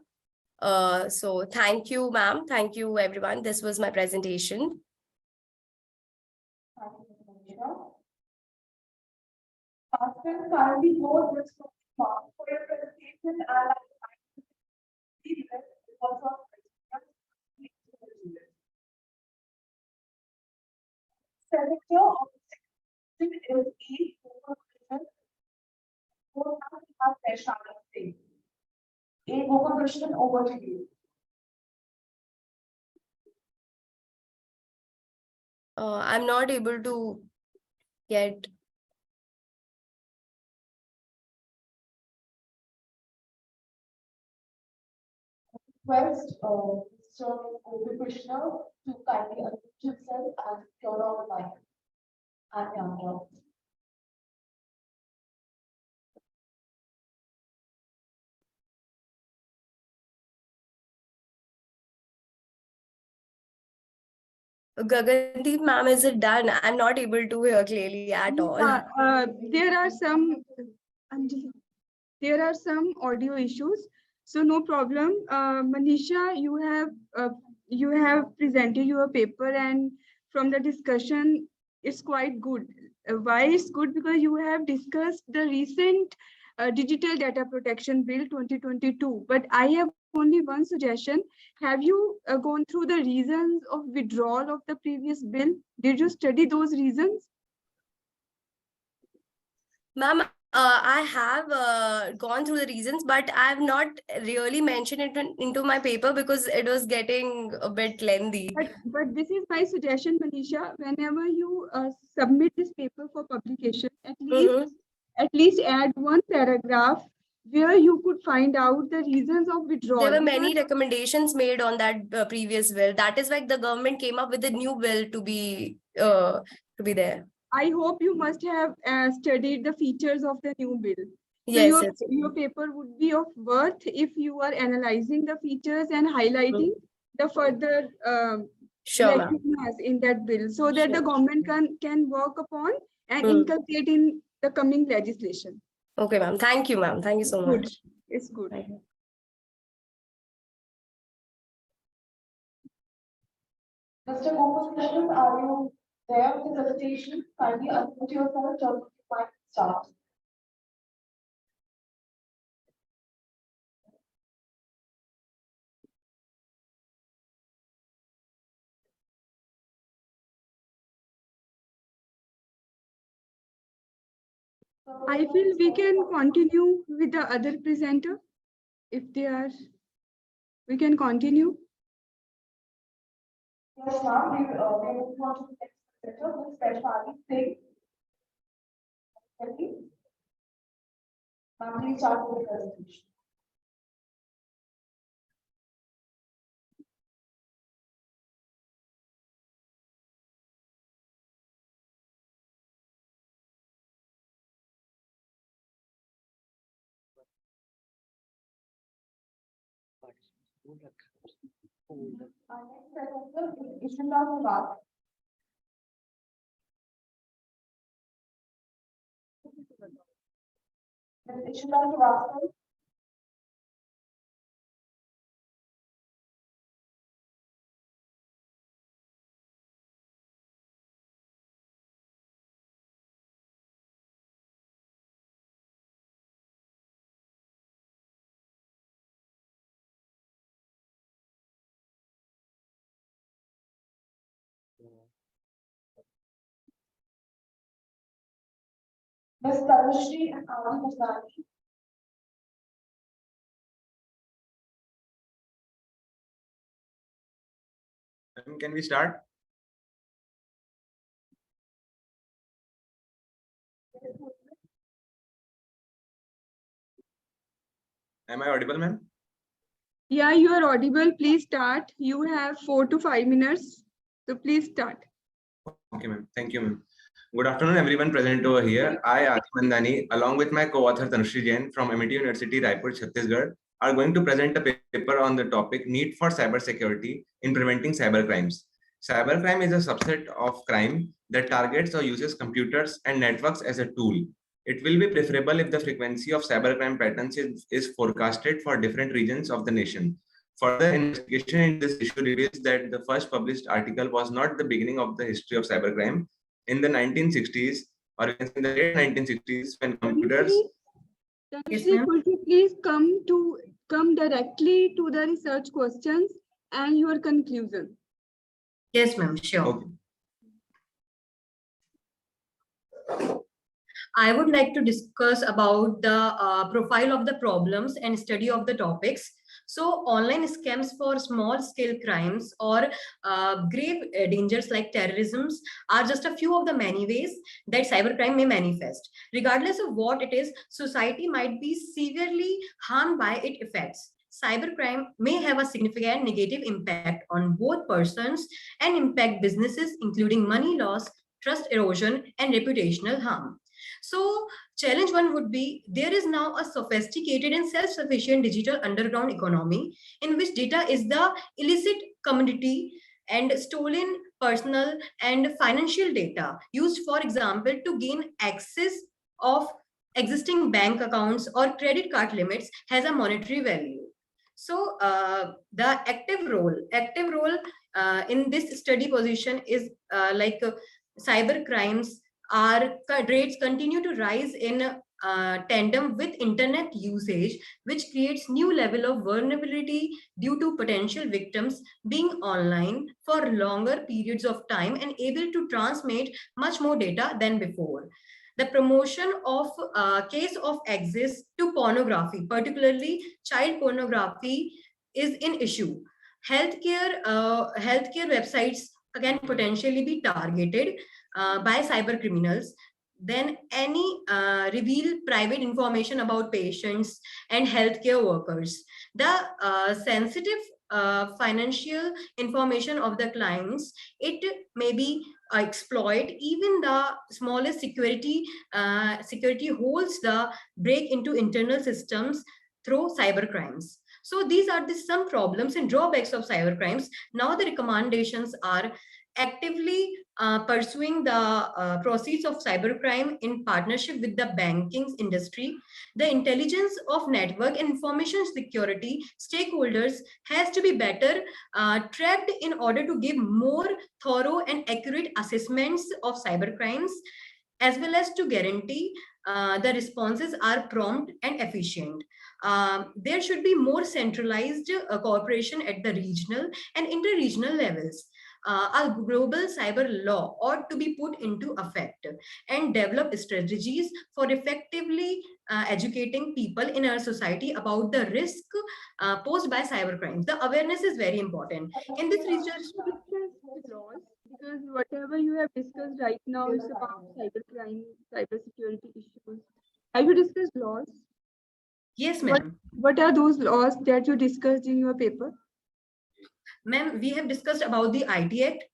Speaker 18: So thank you, ma'am. Thank you, everyone. This was my presentation.
Speaker 12: Currently, board was for your presentation and Senator of the is E. Gopal over to you.
Speaker 18: I'm not able to get.
Speaker 12: Request Mr. Gopal Krishna to kindly unmute himself and turn on the mic and camera.
Speaker 18: Gagandeep ma'am, is it done? I'm not able to hear clearly at all.
Speaker 19: There are some audio issues, so no problem. Manisha, you have presented your paper, and from the discussion, it's quite good. Why it's good? Because you have discussed the recent Digital Data Protection Bill 2022, but I have only one suggestion. Have you gone through the reasons of withdrawal of the previous bill? Did you study those reasons?
Speaker 18: Ma'am, I have gone through the reasons, but I have not really mentioned it into my paper because it was getting a bit lengthy.
Speaker 19: But this is my suggestion, Manisha. Whenever you submit this paper for publication, at least add one paragraph where you could find out the reasons of withdrawal.
Speaker 18: There were many recommendations made on that previous bill. That is why the government came up with a new bill to be there.
Speaker 19: I hope you must have studied the features of the new bill.
Speaker 18: Yes,
Speaker 19: so your paper would be of worth if you are analyzing the features and highlighting the further in that bill, so that the government can work upon and inculcate in the coming legislation.
Speaker 18: Okay, ma'am. Thank you, ma'am. Thank you so much.
Speaker 19: It's good.
Speaker 12: Mr. Gopal Krishnan, are you there with the presentation? Kindly unmute yourself, so you might start.
Speaker 19: I feel we can continue with the other presenter. If they are, we can continue.
Speaker 12: Yes, ma'am. We move on to the next presenter, Ms. Vaishali Singh. Ma'am, please start with the presentation. Our next presenter is Ishita Kumar. Ms. Ishita Kumar. Ms. Tanushree and Adi Gujrati.
Speaker 20: Can we start? Am I audible, ma'am?
Speaker 19: Yeah, you are audible. Please start. You have 4 to 5 minutes. So please start.
Speaker 20: Okay, ma'am. Thank you, ma'am. Good afternoon, everyone present over here. I, Adi Mandani, along with my co-author Tanushree Jain from MIT University, Raipur, Chhattisgarh, are going to present a paper on the topic Need for Cybersecurity in Preventing Cybercrimes. Cybercrime is a subset of crime that targets or uses computers and networks as a tool. It will be preferable if the frequency of cybercrime patterns is forecasted for different regions of the nation. Further investigation in this issue reveals that the first published article was not the beginning of the history of cybercrime. In the 1960s, or in the late 1960s, when computers...
Speaker 19: Tanushree, could you please come directly to the research questions and your conclusion?
Speaker 18: Yes, ma'am, sure.
Speaker 20: Okay.
Speaker 18: I would like to discuss about the profile of the problems and study of the topics. So online scams for small scale crimes or grave dangers like terrorism are just a few of the many ways that cybercrime may manifest. Regardless of what it is, society might be severely harmed by its effects. Cybercrime may have a significant negative impact on both persons and impact businesses, including money loss, trust erosion, and reputational harm. So challenge one would be, there is now a sophisticated and self-sufficient digital underground economy in which data is the illicit commodity and stolen personal and financial data used, for example, to gain access of existing bank accounts or credit card limits has a monetary value. So the active role in this study position is cyber crimes rates continue to rise in tandem with internet usage, which creates new level of vulnerability due to potential victims being online for longer periods of time and able to transmit much more data than before. The promotion of case of access to pornography, particularly child pornography, is an issue. Healthcare websites can potentially be targeted by cyber criminals. Then any reveal private information about patients and healthcare workers. The sensitive financial information of the clients, it may be exploit even the smallest security holes the break into internal systems through cyber crimes. So these are some problems and drawbacks of cyber crimes. Now the recommendations are actively pursuing the proceeds of cybercrime in partnership with the banking industry. The intelligence of network and information security stakeholders has to be better tracked in order to give more thorough and accurate assessments of cybercrimes, as well as to guarantee the responses are prompt and efficient. There should be more centralized cooperation at the regional and inter-regional levels. A global cyber law ought to be put into effect and develop strategies for effectively educating people in our society about the risk posed by cybercrimes. The awareness is very important. In this research,
Speaker 19: because whatever you have discussed right now is about cybercrime, cybersecurity issues. Have you discussed laws?
Speaker 18: Yes, ma'am.
Speaker 19: What are those laws that you discussed in your paper?
Speaker 18: Ma'am, we have discussed about the IT Act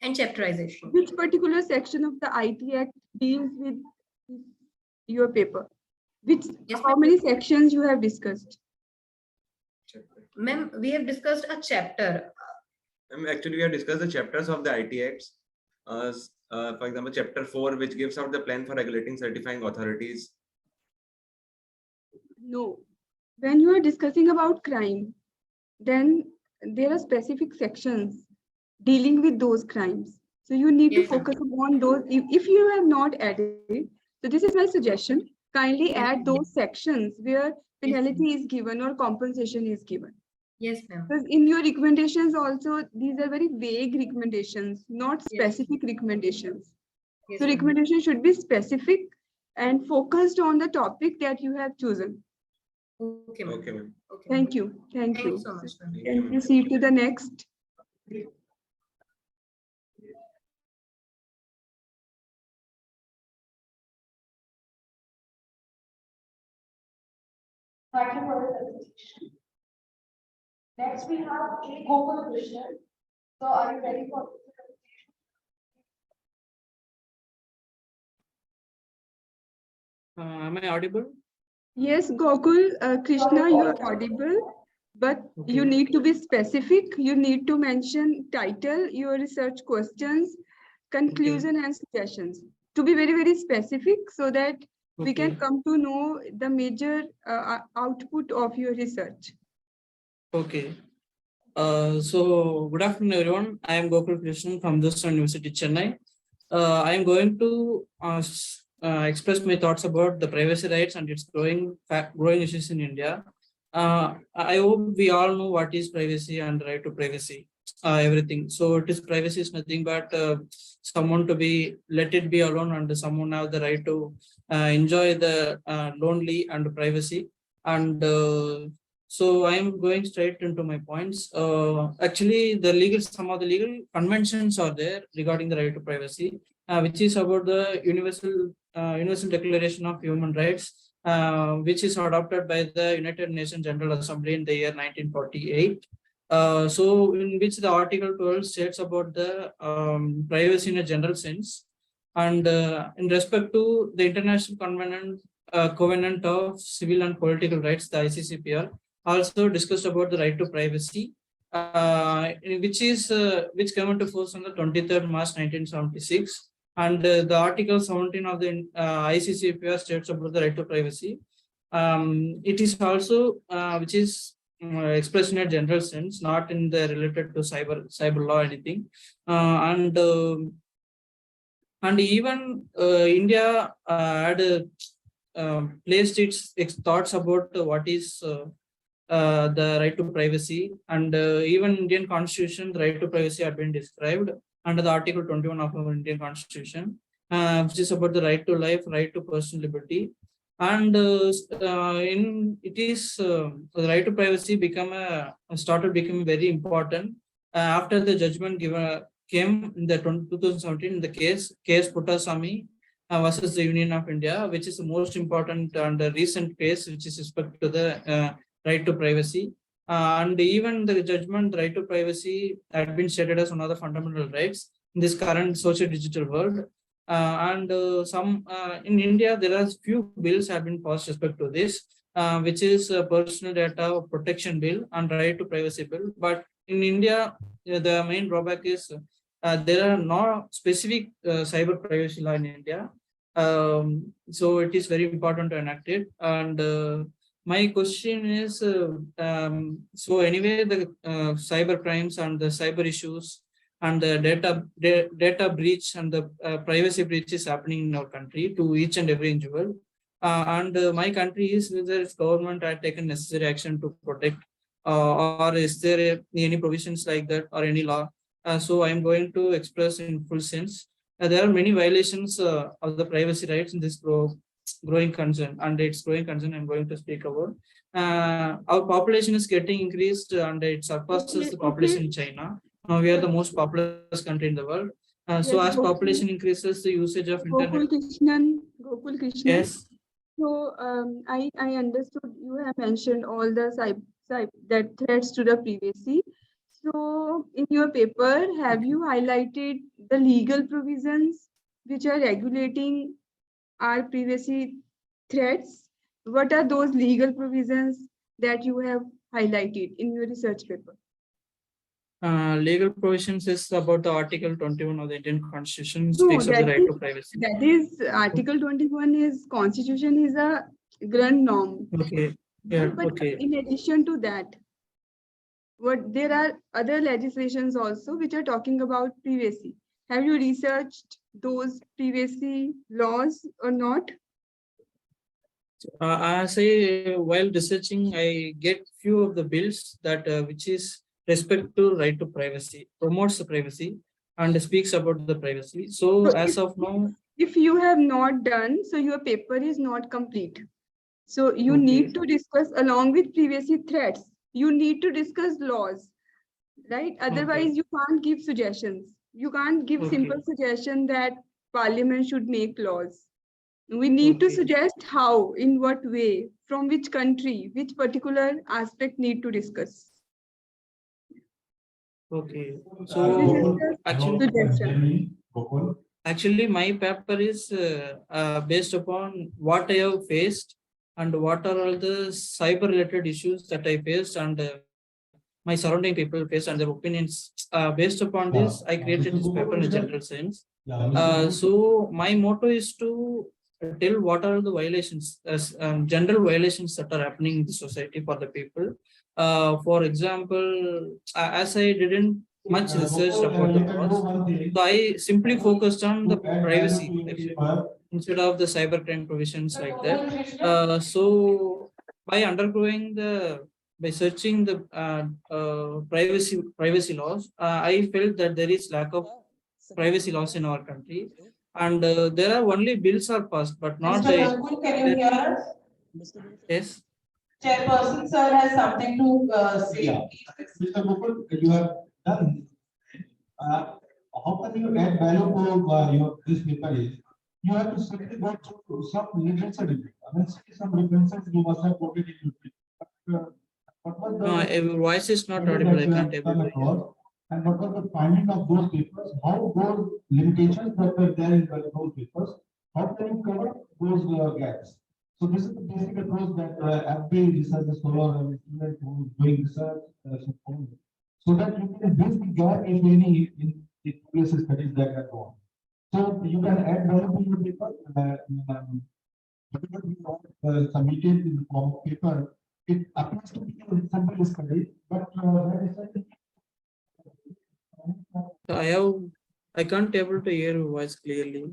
Speaker 18: and chapterization.
Speaker 19: Which particular section of the IT Act deals with your paper? How many sections you have discussed?
Speaker 18: Ma'am, we have discussed a chapter.
Speaker 20: Actually, we have discussed the chapters of the IT Acts. For example, chapter 4, which gives out the plan for regulating certifying authorities.
Speaker 19: No. When you are discussing about crime, then there are specific sections dealing with those crimes. So you need to focus on those. If you have not added, so this is my suggestion, kindly add those sections where penalty is given or compensation is given.
Speaker 18: Yes, ma'am.
Speaker 19: Because in your recommendations also, these are very vague recommendations, not specific recommendations.
Speaker 18: Yes,
Speaker 19: so recommendation should be specific and focused on the topic that you have chosen.
Speaker 18: Okay, ma'am.
Speaker 20: Okay, ma'am.
Speaker 18: Okay.
Speaker 19: Thank you. Thank
Speaker 18: Thank
Speaker 19: you.
Speaker 18: you so much, ma'am.
Speaker 20: Thank you,
Speaker 19: Can
Speaker 20: ma'am.
Speaker 19: proceed to the next.
Speaker 12: Thank you for the presentation. Next, we have A. Gokul Krishnan. So are you ready for the presentation?
Speaker 3: Am I audible?
Speaker 19: Yes, Gokul, Krishna, you are audible, but you
Speaker 3: Okay.
Speaker 19: need to be specific. You need to mention title, your research questions, conclusion and suggestions. To be very, very specific so that we can
Speaker 3: Okay.
Speaker 19: come to know the major output of your research.
Speaker 3: Okay. So good afternoon, everyone. I am Gokul Krishnan from Dustan University, Chennai. I am going to express my thoughts about the privacy rights and its growing issues in India. I hope we all know what is privacy and right to privacy. Everything. So it is privacy is nothing but someone to be let it be alone and someone have the right to enjoy the lonely and privacy. And so I am going straight into my points. Actually, some of the legal conventions are there regarding the right to privacy, which is about the Universal Declaration of Human Rights, which is adopted by the United Nations General Assembly in the year 1948. So in which the Article 12 states about the privacy in a general sense, and in respect to the International Covenant of Civil and Political Rights, the ICCPR, also discussed about the right to privacy, which came into force on the 23rd March 1976. And the Article 17 of the ICCPR states about the right to privacy. It is also which is expressed in a general sense, not in the related to cyber law or anything. And even India had placed its thoughts about what is the right to privacy, and even Indian Constitution, the right to privacy had been described under the Article 21 of our Indian Constitution, which is about the right to life, right to personal liberty, and the right to privacy started becoming very important after the judgment came in the 2017 in the case Puttaswamy versus the Union of India, which is the most important and the recent case, which is respect to the right to privacy. And even the judgment, right to privacy, had been stated as one of the fundamental rights in this current social digital world. In India, there are few bills have been passed respect to this, which is Personal Data Protection Bill and Right to Privacy Bill. But in India, the main drawback is there are no specific cyber privacy law in India. So it is very important to enact it. And my question is, so anyway, the cyber crimes and the cyber issues and the data breach and the privacy breach is happening in our country to each and every individual. My country is whether its government had taken necessary action to protect, or is there any provisions like that or any law? So I'm going to express in full sense. There are many violations of the privacy rights in this growing concern, and it's growing concern I'm going to speak about. Our population is getting increased and it surpasses the population in China. Now we are the most populous country in the world. So
Speaker 19: Yes,
Speaker 3: as population increases, the usage of internet.
Speaker 19: Gokul Krishnan.
Speaker 3: Yes.
Speaker 19: So I understood you have mentioned all the that threats to the privacy. So in your paper, have you highlighted the legal provisions which are regulating our privacy threats? What are those legal provisions that you have highlighted in your research paper?
Speaker 3: Legal provisions is about the Article 21 of the Indian Constitution, speaks of the right to privacy.
Speaker 19: That is Article 21 is Constitution is a grand norm.
Speaker 3: Okay. Yeah.
Speaker 19: But
Speaker 3: Okay.
Speaker 19: in addition to that, there are other legislations also which are talking about privacy. Have you researched those privacy laws or not?
Speaker 3: As I while researching, I get few of the bills that which is respect to right to privacy, promotes the privacy and speaks about the privacy. So as of now,
Speaker 19: if you have not done, so your paper is not complete. So you need to discuss along with privacy threats. You need to discuss laws, right? Otherwise, you can't give suggestions. You can't give simple suggestion that parliament should make laws. We need to suggest how, in what way, from which country, which particular aspect need to discuss.
Speaker 21: Okay,
Speaker 19: This
Speaker 21: so
Speaker 19: is the suggestion.
Speaker 21: actually my paper is based upon what I have faced and what are all the cyber related issues that I faced and my surrounding people faced and their opinions. Based upon this, I created this paper in general sense. So my motto is to tell what are the violations, general violations that are happening in the society for the people. For example, as I didn't much research about the laws, so I simply focused on the privacy actually, instead of the cybercrime provisions like that. So by undergoing by searching the privacy laws, I felt that there is lack of privacy laws in our country, and there are only bills are passed, but not
Speaker 13: Mr. Gangul, can you hear us?
Speaker 21: Yes.
Speaker 13: Chairperson, sir, has something to say.
Speaker 4: Yeah. Mr. Gokul, you have done. How can you add value to your this paper is you have to simply go through some literature review. I mean, some references you must have quoted in your what was the
Speaker 21: No, your voice is not audible. I can't able to hear.
Speaker 4: And what was the finding of those papers? How those limitations that were there in those papers? How can you cover those gaps? So this is the basic approach that every research scholar and student who is doing research should follow, so that you can bridge the gap if any in the previous studies that are gone. So you can add value to your paper. Whatever you want submitted in the form of paper, it appears to be a simple study, but
Speaker 21: So I can't able to hear your voice clearly.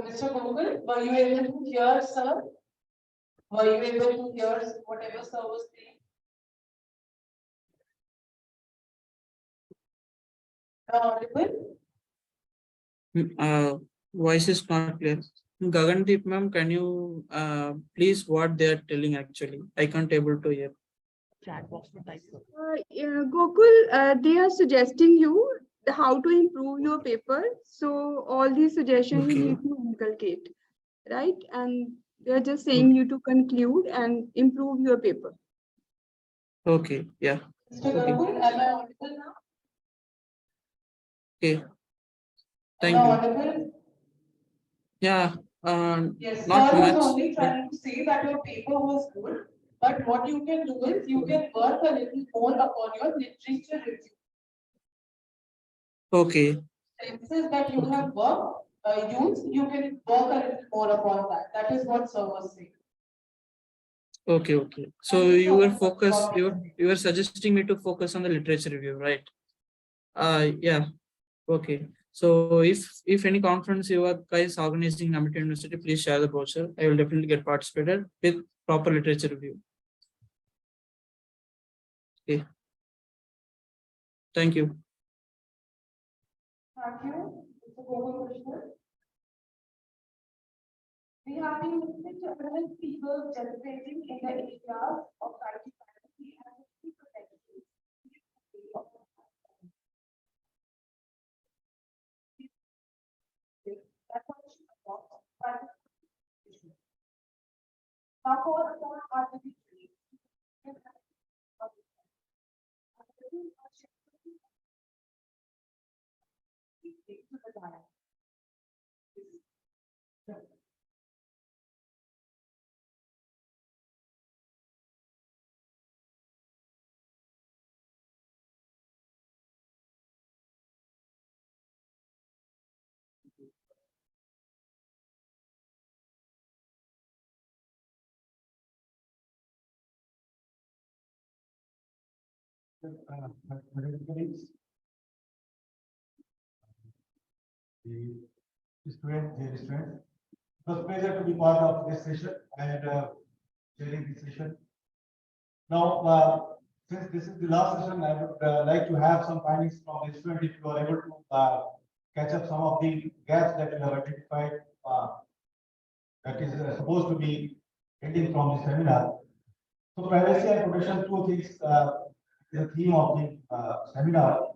Speaker 13: Mr. Gokul, were you able to hear, sir? Were you able to hear whatever sir was saying? Audible?
Speaker 21: Voice is not clear. Gagandeep ma'am, can you please what they are telling actually? I can't able to hear.
Speaker 19: Gokul, they are suggesting you how to improve your paper. So all these suggestions you need to inculcate, right? And they are just saying you to conclude and improve your paper.
Speaker 21: Okay, yeah.
Speaker 13: Mr. Gokul, am I audible now?
Speaker 21: Okay. Thank
Speaker 13: Am I
Speaker 21: you.
Speaker 13: audible?
Speaker 21: Yeah.
Speaker 13: Yes,
Speaker 21: Not
Speaker 13: sir was
Speaker 21: much.
Speaker 13: only trying to say that your paper was good, but what you can do is you can work a little more upon your literature review.
Speaker 21: Okay.
Speaker 13: Senses that you have worked, used, you can work a little more upon that. That is what sir was saying.
Speaker 21: Okay, okay. So you were focused, you were suggesting me to focus on the literature review, right? Yeah. Okay. So if any conference you are guys organizing in Amity University, please share the brochure. I will definitely get participated with proper literature review. Okay. Thank you.
Speaker 12: Thank you, Mr. Gokul Krishnan. We have been listening to eminent people deliberating in the areas of IT privacy and safety protection. That's what we should adopt privacy issue. Now, call upon artificial
Speaker 4: the student,
Speaker 6: was a pleasure to be part of this session and sharing this session. Now, since this is the last session, I would like to have some findings from the student if you are able to catch up some of the gaps that you have identified that is supposed to be ending from the seminar. So privacy and protection, two things is the theme of the seminar,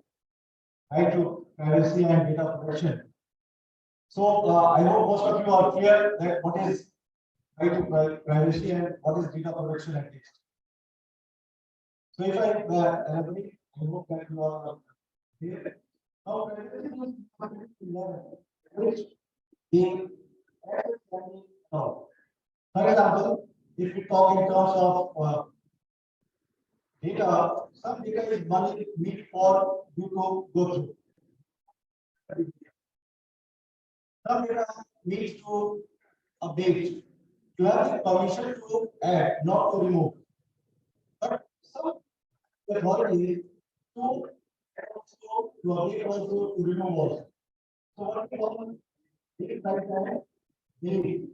Speaker 6: right to privacy and data protection. So I know most of you are clear that what is right to privacy and what is data protection at least. So if I elaborate, I hope that you are clear. Now, privacy is being for example, if we talk in terms of data, some data is money meant for you to go through. Some data needs to update. You have the permission to add, not to remove. But some authority to update also to remove also. So what we call it like that, maybe.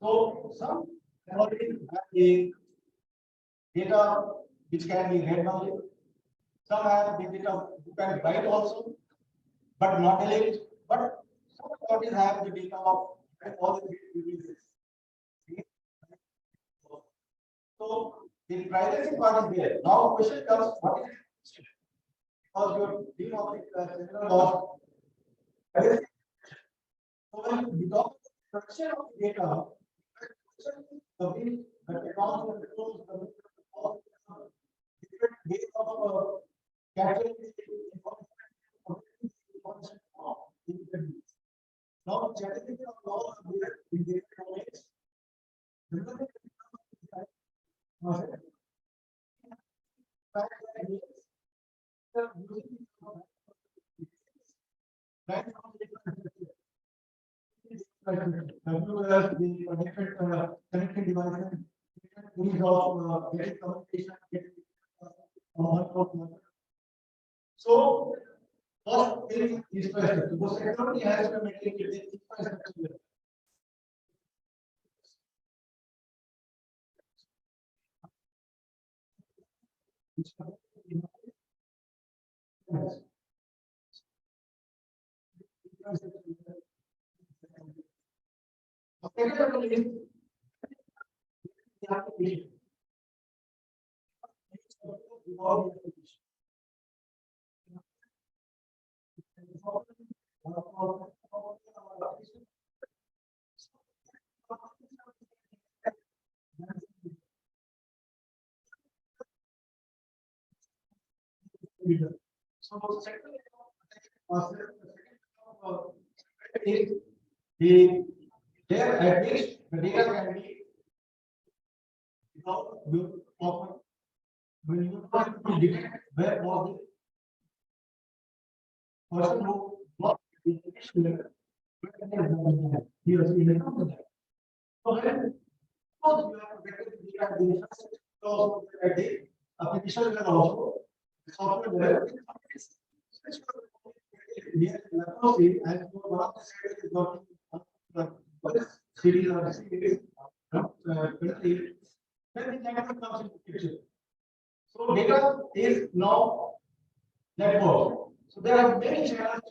Speaker 6: So some authorities have the data which can be read only. Some have the data you can write also, but not delete. But some authorities have the data of all the releases. So the privacy part is there. Now question comes, what is it? Because your theme of the seminar was privacy. So when we talk about protection of data, the way the technology and the tools, the different ways of capturing the information from different ways. Now, challenges of law are there in different domains. Connected devices, ways of getting communication, so first thing is infrastructure. So security has to maintain the infrastructure. So second is there at least the data can be you often when you try to detect where was the person who got the information he was in the company. So when suppose you have detected the data in the infrastructure, so at the application level also the software level here and one of the side is not city or city then the network comes into picture. So data is now network. So there are many channels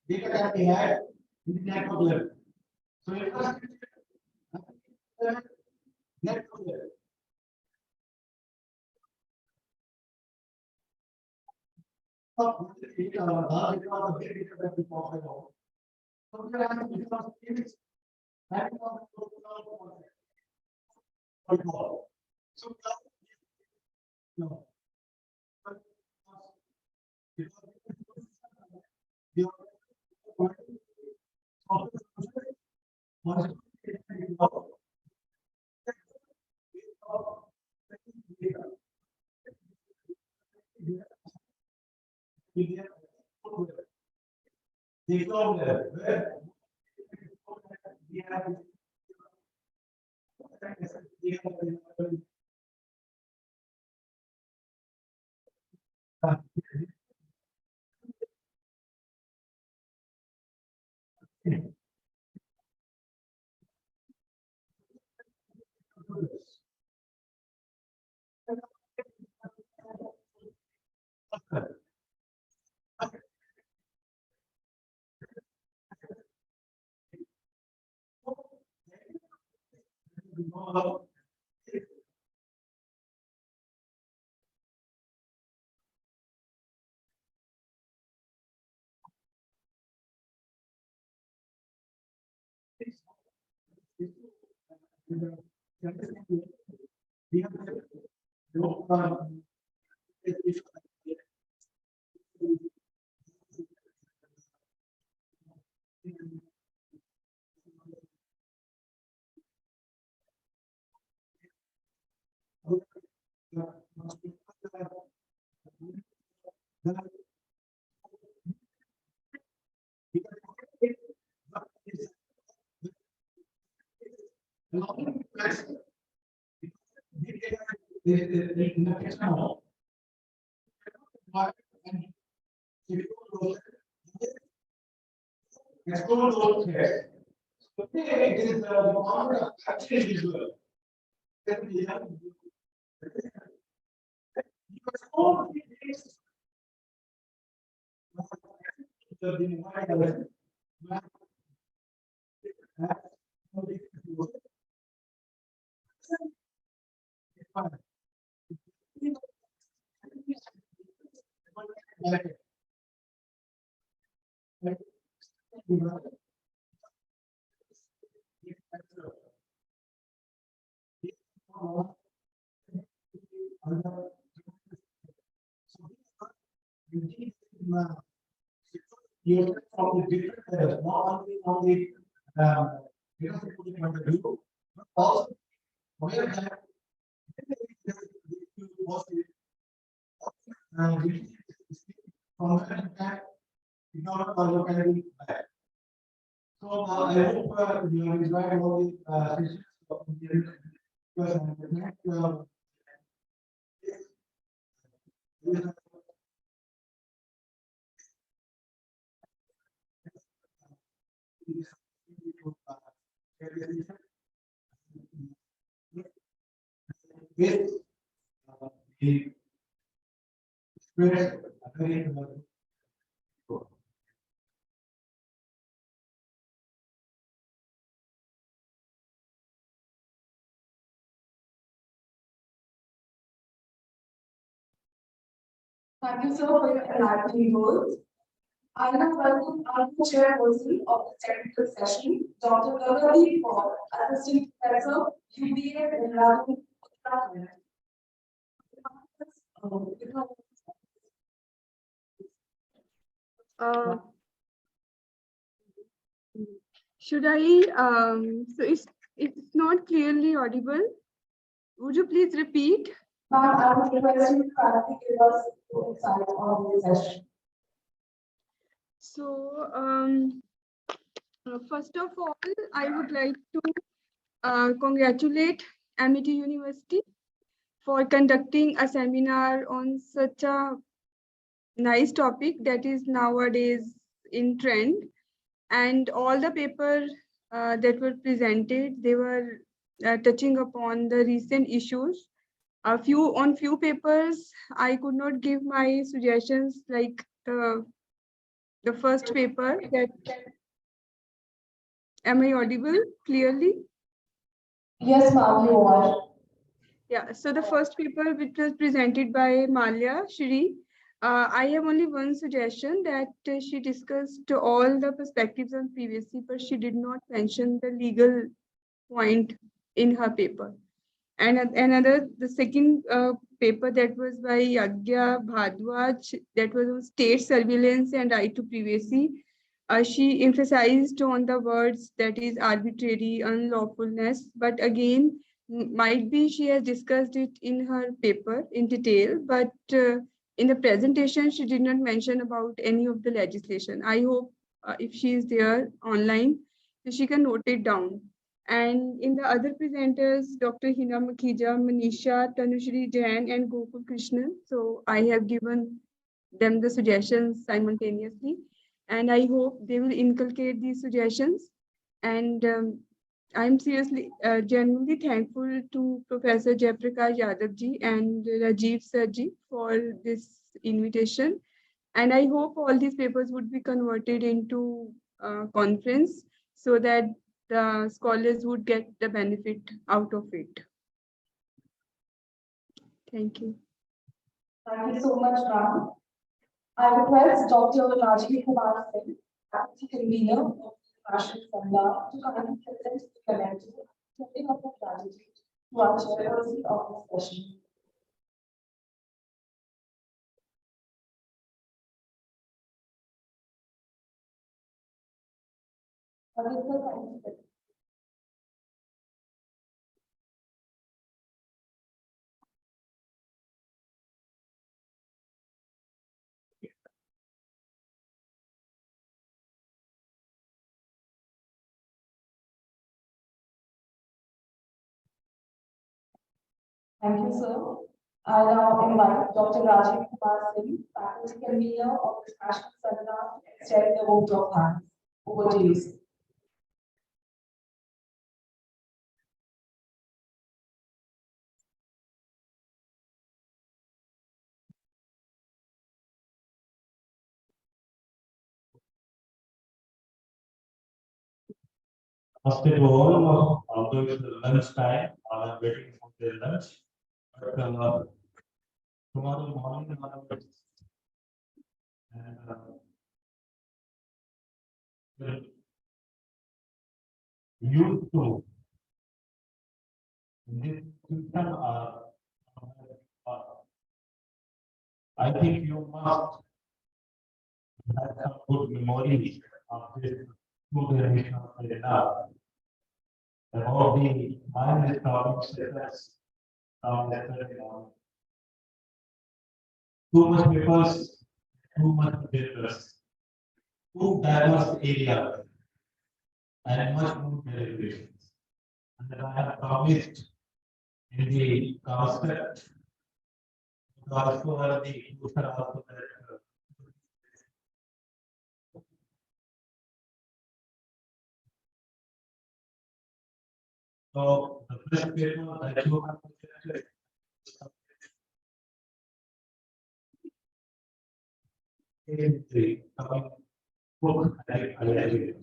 Speaker 6: data can be had in the network level. So infrastructure network level. Big data that we talk about. So there are different things that so no.
Speaker 4: From the different, not only on the, point of view, but also where that from that not locally back. So I hope you have enjoyed all the sessions of the next with the experience
Speaker 12: Thank you, sir, for your enlightening words. I now welcome our chairperson of the technical session, Dr. Gagandeep Kaur, Assistant Professor, UBA in Rajasthan.
Speaker 19: Should I, so it's not clearly audible. Would you please repeat?
Speaker 12: Ma'am, I would request you to kindly give us your insight on this session.
Speaker 19: So, first of all, I would like to congratulate Amity University for conducting a seminar on such a nice topic that is nowadays in trend. And all the papers that were presented, they were touching upon the recent issues. On few papers, I could not give my suggestions, like the first paper. That am I audible clearly?
Speaker 12: Yes, ma'am, you are.
Speaker 19: Yeah, so the first paper which was presented by Malia Shri, I have only one suggestion, that she discussed all the perspectives on privacy, but she did not mention the legal point in her paper. And the second paper, that was by Yagya Bhadwaj, that was on state surveillance and right to privacy. She emphasized on the words that is arbitrary, unlawfulness, but again, might be she has discussed it in her paper in detail, but in the presentation, she did not mention about any of the legislation. I hope if she is there online, so she can note it down. And in the other presenters, Dr. Hina Makhija, Manisha, Tanushri Jain, and Gokul Krishnan. So I have given them the suggestions simultaneously, and I hope they will inculcate these suggestions. And I'm seriously, genuinely thankful to Professor Jayaprakash Yadavji and Rajiv Sarji for this invitation. And I hope all these papers would be converted into conference, so that the scholars would get the benefit out of it. Thank you.
Speaker 12: Thank you so much, ma'am. I request Dr. Rajiv Kumar Singh, faculty convener of the National Seminar, to kindly present the commentary topic of the strategy to our chairperson of this session. Thank you, sir. I now invite Dr. Rajiv Kumar Singh, faculty convener of this national seminar, to extend the vote of thanks. Over to you, sir.
Speaker 11: Namaste to all, although it's lunch time, I'm waiting for the lunch. But tomorrow morning, you too. This system I think you must have some good memories of this two generation of the now. About the mind disturbing status of the too much papers, too much papers, too diverse area, and much more deliberations. And I have promised in the concept also the future also that so the first paper that you have presented is the coming book that I read.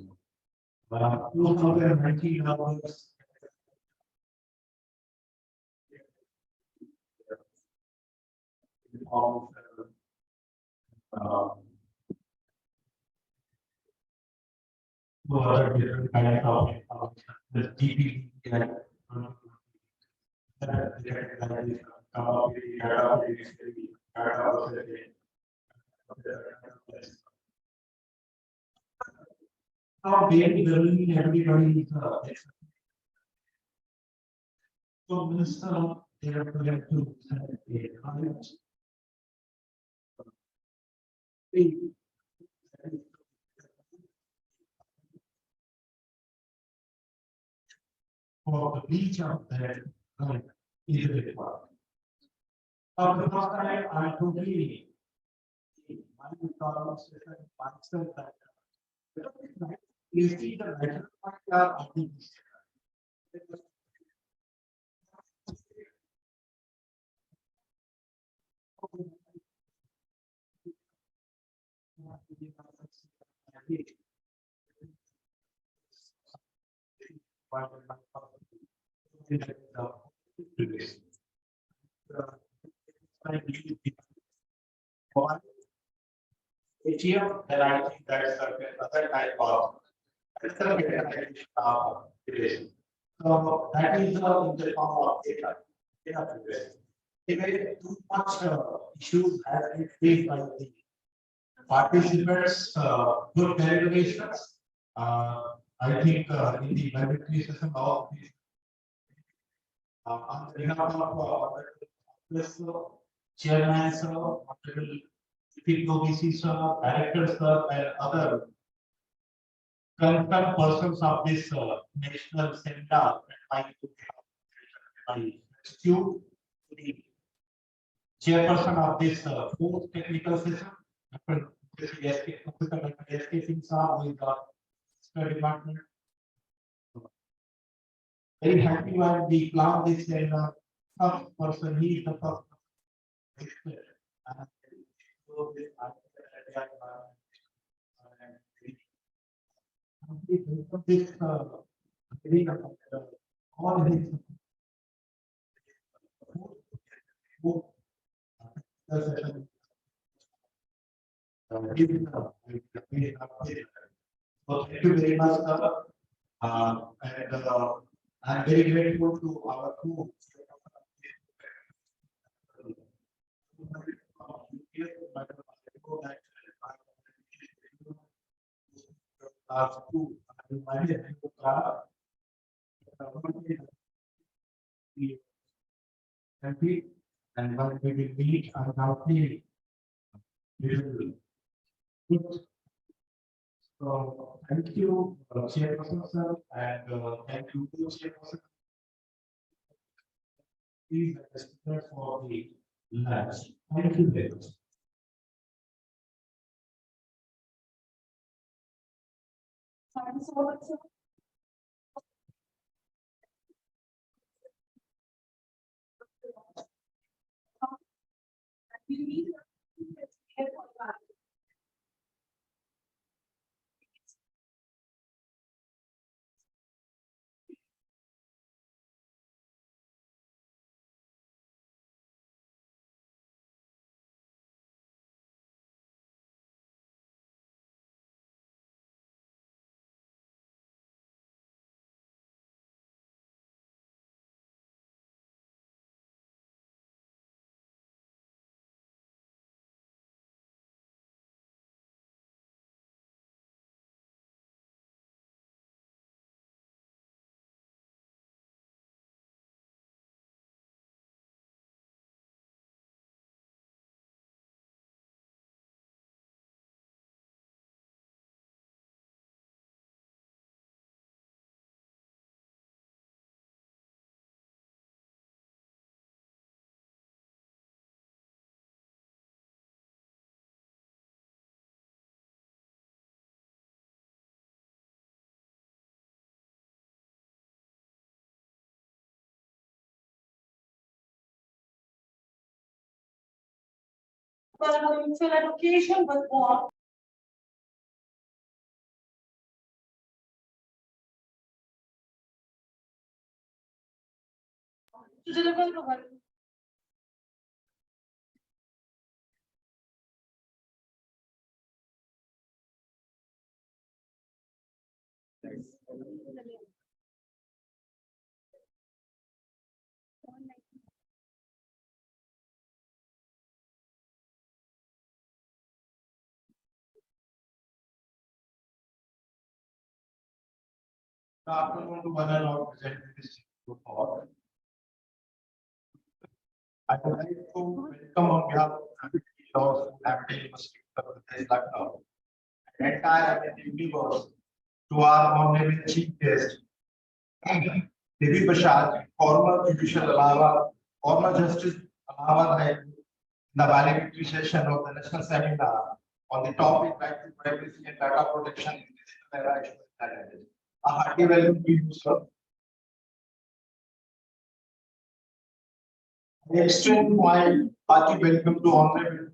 Speaker 11: 2019 hours. Other different kind of the GP how daily learning everybody is so minister they are going to for the reach of that is required. For the first time, I totally my thoughts myself that you see the letter of the here, then I think that is other type of relation. So that is in the form of data. Even too much issues has been faced by the participants, good deliberations. I think in the laboratory system of on behalf of this chairman, sir, PPOBC, sir, directors, sir, and other concerned persons of this national seminar, I to the chairperson of this fourth technical session, Dr. S.K. Singh, sir, who is the department. Very happy when we plan this seminar. First person, he is the first person. This
Speaker 4: very all his session. So thank you very much, sir. And I'm very grateful to our crew. Happy and when we will meet undoubtedly we will put. So thank you, Chairperson sir, and thank you to Chairperson. Please respect for the lunch. Thank you very much.
Speaker 12: Thank you so much, sir. Mutual education was born. To deliver the work.
Speaker 4: Good afternoon to one and all present in this report. I would like to welcome on behalf of the laws Amity University of Lucknow, and entire universe to our honorable chief guest, Devi Prasad, former judicial Allahabad, former justice Allahabad High Court, in the valedictory session of the national seminar on the topic right to privacy and data protection in digital era issues and challenges. A hearty welcome to you, sir. I extend my hearty welcome to Honorable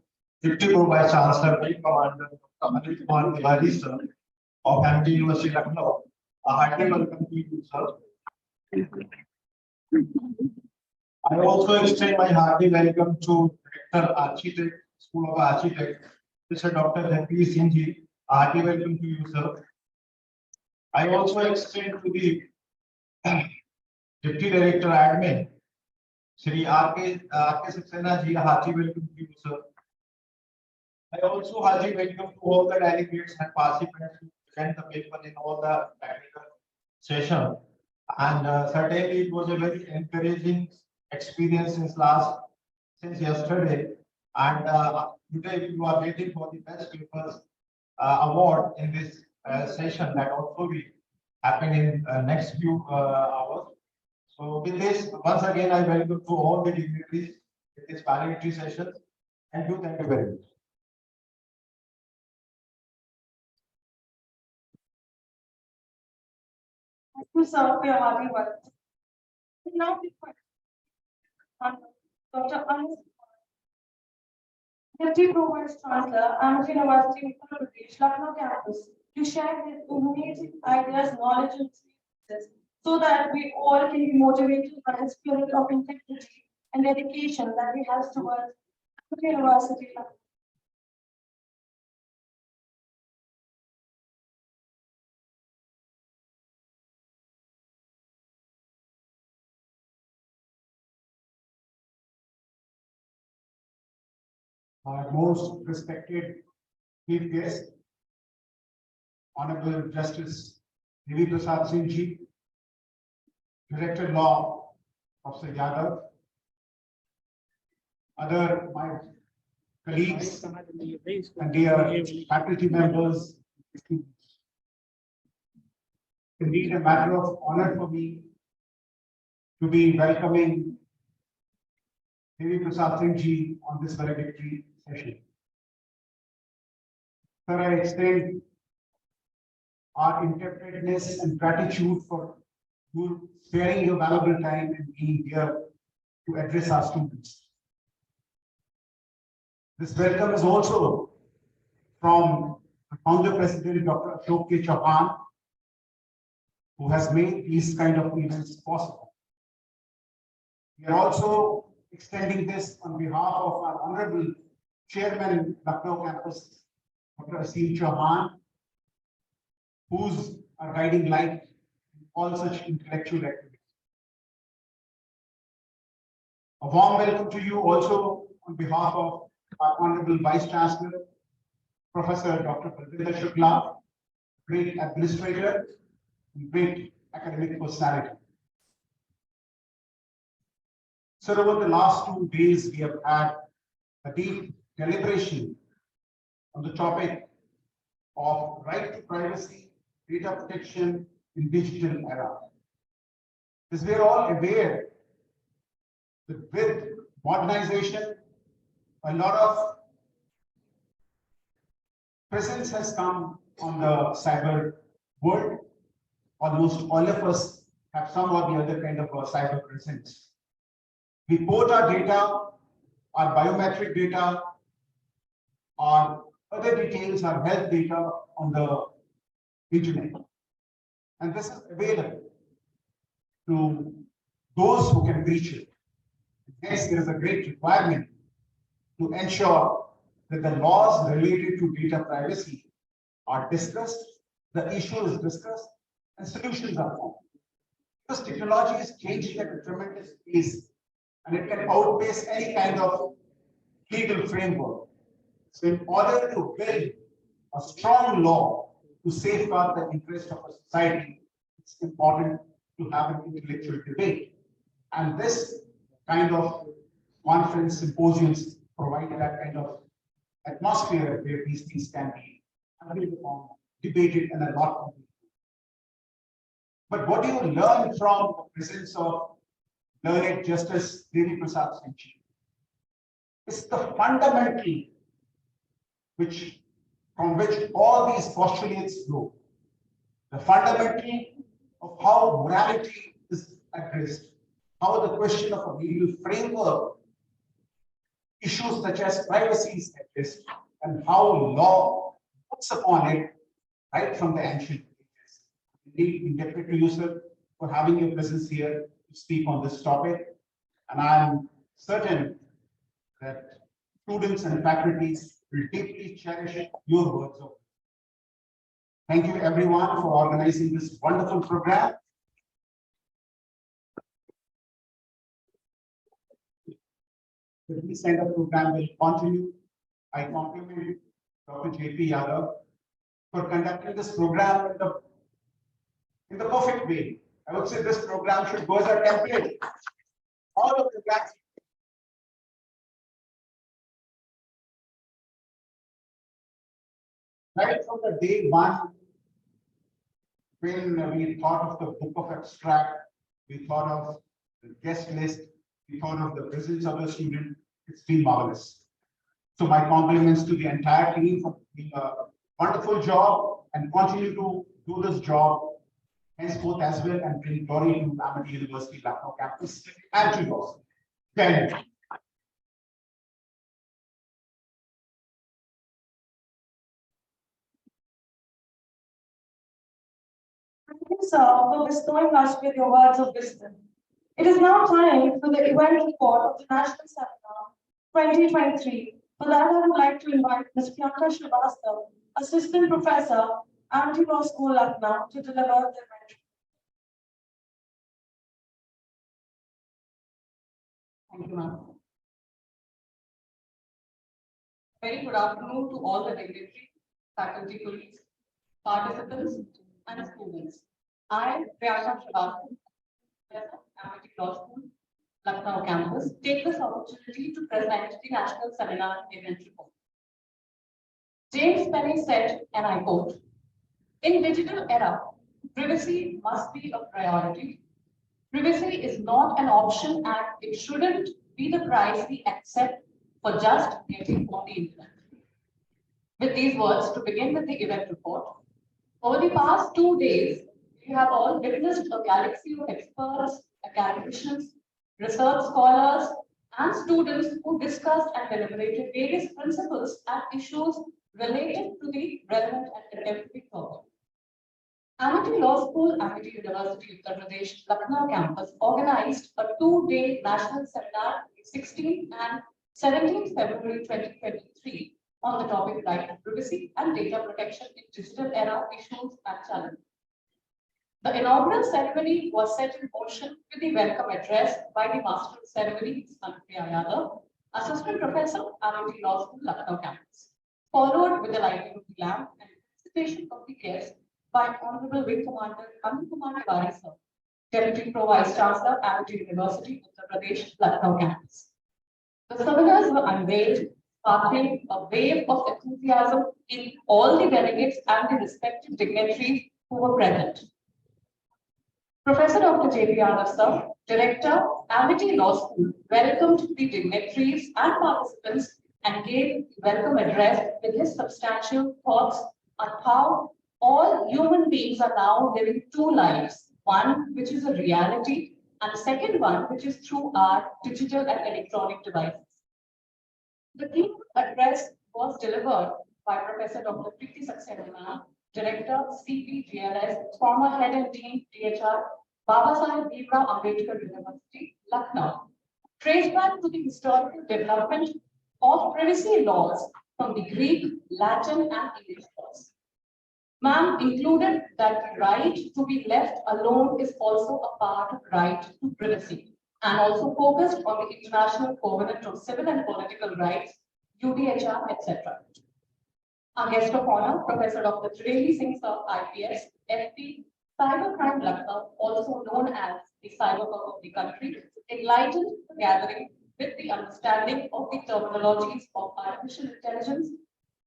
Speaker 4: Deputy Pro Vice Chancellor, Field Commander Anil Kumar Tiwari, sir, of Amity University, Lucknow. A hearty welcome to you, sir. I also extend my hearty welcome to Director Architect, School of Architect, Mr. Dr. Ranveer Singh ji. A hearty welcome to you, sir. I also extend to the Deputy Director Admin, Shri R.K. Saxena ji, a hearty welcome to you, sir. I also hearty welcome to all the delegates and participants who present the paper in all the technical session. And certainly it was a very encouraging experience since yesterday. And today you are waiting for the best papers award in this session that also will happen in next few hours. So with this, once again, I welcome to all the dignitaries in this valedictory session. Thank you very much.
Speaker 12: Thank you, sir, for your hearty welcome. Now, Dr. Anil, Deputy Pro Vice Chancellor, Amity University, Lucknow campus, to share his amazing ideas, knowledge, and experiences so that we all can be motivated by the spirit of integrity and dedication that we have towards the university life.
Speaker 7: Our most respected chief guest, Honorable Justice Devi Prasad Singh Ji, Director Law, Professor Yadav, other my colleagues and dear faculty members. Indeed, a matter of honor for me to be welcoming Devi Prasad Singh Ji on this valedictory session. Sir, I extend our indebtedness and gratitude for you sparing your valuable time and being here to address our students. This welcome is also from the founder president, Dr. Ashok K. Chauhan, who has made these kind of events possible. We are also extending this on behalf of our honorable chairman, Lucknow campus, Dr. Asim Chauhan, who's our guiding light in all such intellectual activities. A warm welcome to you also on behalf of our honorable vice chancellor, Professor Dr. Parvinder Shukla, great administrator and great academic personality. So over the last 2 days, we have had a deep deliberation on the topic of right to privacy, data protection in digital era. As we are all aware that with modernization, a lot of presence has come on the cyber world. Almost all of us have some or the other kind of a cyber presence. We put our data, our biometric data, our other details, our health data on the internet. And this is available to those who can reach it. Hence, there is a great requirement to ensure that the laws related to data privacy are discussed, the issue is discussed, and solutions are found. Because technology is changing at a tremendous pace, and it can outpace any kind of legal framework. So in order to build a strong law to safeguard the interest of a society, it's important to have an intellectual debate. And this kind of conference symposiums provide that kind of atmosphere where these things can be agreed upon, debated, and a lot more. But what do you learn from the presence of learned Justice Devi Prasad Singh Ji? It's the fundamental from which all these postulates grow. The fundamental of how morality is addressed, how the question of a legal framework, issues such as privacy is addressed, and how law puts upon it right from the ancient ages. Indeed, indebted to you, sir, for having your presence here to speak on this topic. And I'm certain that students and faculties will deeply cherish your words of. Thank you everyone for organizing this wonderful program. This kind of program will continue. I compliment Dr. J.P. Yadav for conducting this program in the perfect way. I would say this program should go as a template. All of the programs. Right from the day one, when we thought of the book of abstract, we thought of the guest list, we thought of the presence of the student, it's been marvelous. So my compliments to the entire team for doing a wonderful job and continue to do this job henceforth as well and bring glory to Amity University Lucknow campus and to yours. Thank you.
Speaker 12: Thank you sir, for bestowing us with your words of wisdom. It is now time for the event report of the National Seminar 2023. For that, I would like to invite Ms. Priyanka Srivastava, Assistant Professor, Amity Law School, Lucknow, to deliver the event.
Speaker 5: Thank you, ma'am. Very good afternoon to all the dignitaries, faculty colleagues, participants, and students. I, Priyanka Srivastava, Professor, Amity Law School, Lucknow campus, take this opportunity to present the National Seminar Event Report. James Penny said, and I quote, "In digital era, privacy must be a priority. Privacy is not an option and it shouldn't be the price we accept for just getting on the internet." With these words, to begin with the event report, over the past 2 days, we have all witnessed a galaxy of experts, academicians, research scholars, and students who discussed and deliberated various principles and issues related to the relevant and contemporary topic. Amity Law School, Amity University, Uttar Pradesh, Lucknow campus organized a 2-day national seminar 16th and 17th February 2023 on the topic right to privacy and data protection in digital era issues and challenges. The inaugural ceremony was set in motion with the welcome address by the Master of Ceremonies, Anupriya Yadav, Assistant Professor, Amity Law School, Lucknow campus, followed with the lighting of the lamp and participation of the guests by Honorable Wing Commander Anu Kumar Tiwari, sir, Deputy Pro Vice Chancellor, Amity University, Uttar Pradesh, Lucknow campus. The seminars were unveiled, sparking a wave of enthusiasm in all the delegates and the respective dignitaries who were present. Professor Dr. J.P. Yadav, sir, Director, Amity Law School, welcomed the dignitaries and participants and gave the welcome address with his substantial thoughts on how all human beings are now living 2 lives, one which is a reality and the second one which is through our digital and electronic devices. The theme address was delivered by Professor Dr. Preeti Saxena, Director, CPGLS, former Head and Dean, DHR, Babasaheb Bhimrao Ambedkar University, Lucknow, traced back to the historical development of privacy laws from the Greek, Latin, and English laws. Ma'am included that the right to be left alone is also a part of right to privacy, and also focused on the International Covenant of Civil and Political Rights, UDHR, etc. Our guest of honor, Professor Dr. Trivedi Singh Sir, IPS, FP, Cybercrime Lucknow, also known as the cybercrime of the country, enlightened the gathering with the understanding of the terminologies of artificial intelligence,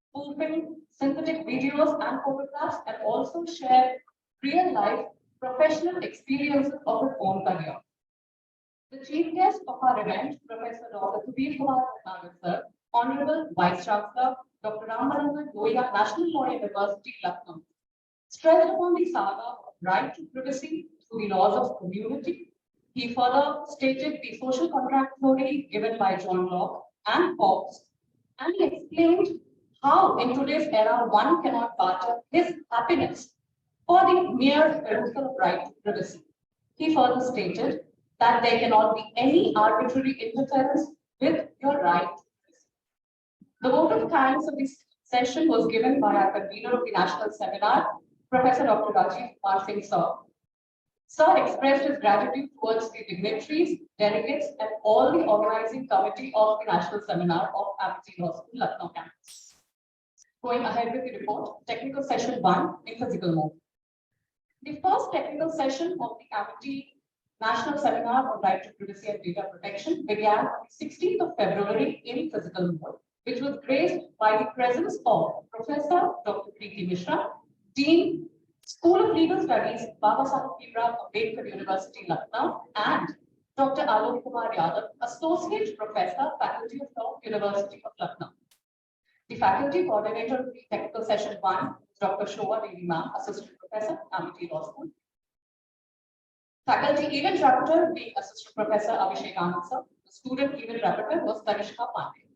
Speaker 5: spoofing, synthetic videos and photographs, and also share real-life professional experiences of his own career. The chief guest of our event, Professor Dr. Subir Kumar Bhatnagar, sir, Honorable Vice Chancellor, Dr. Ram Manohar Lohia, National Law University, Lucknow, stressed upon the saga of right to privacy through the laws of community. He further stated the social contract theory given by John Locke and Hobbes, and he explained how in today's era one cannot barter his happiness for the mere perusal of right to privacy. He further stated that there cannot be any arbitrary interference with your right to privacy. The vote of thanks of this session was given by our convener of the national seminar, Professor Dr. Rajiv Kumar Singh, sir. Sir expressed his gratitude towards the dignitaries, delegates, and all the organizing committee of the national seminar of Amity Law School, Lucknow campus. Going ahead with the report, technical session 1 in physical mode. The first technical session of the Amity National Seminar on Right to Privacy and Data Protection began on 16th of February in physical mode, which was graced by the presence of Professor Dr. Preeti Mishra, Dean, School of Legal Studies, Babasaheb Bhimrao Ambedkar University, Lucknow, and Dr. Alok Kumar Yadav, Associate Professor, Faculty of Law, University of Lucknow. The faculty coordinator of the technical session 1, Dr. Shobha Devi Ma'am, Assistant Professor, Amity Law School. Faculty event rapporteur being Assistant Professor Abhishek Anand, sir. The student event rapporteur was Tanishka Pandey.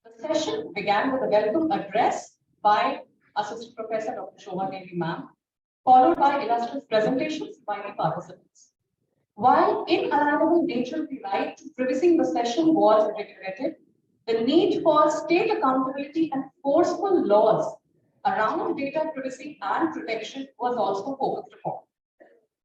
Speaker 5: The session began with a welcome address by Assistant Professor Dr. Shobha Devi Ma'am, followed by illustrious presentations by the participants. While inalienable nature of the right to privacy in the session was reiterated, the need for state accountability and forceful laws around data privacy and protection was also focused upon.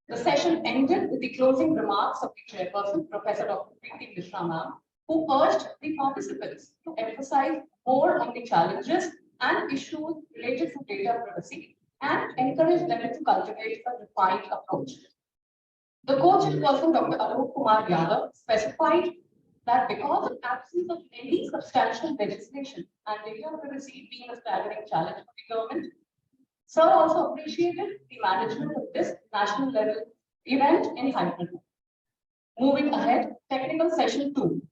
Speaker 5: The session ended with the closing remarks of the chairperson, Professor Dr. Preeti Mishra Ma'am, who urged the participants to emphasize more on the challenges and issues related to data privacy and encourage them to cultivate a refined approach. The co-chairperson, Dr. Anup Kumar Yadav, specified that because of absence of any substantial legislation and data privacy being a staggering challenge for the government, Sir also appreciated the management of this national level event in Hyderabad. Moving ahead, technical session 2.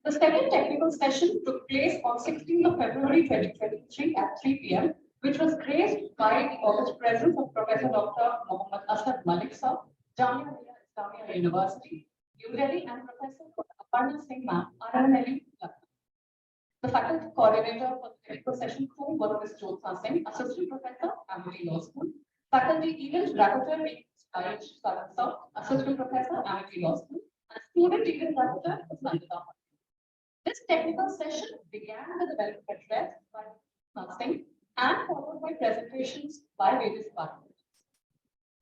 Speaker 5: The second technical session took place on 16th of February 2023 at 3 p.m., which was graced by the august presence of Professor Dr. Mohammad Asad Malik Sir, Jamia Millia Islamia University, New Delhi, and Professor Aparna Singh Ma'am, RMLU, Lucknow. The faculty coordinator for the technical session 2 was Ms. Jyotsna Singh, Assistant Professor, Amity Law School. Faculty event rapporteur was Ayush Saran Sir, Assistant Professor, Amity Law School, and student event rapporteur was Nandita. This technical session began with a welcome address by Jyotsna Singh and followed by presentations by various participants.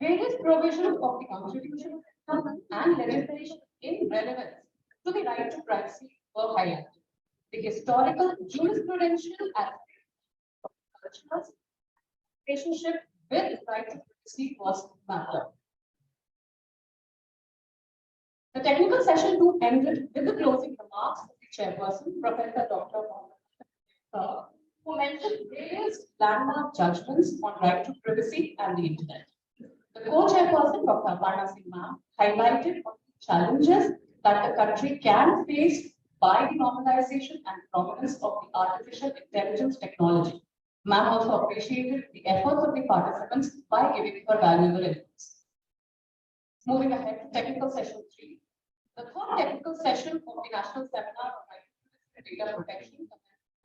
Speaker 5: Various provisions of the Constitution and legislation in relevance to the right to privacy were highlighted. The historical jurisprudential aspect of culture's relationship with right to privacy was mapped out. The technical session 2 ended with the closing remarks of the chairperson, Professor Dr. Mohammad, who mentioned various landmark judgments on right to privacy and the internet. The co-chairperson, Dr. Aparna Singh Ma'am, highlighted on the challenges that the country can face by the normalization and prominence of the artificial intelligence technology. Ma'am also appreciated the efforts of the participants by giving her valuable inputs. Moving ahead to technical session 3. The third technical session of the National Seminar on Right to Data Protection on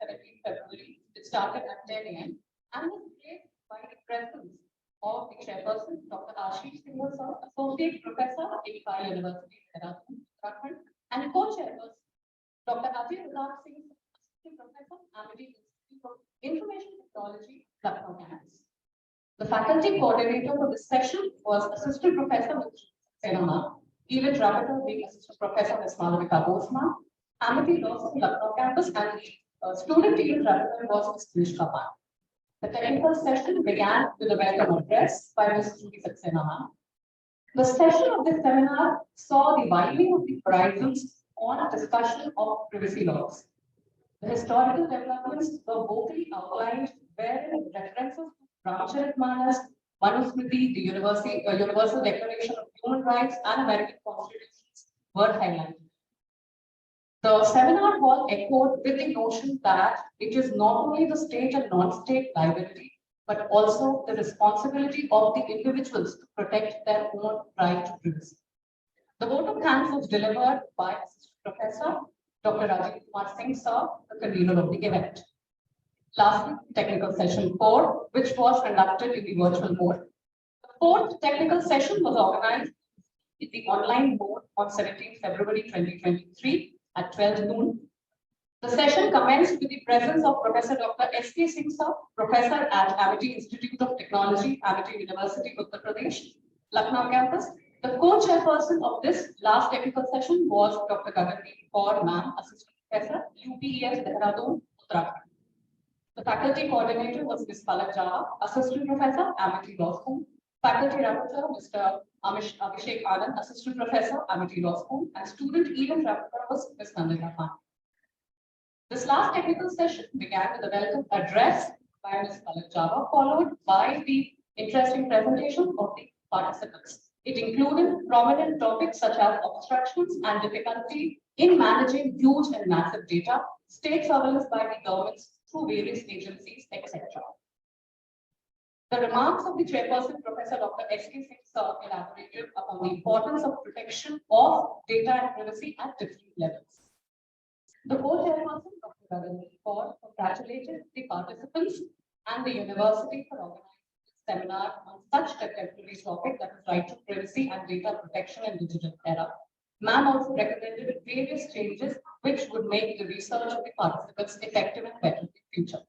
Speaker 5: 17th February. It started at 10 a.m. and was placed by the presence of the chairperson, Dr. Ashish Singh Sir, Associate Professor at IIFL University, Uttarakhand, and co-chairperson, Dr. Ajay Pradhan Singh, Assistant Professor, Amity Institute of Information Technology, Lucknow campus. The faculty coordinator for this session was Assistant Professor Saxena Ma'am, event rapporteur being Assistant Professor Ms. Malavika Bose Ma'am, Amity Law School, Lucknow campus, and the student event rapporteur was Ms. Nishka Pan. The technical session began with a welcome address by Ms. Judy Saxena Ma'am. The session of this seminar saw the widening of the horizons on a discussion of privacy laws. The historical developments were vocally outlined, wherein references to Ramcharitmanas, Manusmriti, the Universal Declaration of Human Rights, and American Constitutions were highlighted. The seminar hall echoed with the notion that it is not only the state and non-state liability, but also the responsibility of the individuals to protect their own right to privacy. The vote of thanks was delivered by Assistant Professor Dr. Rajiv Kumar Singh Sir, the convener of the event. Lastly, technical session 4, which was conducted in the virtual mode. The fourth technical session was organized in the online mode on 17th February 2023 at 12 noon. The session commenced with the presence of Professor Dr. S.K. Singh Sir, Professor at Amity Institute of Technology, Amity University, Uttar Pradesh, Lucknow campus. The co-chairperson of this last technical session was Dr. Gagandeep Kaur Ma'am, Assistant Professor, UPES Dehradun, Uttarakhand. The faculty coordinator was Ms. Palak Jha, Assistant Professor, Amity Law School. Faculty rapporteur, Mr. Abhishek Anand, Assistant Professor, Amity Law School, and student event rapporteur was Ms. Nandita Khan. This last technical session began with a welcome address by Ms. Palak Jha, followed by the interesting presentation of the participants. It included prominent topics such as obstructions and difficulty in managing huge and massive data, state surveillance by the governments through various agencies, etc. The remarks of the chairperson, Professor Dr. S.K. Singh Sir, elaborated upon the importance of protection of data and privacy at different levels. The co-chairperson, Dr. Gagandeep Kaur, congratulated the participants and the university for organizing this seminar on such contemporary topic, that is right to privacy and data protection in digital era. Ma'am also recommended various changes which would make the research of the participants effective and better in the future.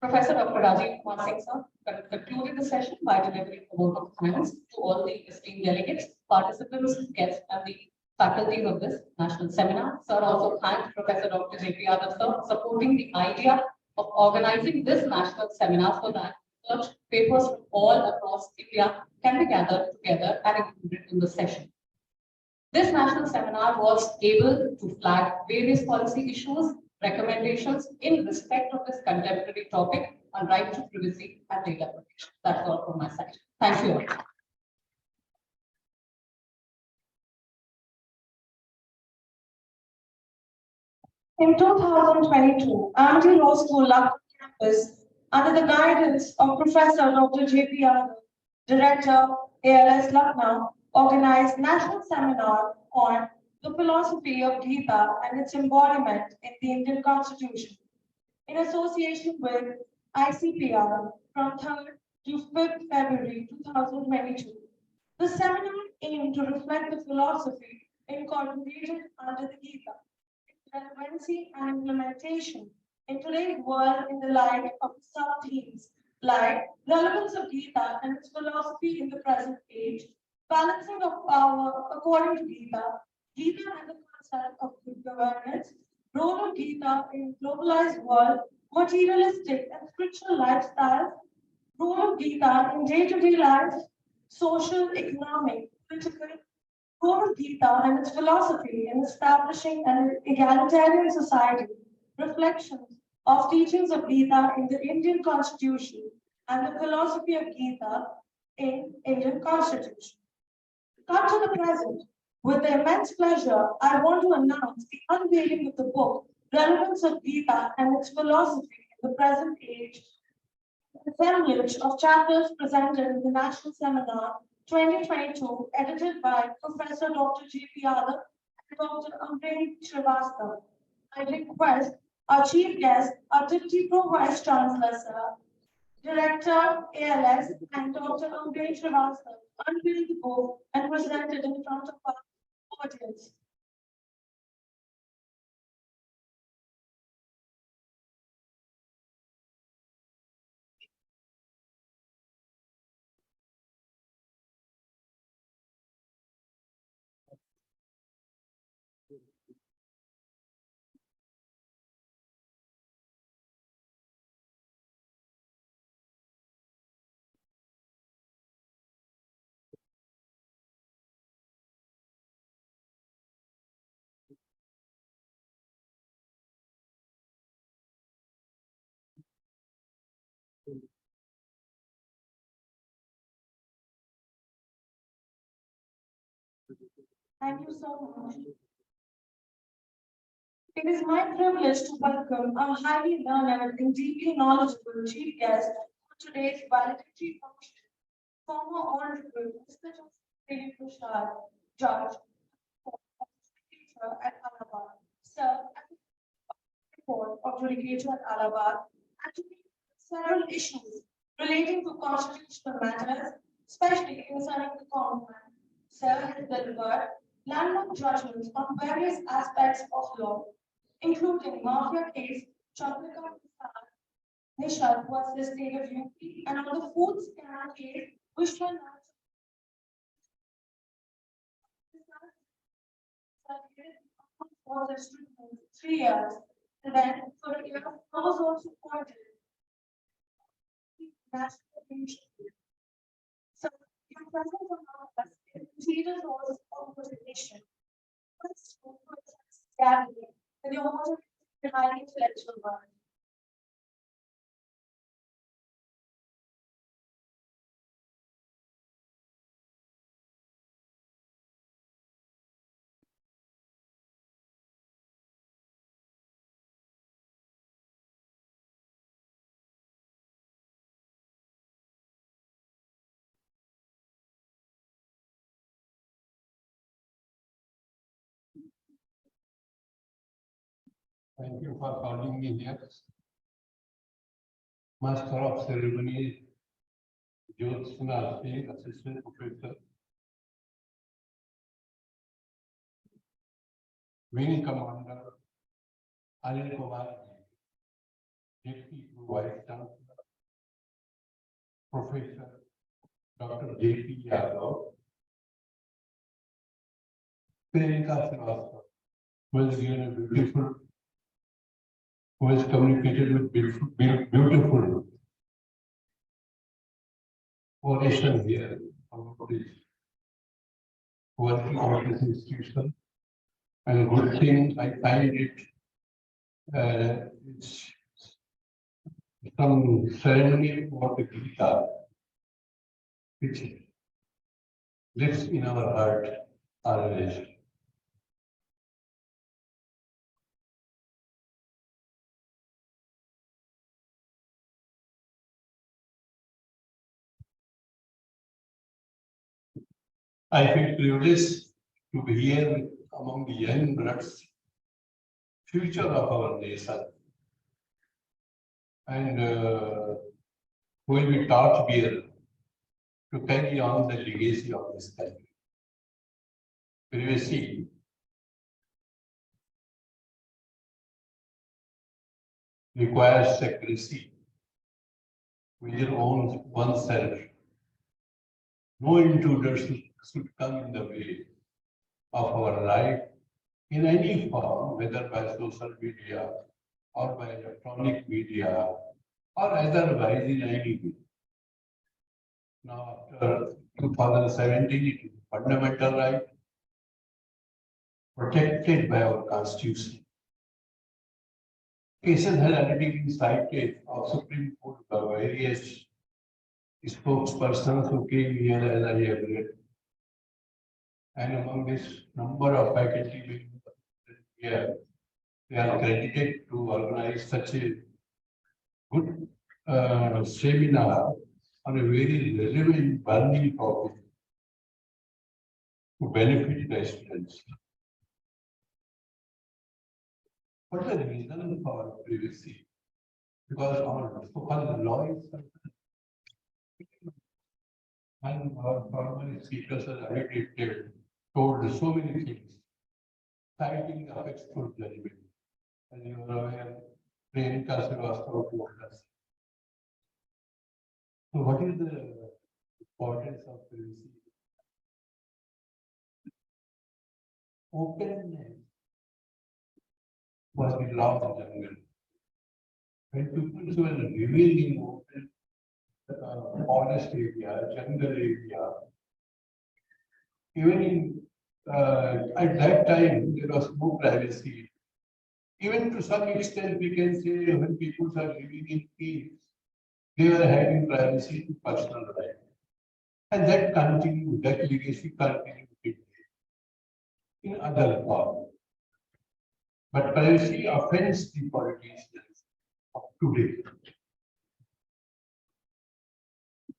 Speaker 5: Professor Dr. Rajiv Kumar Singh sir concluded the session by delivering a vote of thanks to all the esteemed delegates, participants, guests, and the faculty of this national seminar. Sir also thanked Professor Dr. J.P. Yadav sir for supporting the idea of organizing this national seminar so that research papers from all across India can be gathered together and included in the session. This national seminar was able to flag various policy issues, recommendations in respect of this contemporary topic on right to privacy and data protection. That's all from my side. Thank you all.
Speaker 12: In 2022, Amity Law School Lucknow campus, under the guidance of Professor Dr. J.P. Yadav, Director, ALS Lucknow, organized national seminar on the philosophy of Gita and its embodiment in the Indian Constitution, in association with ICPR from 3rd to 5th February 2022. The seminar aimed to reflect the philosophy incorporated under the Gita, relevancy and implementation in today's world in the light of sub-themes like relevance of Gita and its philosophy in the present age, balancing of power according to Gita, Gita and the concept of good governance, role of Gita in globalized world, materialistic and spiritual lifestyles, role of Gita in day-to-day life, social, economic, political, role of Gita and its philosophy in establishing an egalitarian society, reflections of teachings of Gita in the Indian Constitution and the philosophy of Gita in Indian Constitution. Come to the present, with immense pleasure, I want to announce the unveiling of the book, Relevance of Gita and its Philosophy in the Present Age, assemblage of chapters presented in the National Seminar 2022, edited by Professor Dr. J.P. Yadav and Dr. Amreen Srivastava. I request our chief guest, our Deputy Pro Vice Chancellor, Sir, Director, ALS, and Dr. Amreen Srivastava, unveil the book and present it in front of our audience. Thank you so much. It is my privilege to welcome our highly learned and deeply knowledgeable chief guest for today's valedictory function, former Honorable Mr. Joseph Prashad, Judge at Allahabad, served as the Court of Judicature at Allahabad, and to several issues relating to constitutional matters, especially concerning the common man. Sir has delivered landmark judgments on various aspects of law, including mafia case, Chandrika Nishad versus the state of UP, and on the food scam case, Vishwanath. Was 3 years. Then, for a year, I was also appointed national commission. So, your presence among us considers laws of motivation. First, gathering with your motive highly intellectual work.
Speaker 11: Thank you for calling me here. Master of Ceremony,
Speaker 10: Jyotsna Singh, Assistant Professor. Wing Commander Anil Kumar, Deputy Vice Chancellor, Professor Dr. J.P. Yadav, Priyanka Srivastava, who has given a beautiful, who has communicated with beautiful oration here about this working on this institution. And a good thing, I find it, it's some ceremony for the Gita, which lives in our heart always. I feel privileged to be here among the young bloods, future of our nation, and will be torchbearer to carry on the legacy of this country. Privacy requires secrecy within oneself. No intruders should come in the way of our life in any form, whether by social media or by electronic media or otherwise in any way. Now, after 2017, it is a fundamental right protected by our Constitution. Cases have already been cited of Supreme Court by various spokespersons who came here as I have read. And among this number of faculty members here, they are credited to organize such a good seminar on a very relevant, burning topic to benefit the students. What is the reason for privacy? Because our so-called law is and our former speakers are already told so many things, citing the expert judgment. As you are aware, Priyanka Srivastava told us. So what is the importance of privacy? Openness was the law of the jungle. When people were revealing open forest area, jungle area, even in at that time there was no privacy. Even to some extent, we can say when people are living in peace, they were having privacy to personal life. And that continued, that legacy continued in other forms. But privacy offends the politicians of today.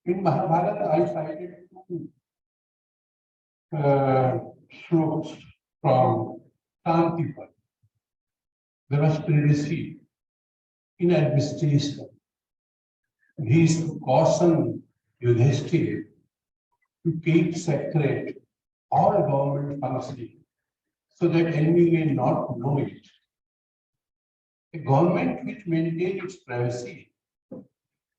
Speaker 10: In Mahabharata, I cited two slopes from Kantipat. There was privacy in administration. He is to caution Yudhishthira to keep sacred all government functioning so that enemy may not know it. A government which maintains its privacy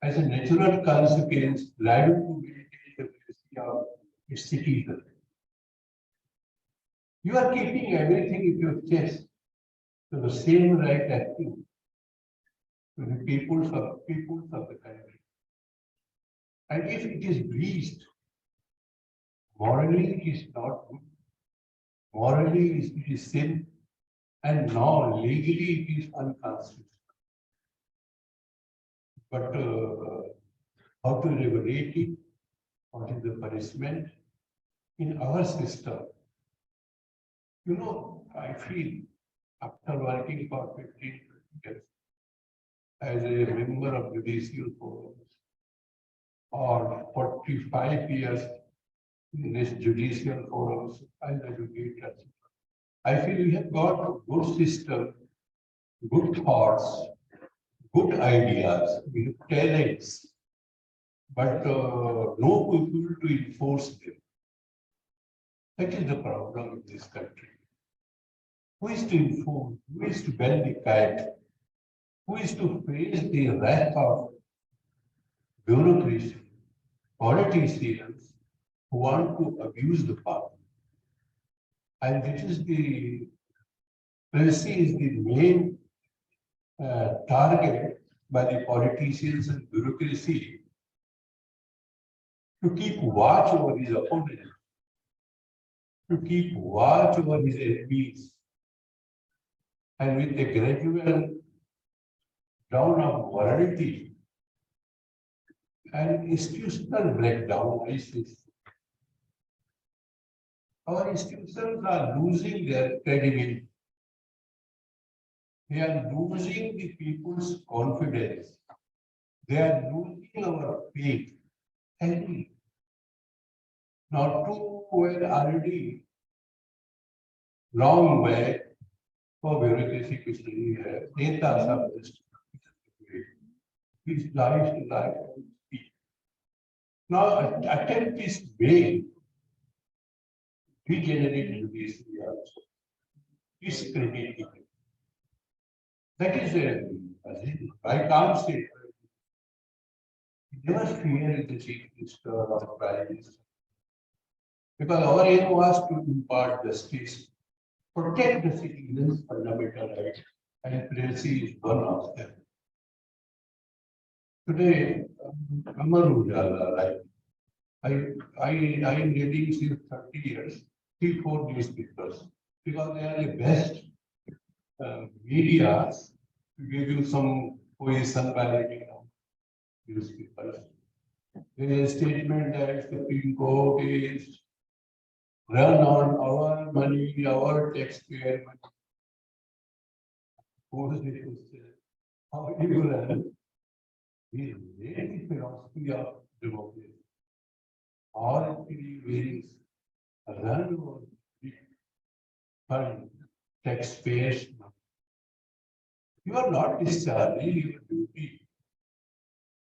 Speaker 10: as a natural consequence liable to maintain the privacy of its citizens. You are keeping everything in your chest to the same right acting to the peoples of the country. And if it is breached, morally it is not good. Morally it is sin, and now legally it is unconstitutional. But how to regulate it? What is the punishment? In our system, you know, I feel after working for 15 years as a member of judicial forums or 45 years in this judicial forums as educators, I feel we have got a good system, good thoughts, good ideas, we have talents. but no people to enforce them. That is the problem in this country. Who is to enforce? Who is to bend the kite? Who is to face the wrath of bureaucracy, politicians who want to abuse the power? And this is the privacy is the main target by the politicians and bureaucracy to keep watch over his opponents, to keep watch over his enemies, and with a gradual down of morality and institutional breakdown, I say. Our institutions are losing their credibility. They are losing the people's confidence. They are losing our faith. And not too well already long back for bureaucracy कुछ नहीं है. नेता सब his life to life. Now attempt is made. Regenerated this also. Discredited. That is I can't say. Never fear the chief minister or the prime minister. Because our aim was to impart justice, protect the citizens' fundamental rights, and privacy is one of them. Today, Amar Ujala, right? I am reading since 30 years, 3-4 newspapers, because they are the best media to give you some position by reading newspapers. There is a statement that the Supreme Court is run on our money, our taxpayer money. Suppose it was how do you run? We made the philosophy of democracy. All three ways run on the fund taxpayers money. You are not discharging your duty.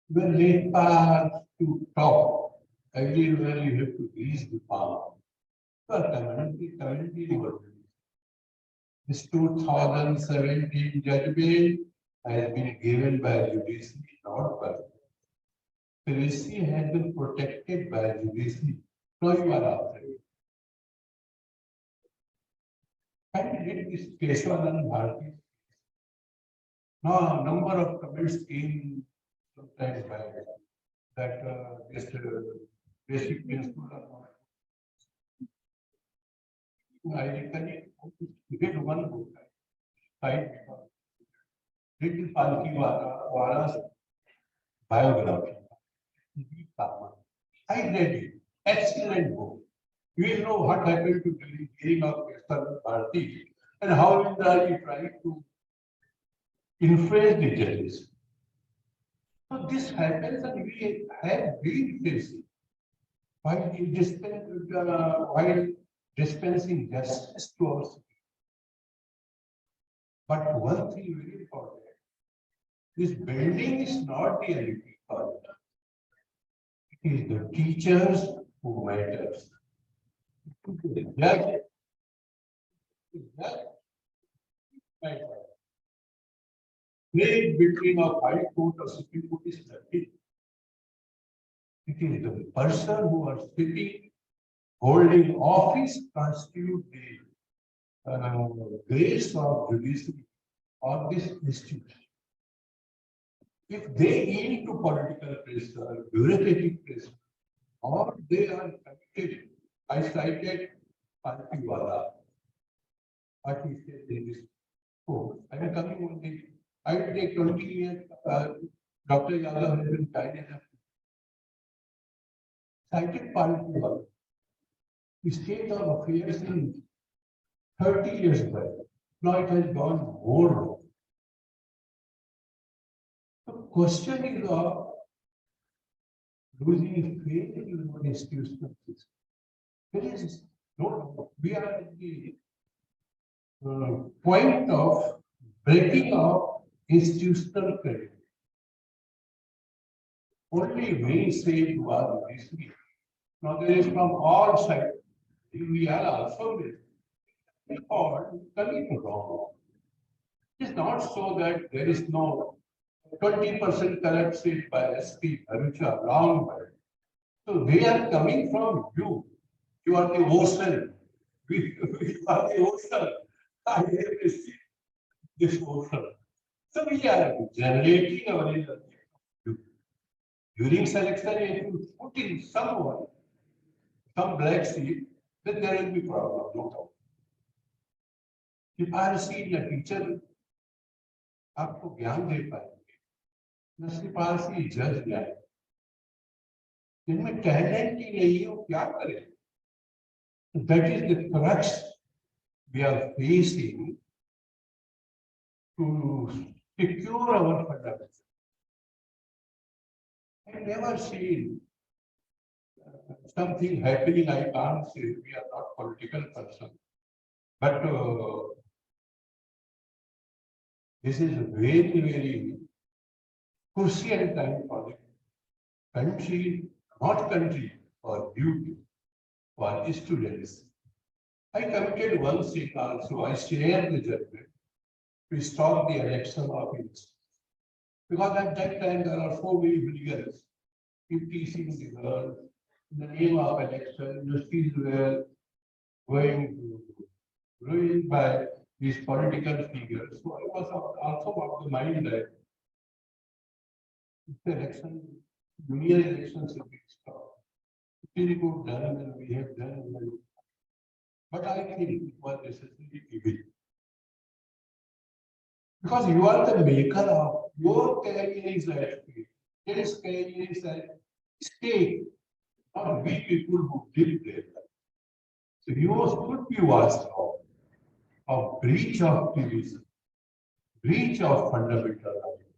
Speaker 10: You are laid path to top. Everywhere you have to reach the palm. You are community world. This 2017 judgment has been given by judiciary, not by privacy has been protected by judiciary. So you are after it. And it is Keshwanand Bharti. Now, a number of comments came sometimes by that this basic principle of I recollect did one book, right? Little Palki Wala's biography. I read it. Excellent book. We know what happened to the hearing of Keshwanand Bharti and how Indraji tried to influence the judges. So this happens and we have been facing while dispensing justice to our citizens. But one thing very important, this building is not the elite college. It is the teachers who matters. The judge matters. Trade between a High Court or Supreme Court is nothing. It is the person who are sitting, holding office, constitute the grace of judiciary or this institution. If they yield to political pressure, bureaucratic pressure, or they are committed, I cited Palkiwala, what he said in this quote. I am coming on the, I will take 20 years, Dr. Yadav has been kind enough. Cited Palkiwala. The state of affairs in 30 years back. Now it has gone more wrong. The question is of losing faith in the institutional system. There is no, we are at the point of breaking of institutional credit. only we say to our history. Now there is from all sides. We are also coming wrong. It is not so that there is no 20% correct seat by SP, which are wrong by. So they are coming from you. You are the ocean. We are the ocean. I have received this ocean. So we are generating our energy. During selection, if you put in someone, some black seed, then there will be problem, no doubt. If I see a teacher, आपको ज्ञान दे पाएंगे, न सिर्फ RC जज ज्ञान, जिनमें talent ही नहीं है वो क्या करें? That is the crux we are facing to secure our fundamentals. I never seen something happening. I can't say we are not political person, but this is very, very crucial time for the country, not country, for duty, for students. I committed one thing also. I shared the judgment to stop the election of ministers. Because at that time there are so many hooligans teasing the girls in the name of election. Justice were going to ruined by these political figures. So I was also of the mind that the election, union elections should be stopped. It is good done and we have done well. But I think it was necessary evil. Because you are the maker of your career is at stake. His career is at stake, not we people who live there. So you should be watched of breach of privacy, breach of fundamental rights.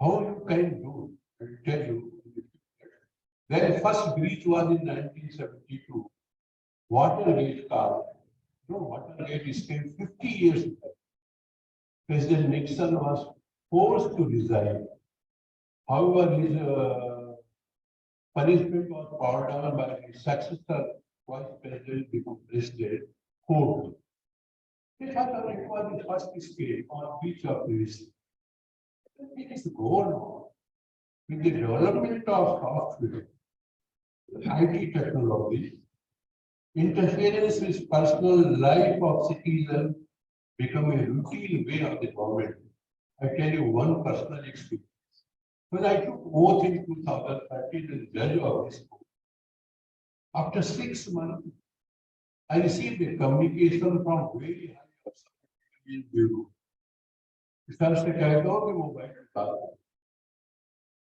Speaker 10: How you can do? I will tell you. Then first breach was in 1972. Watergate card. No, Watergate is still 50 years ago. President Nixon was forced to resign. However, his punishment was brought down by his successor, Vice President, become President Ford. It was the first escape on breach of privacy. It is gone on. With the development of software, IT technology, interference with personal life of citizens become a routine way of the government. I tell you one personal experience. When I took oath in 2013 as judge of this court, after 6 months, I received a communication from very high officer in bureau. Sir se keh do ki mobile nikaal.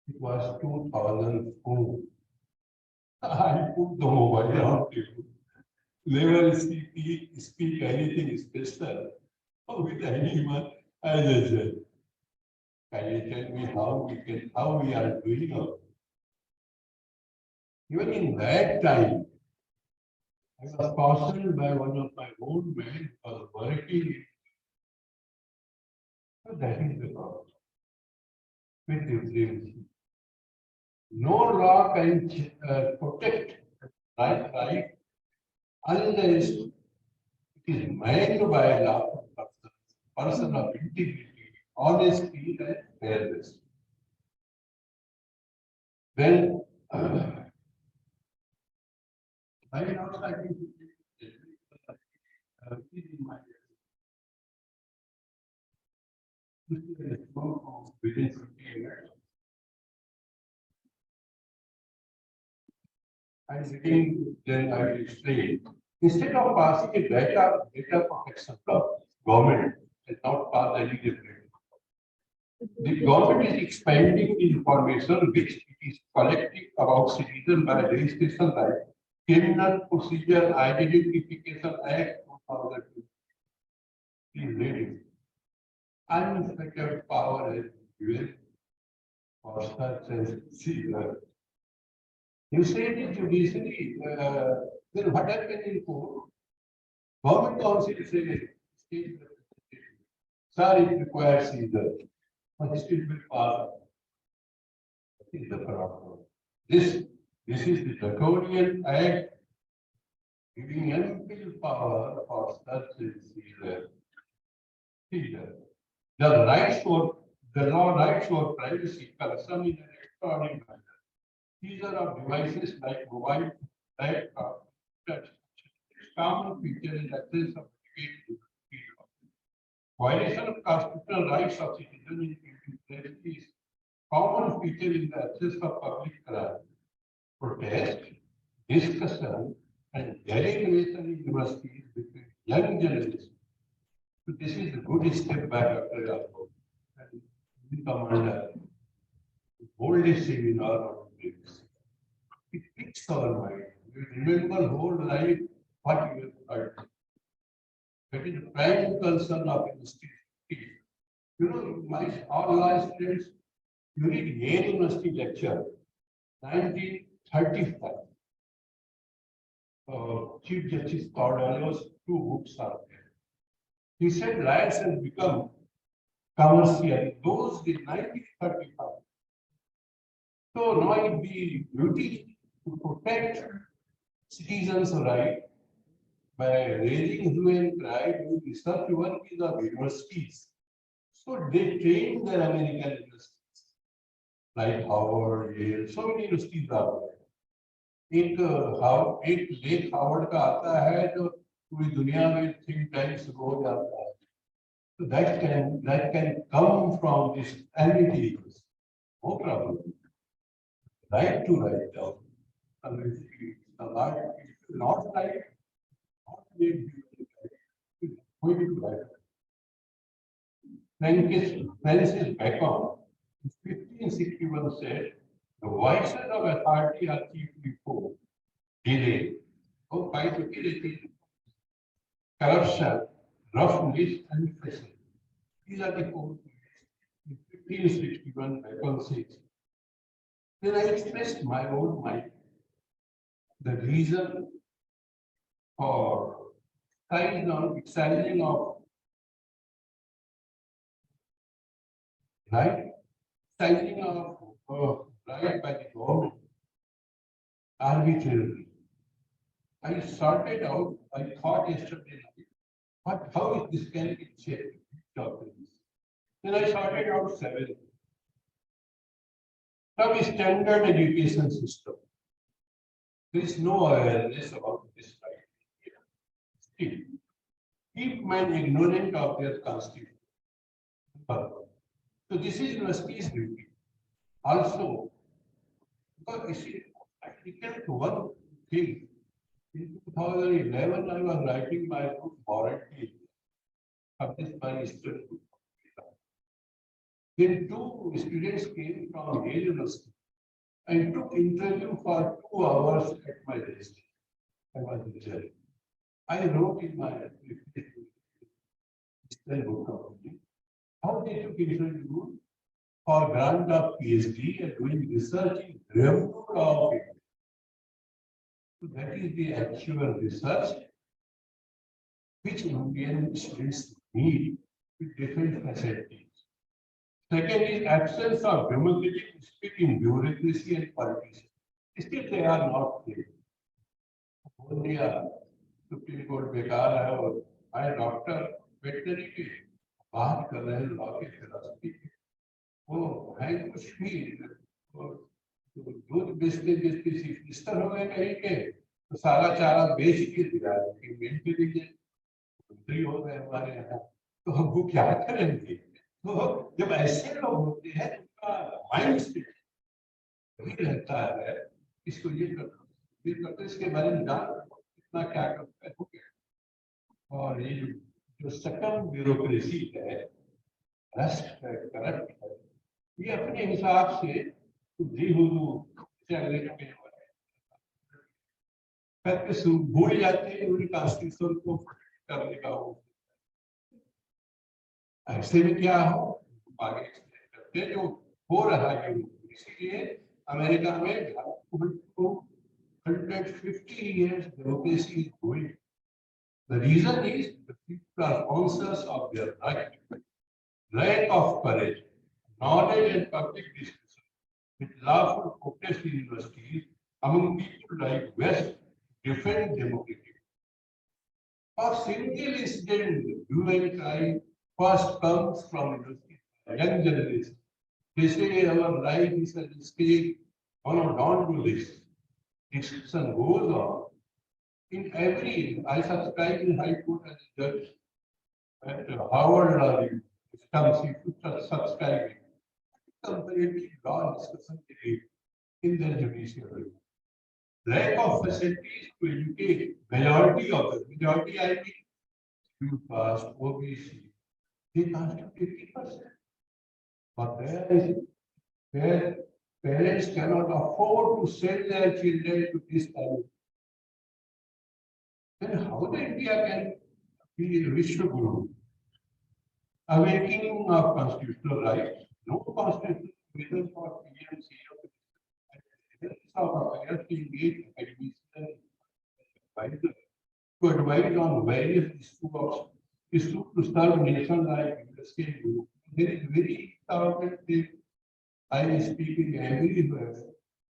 Speaker 10: It was 2004. I put the mobile on table. Never speak anything special with anyone as a judge. Can you tell me how we are doing now? Even in that time, I was cautioned by one of my own men who was working. So that is the problem with the privacy. No law can protect right unless it is made by a law person of integrity, honesty, and fairness. Then I will not like to within 15 minutes. I'm sitting, then I will explain. Instead of passing a data protection law, government has not passed any different. The government is expanding the information which it is collecting about citizens by registration right, Criminal Procedure Identification Act 2002. Please read it. Unfettered power is given for such as seizure. You say the judiciary, then what happened in court? Government council says state representation. Sir, it requires seizure. But still will pass. is the problem. This is the draconian act giving ample power for such a seizure. The law rights for privacy concern in an extraordinary manner. Seizure of devices like mobile, laptop, touch, common feature in access of violation of constitutional rights of citizens is common feature in the access of public protest, discussion, and deliberation in universities between young generations. So this is a good step back after Yahoo. And we commander, boldest seminar on this. It fixes our mind. We remember whole life what you have heard. That is the prime concern of university. You know, all my students, during Yale University lecture, 1935, Chief Justice Cornelius, 2 books are there. He said riots has become commercial. Those days, 1935. So now it be duty to protect citizens' rights by raising hue and cry to research work in the universities. So they train their American universities, like Harvard, Yale, so many universities are there. एक लेख Harvard का आता है जो पूरी दुनिया में think tanks रोज आता है. So that can come from this entity. No problem. Right to write down. Not right. Not made going to write. Francis Bacon, in 1561 said, the voices of authority are chiefly four: delay, corruption, roughness, and pressure. These are the four things. In 1561, Bacon says. Then I expressed my own mind. The reason for exciting of right, sizing of right by the government arbitrarily. I sorted out, I thought yesterday night, how is this can be checked? Then I sorted out 7. Some standard education system. There is no awareness about this right here. Still, keep men ignorant of their constitution. So this is university's duty. Also, because you see, I recall one thing. In 2011, I was writing my book, Morality, published by student. Then 2 students came from Yale University and took interview for 2 hours at my desk. I was the judge. I wrote in my book company how they took interview for grant of PhD and doing research in revenue law of India. So that is the actual research which Indian students need with different facilities. Second is absence of democratic spirit in bureaucracy and politics. Still they are not there. Only Supreme Court बेकार है और I doctor veterinary की बात कर रहे हैं law की philosophy की. वो है कुछ भी दूध बेचते बेचते सिस्टर हो गए कहीं के तो सारा चारा बेच के दिया मंत्री हो गए हमारे यहाँ तो हम वो क्या करेंगे. तो जब ऐसे लोग होते हैं उनका माइंड सेट वही रहता है इसको ये करते इसके बारे में जान कितना क्या करता है. और ये जो सकल ब्यूरोक्रेसी है भ्रष्ट है करप्ट है ये अपने हिसाब से करके भूल जाते हैं उनकी कॉन्स्टिट्यूशन को करने का. ऐसे में क्या हो आगे करते जो हो रहा है. इसलिए अमेरिका में 150 years democracy is going. The reason is the people are conscious of their right, lack of courage, knowledge and public discussion. with lawful protest in universities among people like West defend democracy. A single incident during time first comes from university, young generation. They say our life is a mistake. Oh no, don't do this. Discussion goes on. In every, I subscribe in High Court as a judge at Howard Law Systems, if you subscribe. Comparative law discussion debate in the judiciary. Lack of facilities to educate majority of the majority, I mean, you past OBC, they constitute 80%. But there is where parents cannot afford to send their children to this level. Then how the India can be a Vishnu Guru? Awakening of constitutional rights, no constitutional reason for PMC of affairs to engage advisor to advise on various issues to serve nation like industry. There is very important thing. I am speaking everywhere.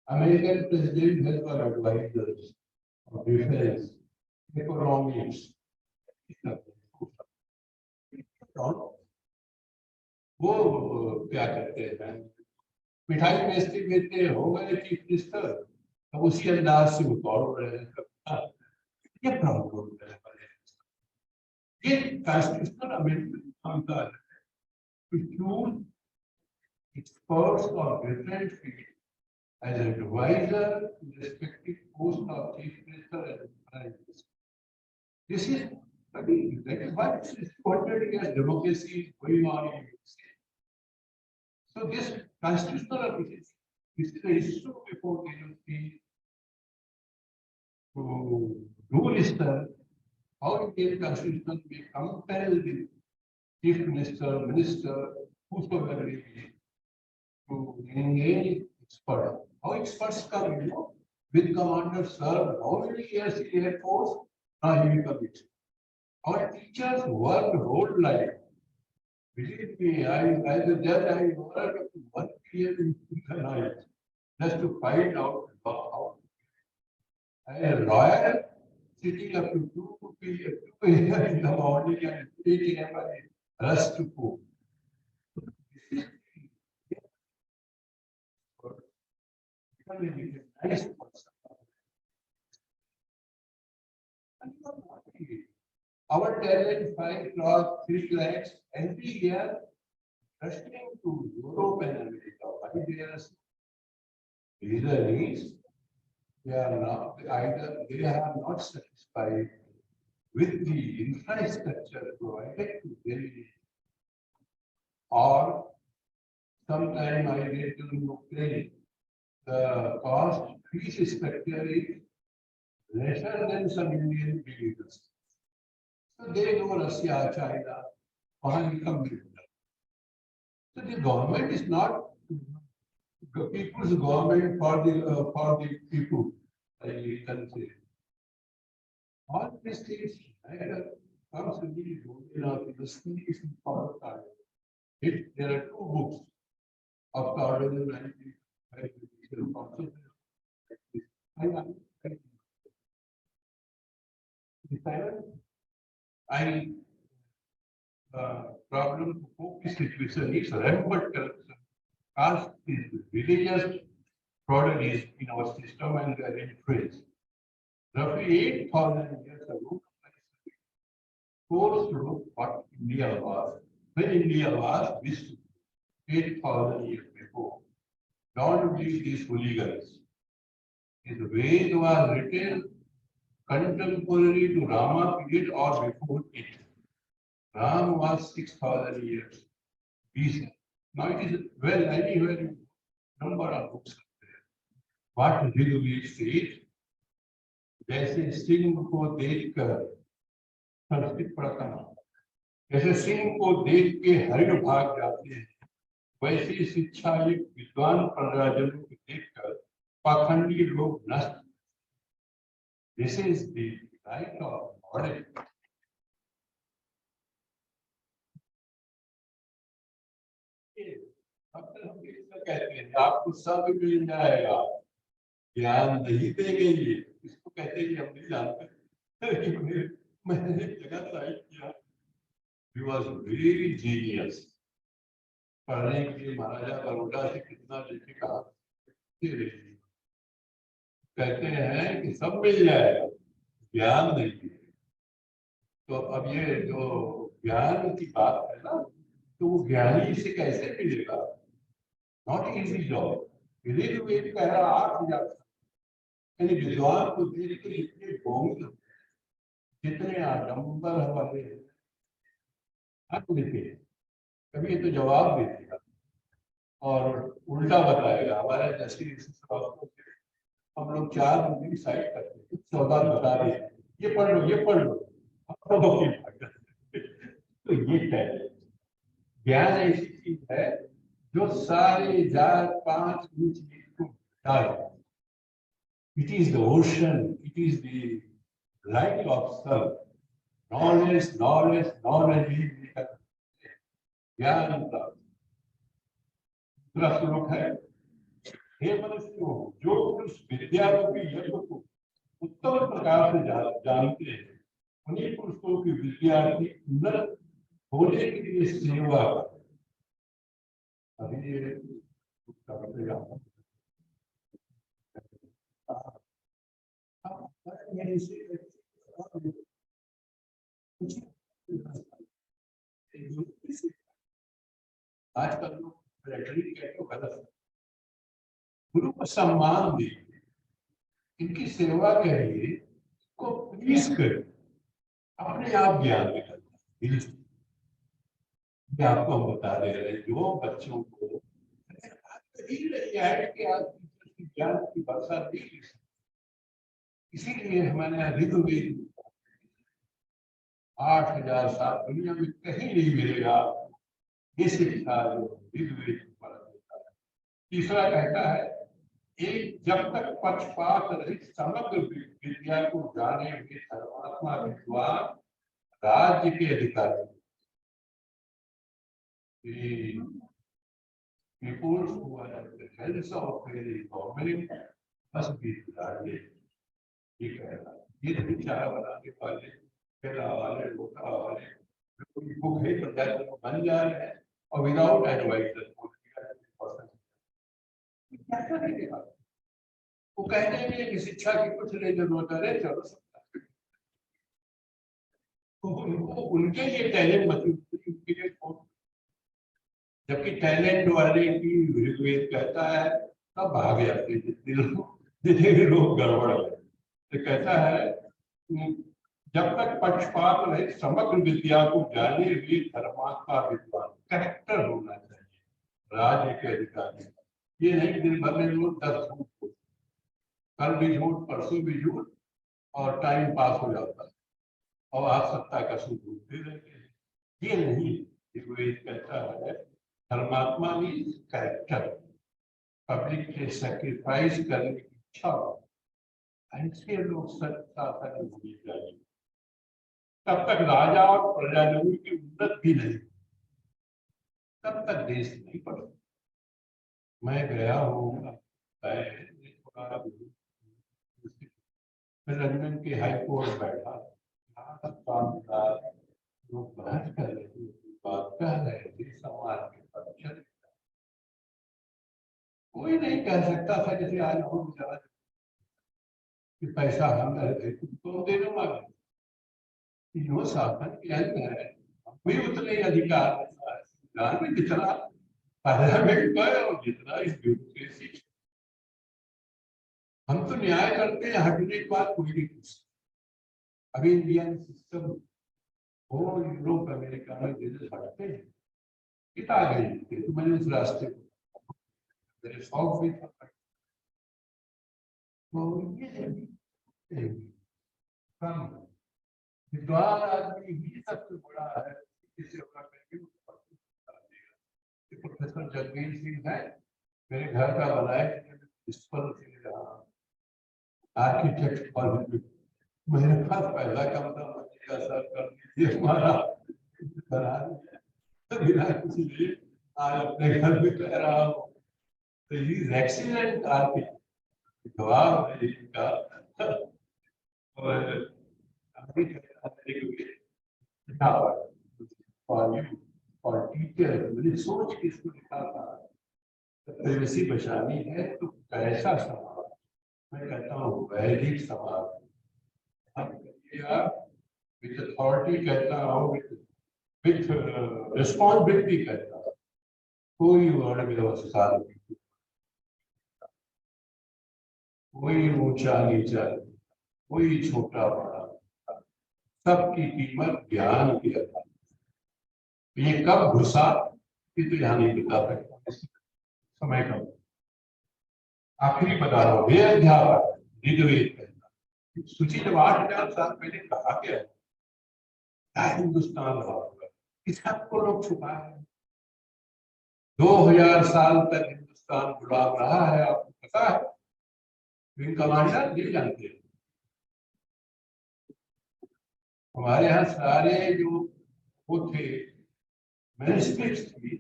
Speaker 10: American president has got advisors of defense, economics. वो क्या करते हैं मिठाई बेचते बेचते हो गए chief minister अब उसी अंदाज से वो दौड़ रहे हैं ये प्रॉब्लम है ये कॉन्स्टिट्यूशनल अमेंडमेंट मांगता है to choose experts of different fields as an advisor to the respective post of chief minister and prime minister. This is, I mean, that is why 200 years democracy is going on in USA. So this constitutional this is the issue before the university to do listen how Indian constitution may compel the chief minister, minister, whosoever it is, to engage experts. How experts come, you know, with commander served how many years in Air Force, now he becomes it. Our teachers worked whole life. Believe me, as a judge, I worked 1 year in the night just to find out how. A lawyer sitting up to 2 p.m. in the morning and 8 a.m. rush to court. This is nice person. Our talent 5 crores, 3 lakhs every year rushing to Europe and America. Why they are either needs, they are not either they are not satisfied with the infrastructure provided to them, or sometime I read to Ukraine, the cost fee structure is lesser than some Indian big. So they go Russia, China, become big. So the government is not the people's government for the people. I can say. All these things comes in the domain of the species for it. There are 2 books of Cardinal problem to cope with situation is rampant corruption. Caste is religious prodigies in our system and their influence. Roughly 8,000 years ago, forced to look what India was, when India was Vishnu, 8,000 years before. Don't believe these hooligans. His Ved was written contemporary to Rama period or before it. Ram was 6,000 years BC. Now it is well anywhere number of books. What did we say? जैसे सिंह को देखकर संस्कृत पढ़ता हूँ, जैसे सिंह को देख के हरिण भाग जाते हैं, वैसी शिक्षा एक विद्वान प्रजाजनों को देखकर पाखंडी लोग नष्ट. This is the right of knowledge. कहते हैं, आपको सब मिल जाएगा, ज्ञान नहीं देंगे ये, इसको कहते हैं कि हम नहीं जानते। मैंने एक जगह साइड किया, he was very genius, पढ़ने के लिए महाराजा बड़ौदा से कितना लेके कहा, कहते हैं कि सब मिल जाएगा, ज्ञान नहीं है। तो अब ये जो ज्ञान की बात है ना, तो वो ज्ञानी से कैसे मिलेगा? Not easy job. ऋग्वेद कह रहा 8,000, यानी विद्वान को देख के इतने ढोंग, जितने आडम्बर वाले हक लिखे, कभी तो जवाब दे देगा और उल्टा बताएगा। हमारे जैसे हम लोग 4 दिन साइड करते हैं, 14 बता रहे हैं, ये पढ़ लो, ये पढ़ लो, तो ये टैलेंट, ज्ञान ऐसी चीज है जो सारे 4-5 ऊंच नीच को मिटाए। It is the ocean, it is the light of sun. Knowledge, knowledge, knowledge is the ज्ञान प्राप्त। दूसरा श्लोक है, हे मनुष्यों, जो पुरुष विद्या रूपी यज्ञ को उत्तम प्रकार से जानते हैं, उन्हीं पुरुषों की विद्यार्थी उन्नत होने के लिए सेवा कर। अभी ये आजकल लोग रेटरिक कहते हो गलत, गुरु को सम्मान दीजिए, इनकी सेवा करिए, को प्लीज करिए, अपने आप ज्ञान निकलता है। आपको हम बता दे रहे हैं, जो बच्चों को ज्ञान की वर्षा नहीं, इसीलिए हमारे ऋग्वेद 8,000 साल दुनिया में कहीं नहीं मिलेगा ये शिक्षा जो ऋग्वेद पढ़ा देता है। तीसरा कहता है, एक जब तक पक्षपात रहित समग्र विद्या को जाने हुए सर्वात्मा विद्वान राज्य के अधिकारी, people who are at the heads of the government must be regarded। ये कह रहा है, ये शिक्षा बनाने वाले, पेला वाले, लोटा वाले, कोई बुक है प्रजाति को बन जा रहे हैं और विदाउट एडवाइजर वो कहते हैं कि शिक्षा की कुछ नहीं जरूरत है, चलो सकता है। तो उनको उनके लिए टैलेंट बची, जबकि टैलेंट वाले की ऋग्वेद कहता है तब भाग जाते जितने लोग गड़बड़ है। तो कहता है, जब तक पक्षपात रहे समग्र विद्या को जाने हुए धर्मात्मा विद्वान, करेक्टर होना चाहिए राज्य के अधिकारी। ये नहीं दिन भर में लोग 10 झूठ बोलते, कल भी झूठ, परसों भी झूठ, और टाइम पास हो जाता है और आज सत्ता का सुख ढूंढते रहते हैं। ये नहीं, ऋग्वेद कहता है धर्मात्मा भी कैरेक्टर, पब्लिक के सैक्रिफाइस करने की इच्छा, ऐसे लोग शासन होनी चाहिए। तब तक राजा और प्रजाजनों की उन्नत भी नहीं, तब तक देश नहीं बढ़ता। मैं गया हूँ लंदन के हाई कोर्ट बैठा, लोग बहस कर रहे थे, बात कह रहे थे समाज के पक्ष। कोई नहीं कह सकता था जैसे आज हम विचार कि पैसा हम तुमको देने वाले, जो शासन के अंग है, कोई उतने अधिकार में जितना पार्लियामेंट में और जितना इस ब्यूरोक्रेसी। हम तो न्याय करते हैं, हटने के बाद कोई नहीं पूछता। अभी इंडियन सिस्टम हो, यूरोप अमेरिका में जैसे हटते हैं, कितना गई तो मैंने उस रास्ते को मेरे शौक भी था। तो ये कम विद्वान आदमी ही सबसे बड़ा है, प्रोफेसर जगवीर सिंह है, मेरे घर का बनाए आर्किटेक्ट कॉलेज, मेरे पास पहला कमरा बनेगा सर, कर दीजिए हमारा बना बिना किसी लिए। आज अपने घर में कह रहा हूँ So he is excellent architect. जवाब है इसका और अभी और टीचर मैंने सोच के इसको लिखा था प्राइवेसी बचानी है तो कैसा समाज, मैं कहता हूँ वैदिक समाज। अब विद अथॉरिटी कहता हूँ, विद रिस्पॉन्सिबिलिटी कहता हूँ, कोई वर्ण व्यवस्था नहीं, कोई ऊंचा नीचा, कोई छोटा बड़ा, सबकी कीमत ज्ञान की है। ये कब घुसा ये तो यहाँ नहीं बता सकता, समय कम। आखिरी बता रहा हूँ, वे अध्यापक ऋग्वेद कहता, सूची जब 8,000 साल पहले कहा गया क्या हिंदुस्तान रहा, इस हक को लोग छुपाए हैं। 2000 साल तक हिंदुस्तान गुलाम रहा है, आपको पता है, विंग कमांडर नहीं जानते। हमारे यहाँ सारे जो वो थे मैन्युस्क्रिप्ट्स थी,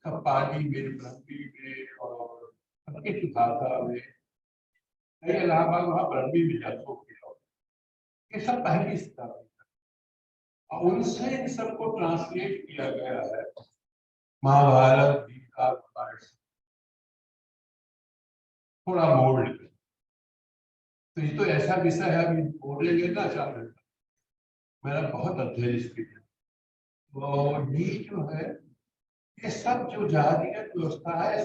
Speaker 10: सब पाली में, ब्रह्मी में और संस्कृत भाषा में, इलाहाबाद वहाँ ब्रह्मी में जातो किया, ये सब पहली शताब्दी और उनसे इन सबको ट्रांसलेट किया गया है महाभारत, गीता, रामायण, थोड़ा मोल्ड। तो ये तो ऐसा विषय है, अभी बोलेंगे ना 4 घंटा, मेरा बहुत अध्ययन इसके लिए। तो ये जो है, ये सब जो जातिगत व्यवस्था है,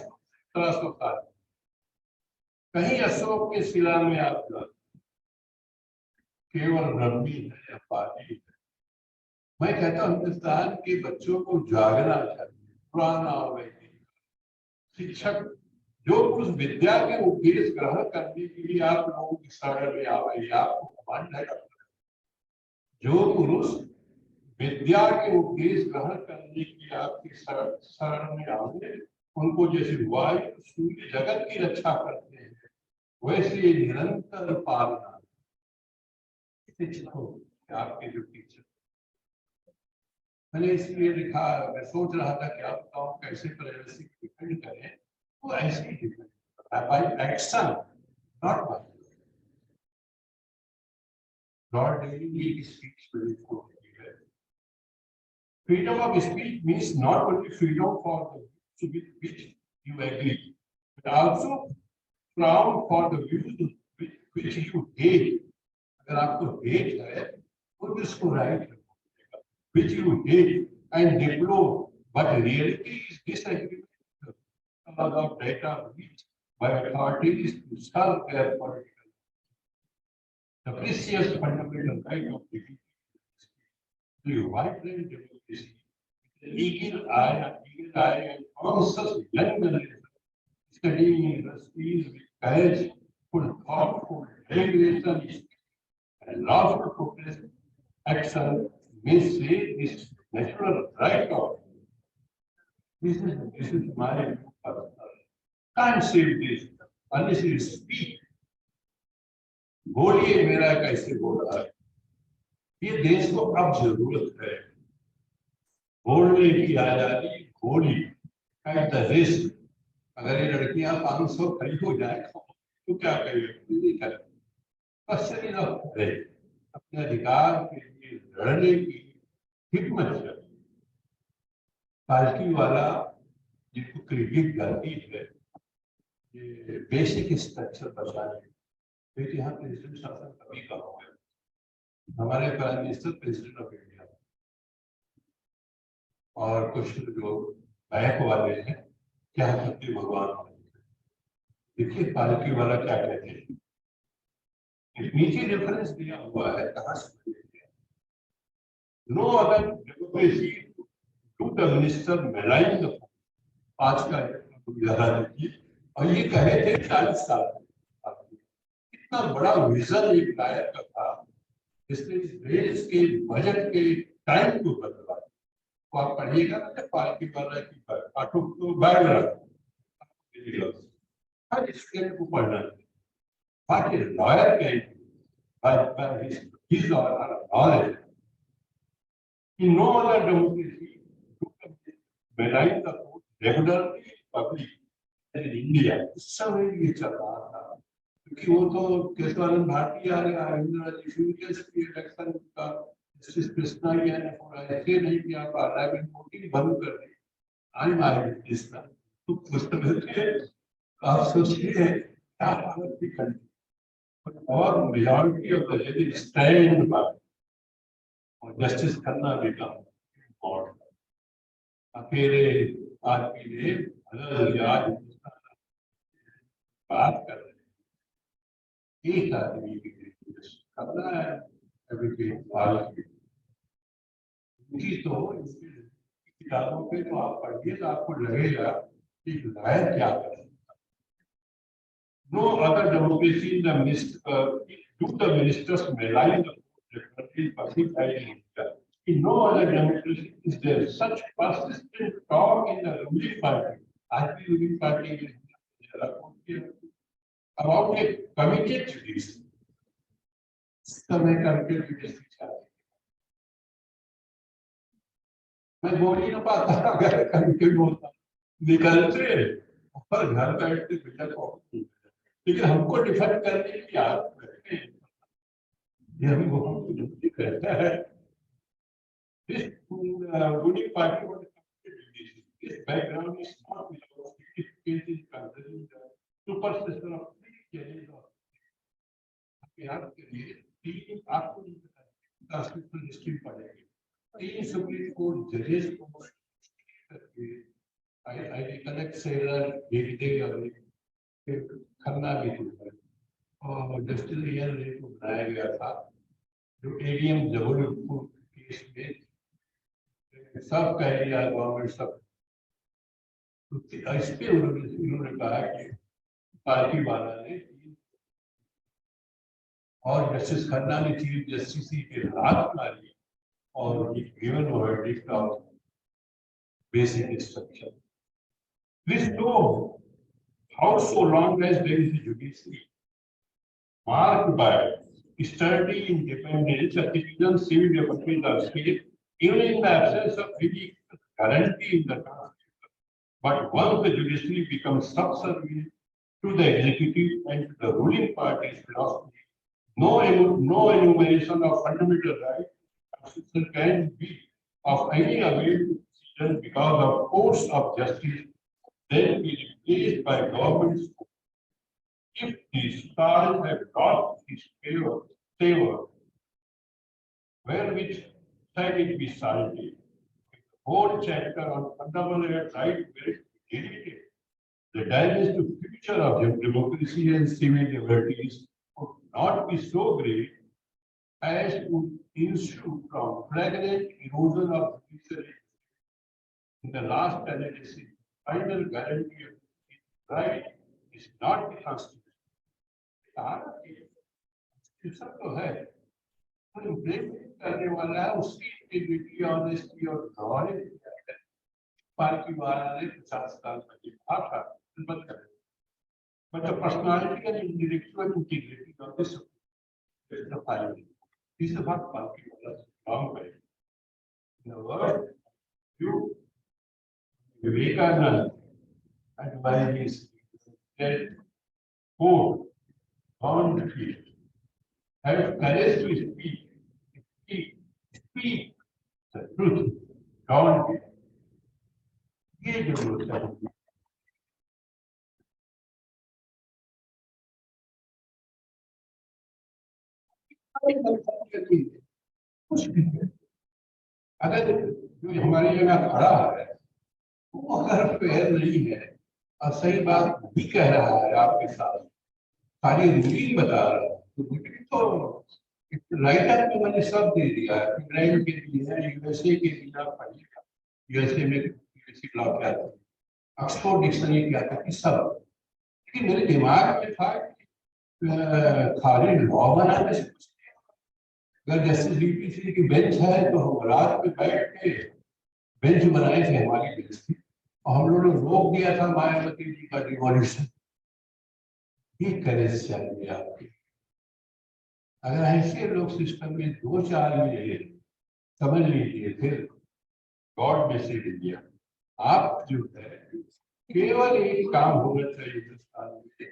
Speaker 10: 1700 साल कहीं अशोक के शिला में आप केवल ब्रह्मी है या पाली है। मैं कहता हूँ हिंदुस्तान के बच्चों को जागना चाहिए, पुराना वैदिक शिक्षक जो उस विद्या के उपदेश ग्रहण करने के लिए आप लोगों की शरण में आवे, आपको कमांड है। जो पुरुष विद्या के उपदेश ग्रहण करने की आपकी शरण में आवे, उनको जैसे वायु सूर्य जगत की रक्षा करते हैं, वैसे निरंतर पालना आपके जो टीचर। मैंने इसलिए लिखा, मैं सोच रहा था कि आप बताओ कैसे प्राइवेसी डिफेंड करें, तो ऐसे ही defend by action, not by Lord daily speaks very clearly. Freedom of speech means not only freedom for the views with which you agree, but also from for the views which you hate. अगर आपको hate है, तो इसको right है, which you hate and deplore, but reality is disagreement of data reached by authorities to serve their political. The precious fundamental right of the vibrant democracy, the eagle eye and conscious young generation studying universities with courage, full thoughtful deliberation and lawful progress action may say this natural right of. This is my can't save this unless you speak. बोलिए मेरा कैसे बोल रहा है, ये देश को अब जरूरत है बोलने की आजादी, बोली एट द रिस्क। अगर ये लड़कियां 500 खड़ी हो जाए तो क्या करेंगे, नहीं करेंगे, बस अपने अधिकार के लिए लड़ने की हिम्मत चाहिए। पालकी वाला जिसको क्रिटिक करती है, ये बेसिक स्ट्रक्चर बचाने, क्योंकि यहाँ प्रेसिडेंट शासन कभी कम हो गया, हमारे prime minister president of India और कुछ जो बैंक वाले हैं क्या करते भगवान। देखिए पालकी वाला क्या कहते हैं, नीचे रेफरेंस दिया हुआ है, कहाँ से no other democracy to the minister malign the, आज का देखिए, और ये कहे थे 40 साल। इतना बड़ा विजन एक नायक का था, इसने इस देश के बजट के टाइम को बदला। तो आप पढ़िएगा ना, पालकी वाला की पाठों को बायोग्राफी हर स्टूडेंट को पढ़ना है। बाकी लॉयर के his or her knowledge in no other democracy to malign the court regularly public in India, इस समय ये चल रहा था क्योंकि वो तो केशवानंद भारती आ रहा है इलेक्शन का जस्टिस कृष्णा ही है ऐसे नहीं कि आप पार्लियामेंट वोटिंग बंद कर दी आई मारे कृष्णा तो उस समय से आप सोचिए क्या हालत थी कंट्री और मेजॉरिटी ऑफ द जजेस स्टैंड बाय और जस्टिस खन्ना बेटा और अकेले आदमी ने अलग आज बात कर रहे हैं एक आदमी खन्ना है अभी भी उनकी तो किताबों पे तो आप पढ़िए तो आपको लगेगा कि लायक क्या कर no other democracy in the ministers malign in no other democracy is there such persistent talk in the ruling party as the ruling party about a committed judiciary. समय करके judiciary चाहते मैं बोल ही ना पाता अगर कभी बोलता निकलते और घर बैठते लेकिन हमको डिफेंड करने की आदत है ये हम बहुत दुखी करता है this ruling party was this background is not without significance in considering the superstition of three cases of याद करिए तीन आपको कॉन्स्टिट्यूशनल हिस्ट्री पढ़ेंगे तीन सुप्रीम कोर्ट जजेस को I recollect Sailor Bigde और खन्ना भी और जस्टिस एन रे को बनाया गया था जो एडीएम जबलपुर केस में सब कह दिया गवर्नमेंट सब इस पे उन्होंने कहा कि पार्टी वाला ने और जस्टिस खन्ना ने चीफ जस्टिस के हाथ मारी और given verdict of basic instruction Please know how so long as there is a judiciary marked by sturdy independence, a citizen's civil liberties are safe, even in the absence of any guarantee in the Constitution. But once the judiciary becomes subservient to the executive and to the ruling party's philosophy, no enumeration of fundamental rights can be of any avail to citizens because of courts of justice then be replaced by governments if the stars have lost his favor, where which side it be cited. The whole chapter on fundamental rights were deleted. The damage to future of democracy and civil liberties would not be so great as to ensue from flagrant erosion of judiciary. In the last analysis, final guarantee of right is not the constitution. Constitution तो है, पर implement करने वाला है उसकी integrity, honesty और knowledge है। Party वाला ने 50 साल पहले कहा था, बंद कर दिया। But the personality and intellectual integrity of this is the final. इस बात पार्टी वाला strong है। In the word, you Vivekananda advises that quote, don't fear, have courage to speak the truth, don't fear. ये जो होता है कुछ भी अगर जो हमारी जगह खड़ा है वो अगर फेयर नहीं है और सही बात भी कह रहा है आपके साथ सारी रूटीन बता रहा है तो रूटीन तो राइटर को मैंने सब दे दिया है इंग्लैंड के लिए यूएसए के लिए आप पढ़िएगा यूएसए में यूएसए लॉ क्या था ऑक्सफोर्ड डिक्शनरी क्या था कि सब लेकिन मेरे दिमाग में था खाली लॉ बनाने से कुछ नहीं अगर जस्टिस यूपीसी की बेंच है तो हम रात में बैठ के बेंच बनाए थे हमारी बेंच थी और हम लोगों ने रोक दिया था मायावती जी का डिवोल्यूशन ये करेज चाहिए आपकी अगर ऐसे लोग सिस्टम में 2-4 मिले समझ लीजिए फिर गॉड मैसेज इंडिया आप जो है केवल एक काम होना चाहिए हिंदुस्तान में,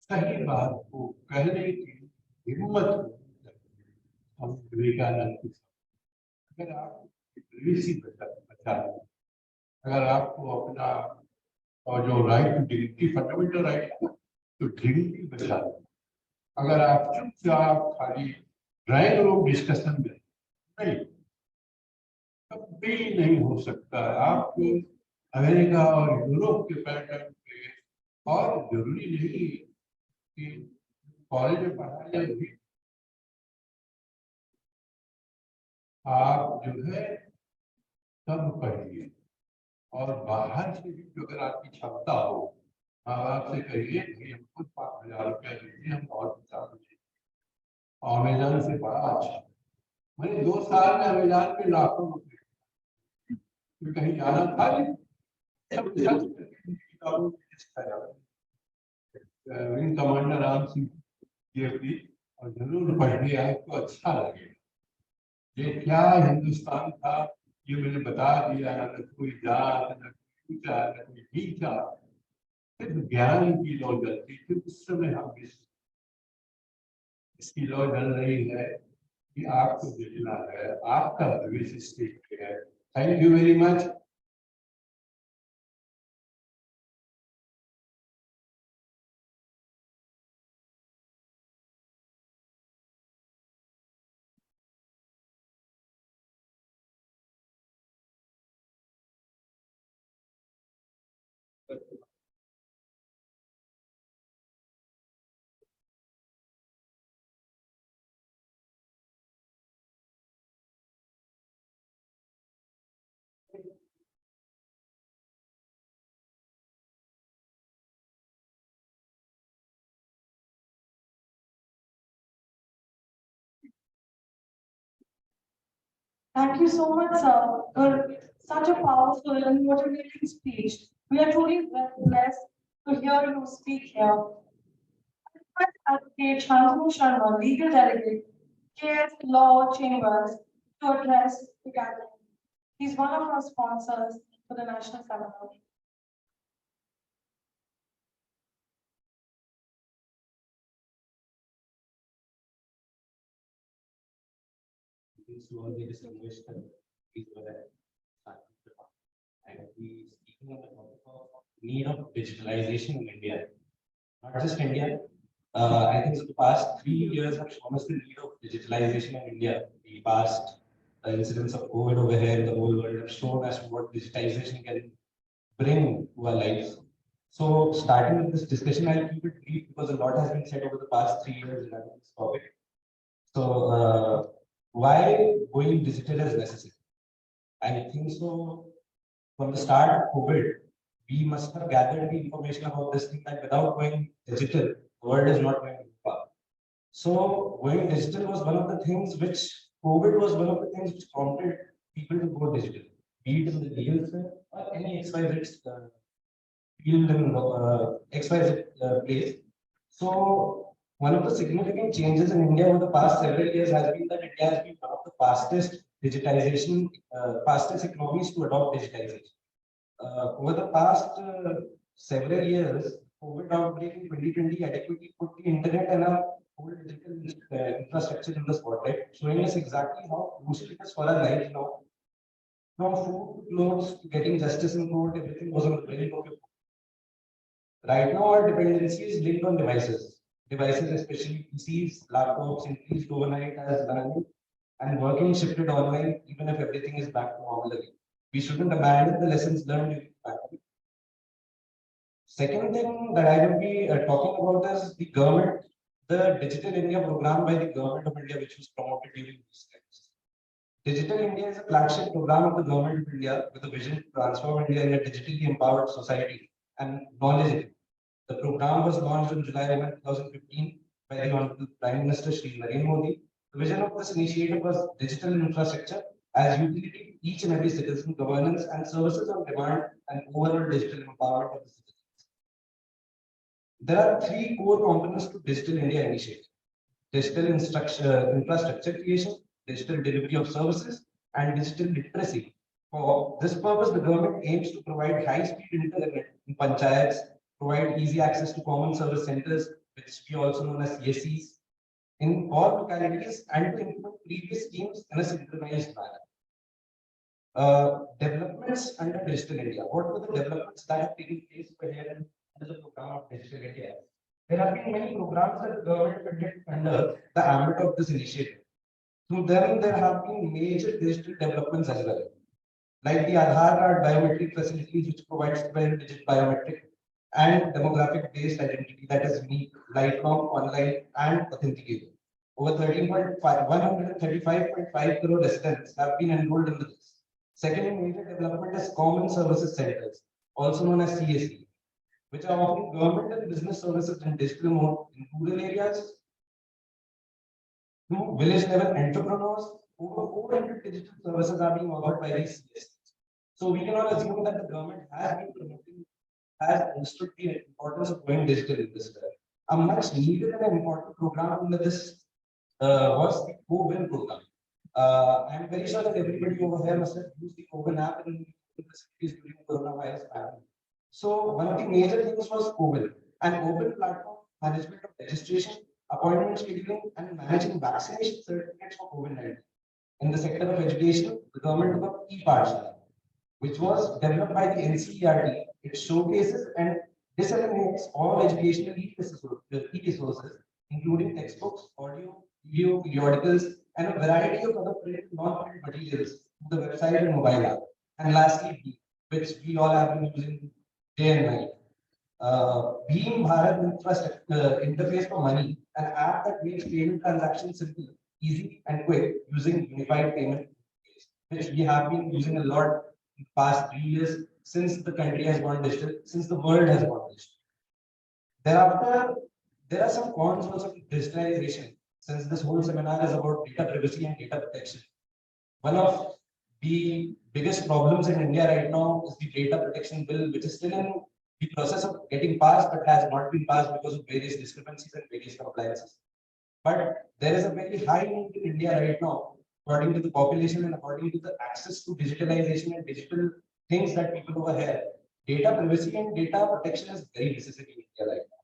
Speaker 10: सही बात को कहने की हिम्मत होनी चाहिए। हम विवेकानंद की अगर आप प्रिवेसी बचा लें, अगर आपको अपना और जो right to dignity fundamental right है तो डिग्निटी बचा लें। अगर आप चुपचाप खाली ड्राइंग रूम डिस्कशन में नहीं, कभी नहीं हो सकता। आपको अमेरिका और यूरोप के पैटर्न पे, और जरूरी नहीं कि कॉलेज में पढ़ा जाए भी, आप जो है सब पढ़िए और बाहर से भी अगर आपकी क्षमता हो, माँ बाप से कहिए कि हमको 5,000 रुपया दीजिए, हम और बचा दीजिए। अमेजन से बड़ा अच्छा, मैंने 2 साल में अमेजन में लाखों रुपए, कहीं जाना था विंग कमांडर राम सिंह की, और जरूर पढ़िए, आपको अच्छा लगेगा। ये क्या हिंदुस्तान था, ये मैंने बता दिया। न कोई जात, न कोई ऊंचा, न कोई नीचा, सिर्फ ज्ञान की लौ जलती थी उस समय। हम इसकी लौ जल रही है कि आपको देखना है, आपका भविष्य स्टेट पे है। Thank you very much.
Speaker 12: Thank you so much, sir, for such a powerful and motivating speech. We are truly blessed to hear you speak here. Advocate Shantanu Sharma, legal delegate, KS Law Chambers, to address the gathering. He's one of our sponsors for the national seminar.
Speaker 11: To all the distinguished speakers and we speaking on the topic of need of digitalization in India. Not just India. I think the past 3 years have shown us the need of digitalization in India. The past incidents of COVID over here in the whole world have shown us what digitization can bring to our lives. So starting with this discussion, I'll keep it brief because a lot has been said over the past 3 years regarding this topic. So why going digital is necessary? I think so. From the start of COVID, we must have gathered the information about this thing that without going digital, the world is not going to be far. So going digital was one of the things which COVID was one of the things which prompted people to go digital, be it in the legal field or any XYZ field in XYZ place. So one of the significant changes in India over the past several years has been that India has been one of the fastest digitization, fastest economies to adopt digitization. Over the past several years, COVID outbreak in 2020 adequately put the internet and our whole digital infrastructure in the spotlight, showing us exactly how crucial it is for our lives now. From food to clothes to getting justice in court, everything was on the very top of your phone. Right now, our dependency is linked on devices. Devices, especially PCs, laptops, increased overnight as learning and working shifted online, even if everything is back to normal again. We shouldn't abandon the lessons learned during the pandemic. Second thing that I will be talking about is the government, the Digital India program by the government of India, which was promoted during these times. Digital India is a flagship program of the government of India with a vision to transform India in a digitally empowered society and knowledge. The program was launched on July 11, 2015 by the Honorable Prime Minister Shri Narendra Modi. The vision of this initiative was digital infrastructure as utility to each and every citizen, governance and services on demand, and overall digital empowerment of the citizens. There are 3 core components to Digital India initiative: digital infrastructure creation, digital delivery of services, and digital literacy
Speaker 7: For this purpose, the government aims to provide high-speed internet in panchayats, provide easy access to common service centers, which we also known as CSCs, in all localities, and to implement previous schemes in a synchronized manner. Developments under Digital India. What were the developments that have taken place over here under the program of Digital India? There have been many programs that the government conducted under the ambit of this initiative. Through them, there have been major digital developments as well, like the Aadhaar card biometric facilities, which provides 12-digit biometric and demographic-based identity that is unique, lifelong, online, and authenticated. Over 135.5 crore residents have been enrolled in this. Second major development is Common Services Centers, also known as CSC, which are offering government and business services in digital mode in rural areas. To village level entrepreneurs, over 400 digital services are being offered by these CSCs. So we can all assume that the government has understood the importance of going digital in this way. A much needed and important program under this was the CoWIN program. I'm very sure that everybody over here must have used the CoWIN app in the cities during coronavirus pandemic. So one of the major things was CoWIN, an open platform management of registration, appointment scheduling, and managing vaccination certificates for COVID-19. In the sector of education, the government took up e-Pathshala, which was developed by the NCERT. It showcases and disseminates all educational e-resources, including textbooks, audio, video, periodicals, and a variety of other print and non-print materials to the website and mobile app. And lastly, BHIM, which we all have been using day and night. BHIM Bharat Interface for Money, an app that makes payment transactions simple, easy, and quick using unified payment, which we have been using a lot in the past 3 years since the country has gone digital, since the world has gone digital. Thereafter, there are some cons also to digitalization, since this whole seminar is about data privacy and data protection. One of the biggest problems in India right now is the data protection bill, which is still in the process of getting passed, but has not been passed because of various discrepancies and various compliances. But there is a very high need in India right now, according to the population and according to the access to digitalization and digital things that people over here. Data privacy and data protection is very necessary in India right now.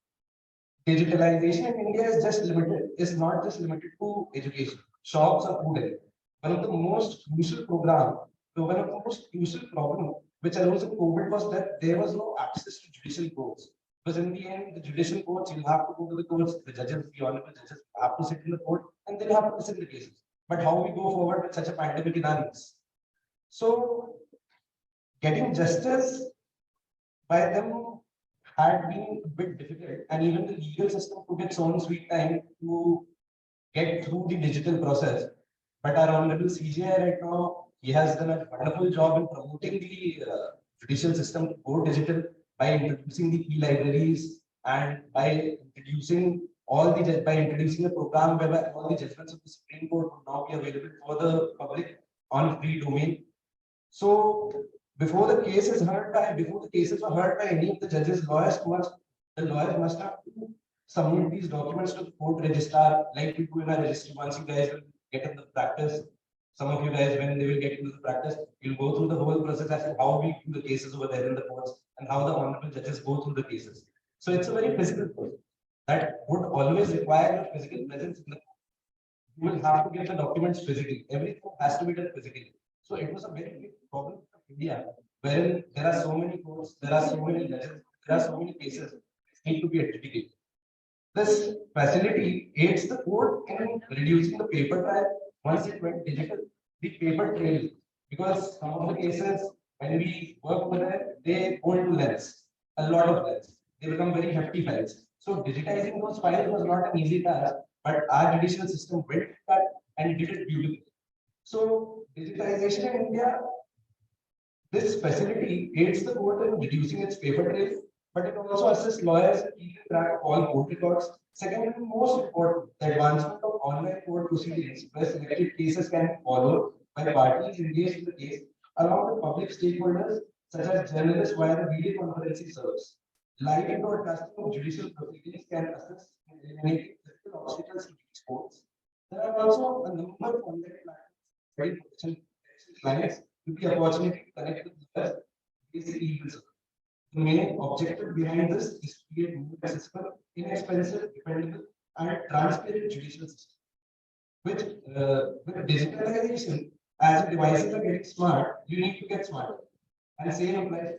Speaker 7: Digitalization in India is not just limited to education, shops or food. One of the most crucial problem which arose in COVID was that there was no access to judicial courts. Because in the end, the judicial courts, you have to go to the courts, the judges, the honorable judges have to sit in the court and they'll have to listen to the cases. But how we go forward with such a pandemic in our midst? So getting justice by them had been a bit difficult, and even the legal system took its own sweet time to get through the digital process. But our honorable CJI right now, he has done a wonderful job in promoting the judicial system to go digital by introducing the e-libraries and by introducing a program whereby all the judgments of the Supreme Court will now be available for the public on free domain. So before the cases were heard by any of the judges, the lawyers must have to submit these documents to the court registrar, like we do in our registry. Once you guys will get into the practice, some of you guys, when they will get into the practice, you'll go through the whole process as to how we do the cases over there in the courts and how the honorable judges go through the cases. So it's a very physical process that would always require a physical presence in the court. You will have to get the documents physically. Everything has to be done physically. So it was a very big problem for India, wherein there are so many courts, there are so many judges, there are so many cases that need to be adjudicated. This facility aids the court in reducing the paper trail once it went digital, the paper trail, because some of the cases when we work with it, they go into lengths, a lot of lengths. They become very hefty files. So digitizing those files was not an easy task, but our judicial system went that and did it beautifully. So digitization in India, this facility aids the court in reducing its paper trail, but it also assists lawyers in keeping track of all court records. Second, and most important, the advancement of online court proceedings where selected cases can be followed by parties engaged in the case, along with public stakeholders such as journalists via the video conferencing service. Live broadcasting of judicial proceedings can assist in eliminating physical obstacles to these courts. There are also a number of online platforms, clients with the opportunity to connect with others is equal. The main objective behind this is to create more accessible, inexpensive, dependable, and transparent judicial system. With digitalization, as the devices are getting smart, you need to get smarter. And same applies.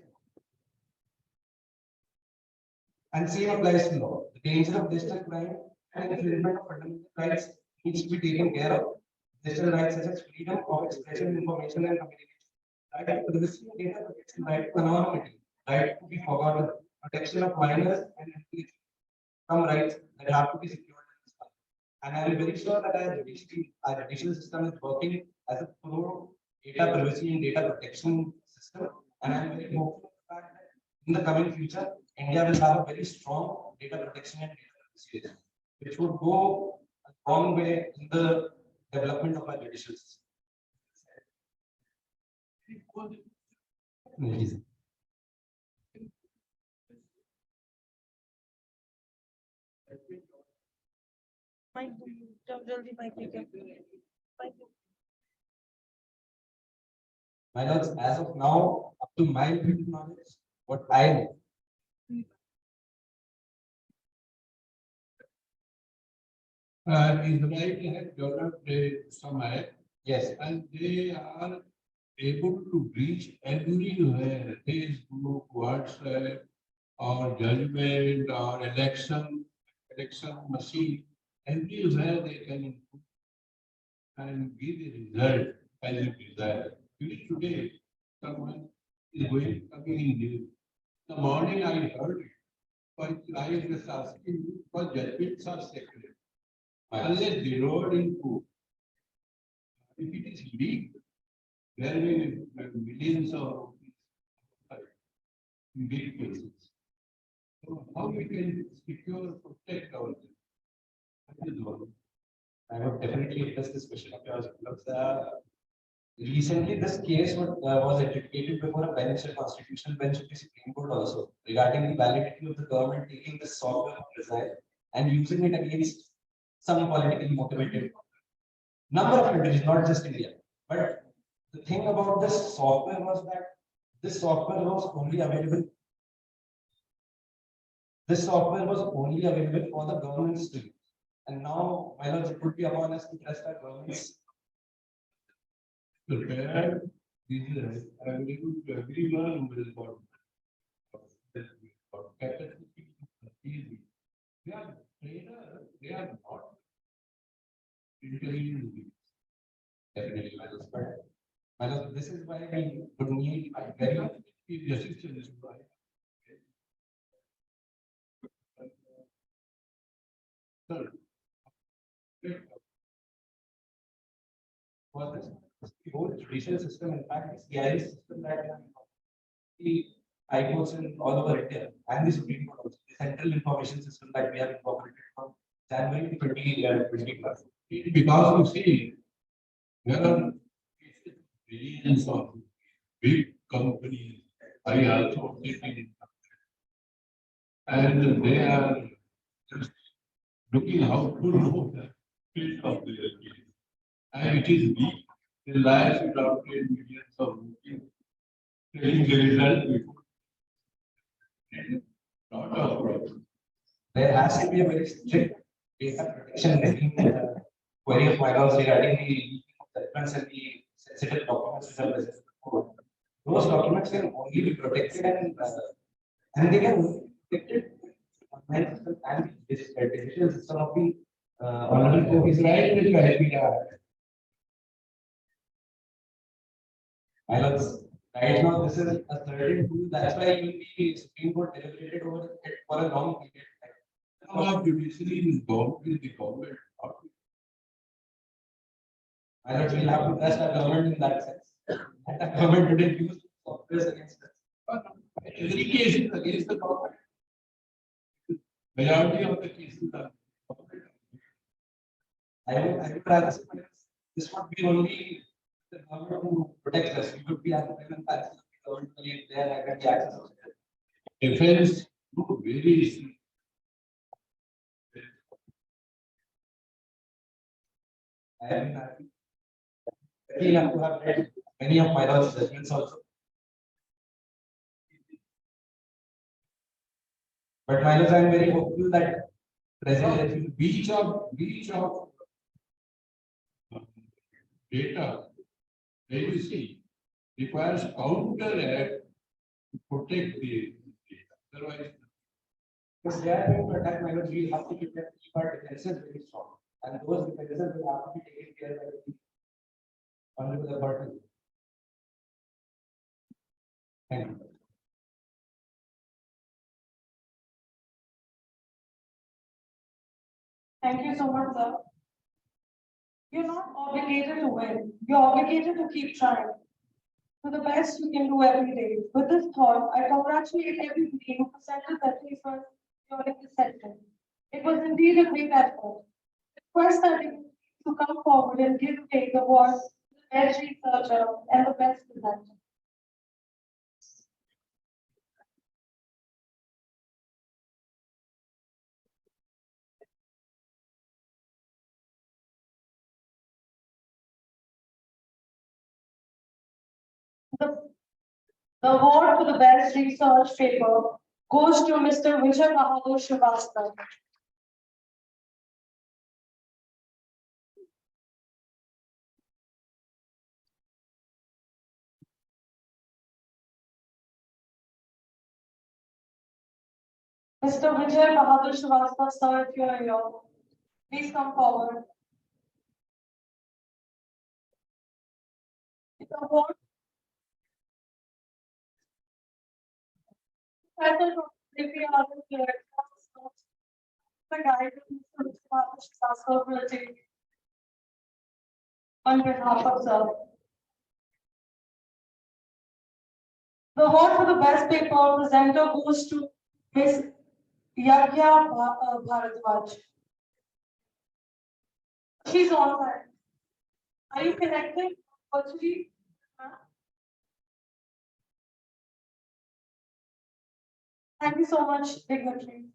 Speaker 7: And same applies to law. The danger of digital crime and infringement of fundamental rights needs to be taken care of. Digital rights such as freedom of expression, information, and communication, right to privacy and data protection, right to anonymity, right to be forgotten, protection of minors and individuals, some rights that have to be secured. And I am very sure that our judicial system is working as a pro data privacy and data protection system. And I am very hopeful that in the coming future, India will have a very strong data protection and data privacy system, which would go a long way in the development of our judicial system. My lords, as of now, up to my limited knowledge, what I know.
Speaker 10: Israel has developed some app.
Speaker 7: Yes.
Speaker 10: And they are able to reach everywhere. Facebook, WhatsApp, or judgment, or election machine, everywhere they can input and give the result as you desire. Today, someone is coming in this. The morning I heard it, but I was asking you for judgments are sacred. Unless they wrote into, if it is legal, there will be millions of big cases. So how we can secure, protect ourselves?
Speaker 7: I would definitely address this question of yours because recently this case was adjudicated before a bench, a constitutional bench of the Supreme Court also, regarding the validity of the government taking this software of Israel and using it against some politically motivated number of countries, not just India. But the thing about this software was that this software was only available. This software was only available for the governments to use. And now, my lords, it would be upon us to trust our governments.
Speaker 10: Prepare these available to everyone who is about capacity easy. They are trainers, they are not intelligent beings.
Speaker 7: Definitely, my lords. But my lords, this is why we would need a very
Speaker 10: assistance.
Speaker 7: for this the whole judicial system, in fact, the CIS system that the high courts in all over India and the Supreme Court also, the central information system that we have incorporated from January 2020.
Speaker 10: Because you see, there are billions of big companies. I also operated in and they are just looking how to know the field of their case. And it is weak. The lives without millions of rupees. Telling the result before. Not a problem.
Speaker 7: There has to be a very strict data protection regime. Query of my lords regarding the leaking of judgments and the sensitive documents which are present. Those documents can only be protected and they can be protected and this digital system of the honorable court is right in the my lords, right now this is a certain tool. That's why even the Supreme Court deliberated over it for a long period of time.
Speaker 10: Some of judiciary is involved with the government.
Speaker 7: I don't really have to trust our government in that sense. And the government didn't use software against us.
Speaker 10: Every case is against the government. Majority of the cases are.
Speaker 7: I would rather say this would be only the government who protects us. We would be as the government there and the access of
Speaker 10: Defense, very.
Speaker 7: I am happy enough to have read
Speaker 11: many of my lord's judgments also. But my lords, I am very hopeful that present
Speaker 10: Breach of data, privacy requires counter act to protect the data. Otherwise,
Speaker 7: Because they are going to attack my lord, we have to keep our defenses very strong. And those defenses will have to be taken care by the honorable authority. Thank you.
Speaker 12: Thank you so much, sir. You're not obligated to win. You're obligated to keep trying. To the best you can do every day. With this thought, I congratulate everybody who presented their papers during this session. It was indeed a great effort. Request that you to come forward and give away the award to the best researcher and the best presenter. The award for the best research paper goes to Mr. Vijay Bahadur Srivastava. Mr. Vijay Bahadur Srivastava, sir, if you are here, please come forward. The award Professor Divya Arun Director, the guide of Mr. Vijay Bahadur Srivastava will take on behalf of sir. The award for the best paper presenter goes to Ms. Yagya Bharadwaj. She's online. Are you connected virtually? Thank you so much, dignitary.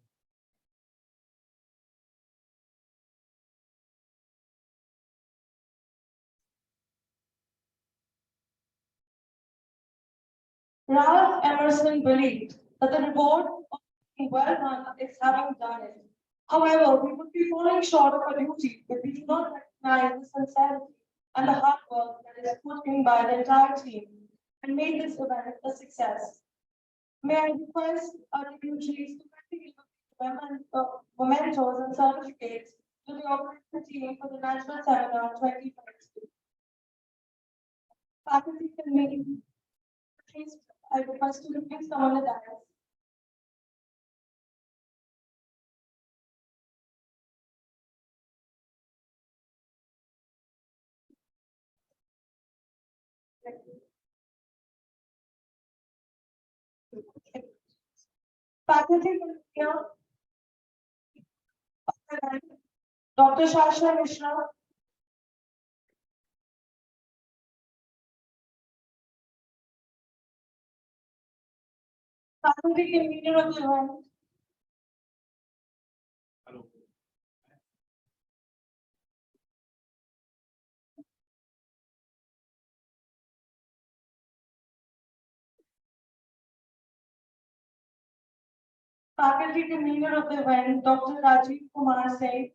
Speaker 12: Ralph Emerson believed that the reward of being well done is having done it. However, we would be falling short of our duty if we do not recognize the sincerity and the hard work that is put in by the entire team and make this event a success. May I request our dignitaries to quickly give mementos and certificates to the organizing team for the National Seminar 2022. Faculty can meet. Please, I request you to please come on the dais. Faculty will hear Dr. Shasha Mishra. Faculty convener of the event. Faculty convener of the event, Dr. Rajiv Kumar Singh.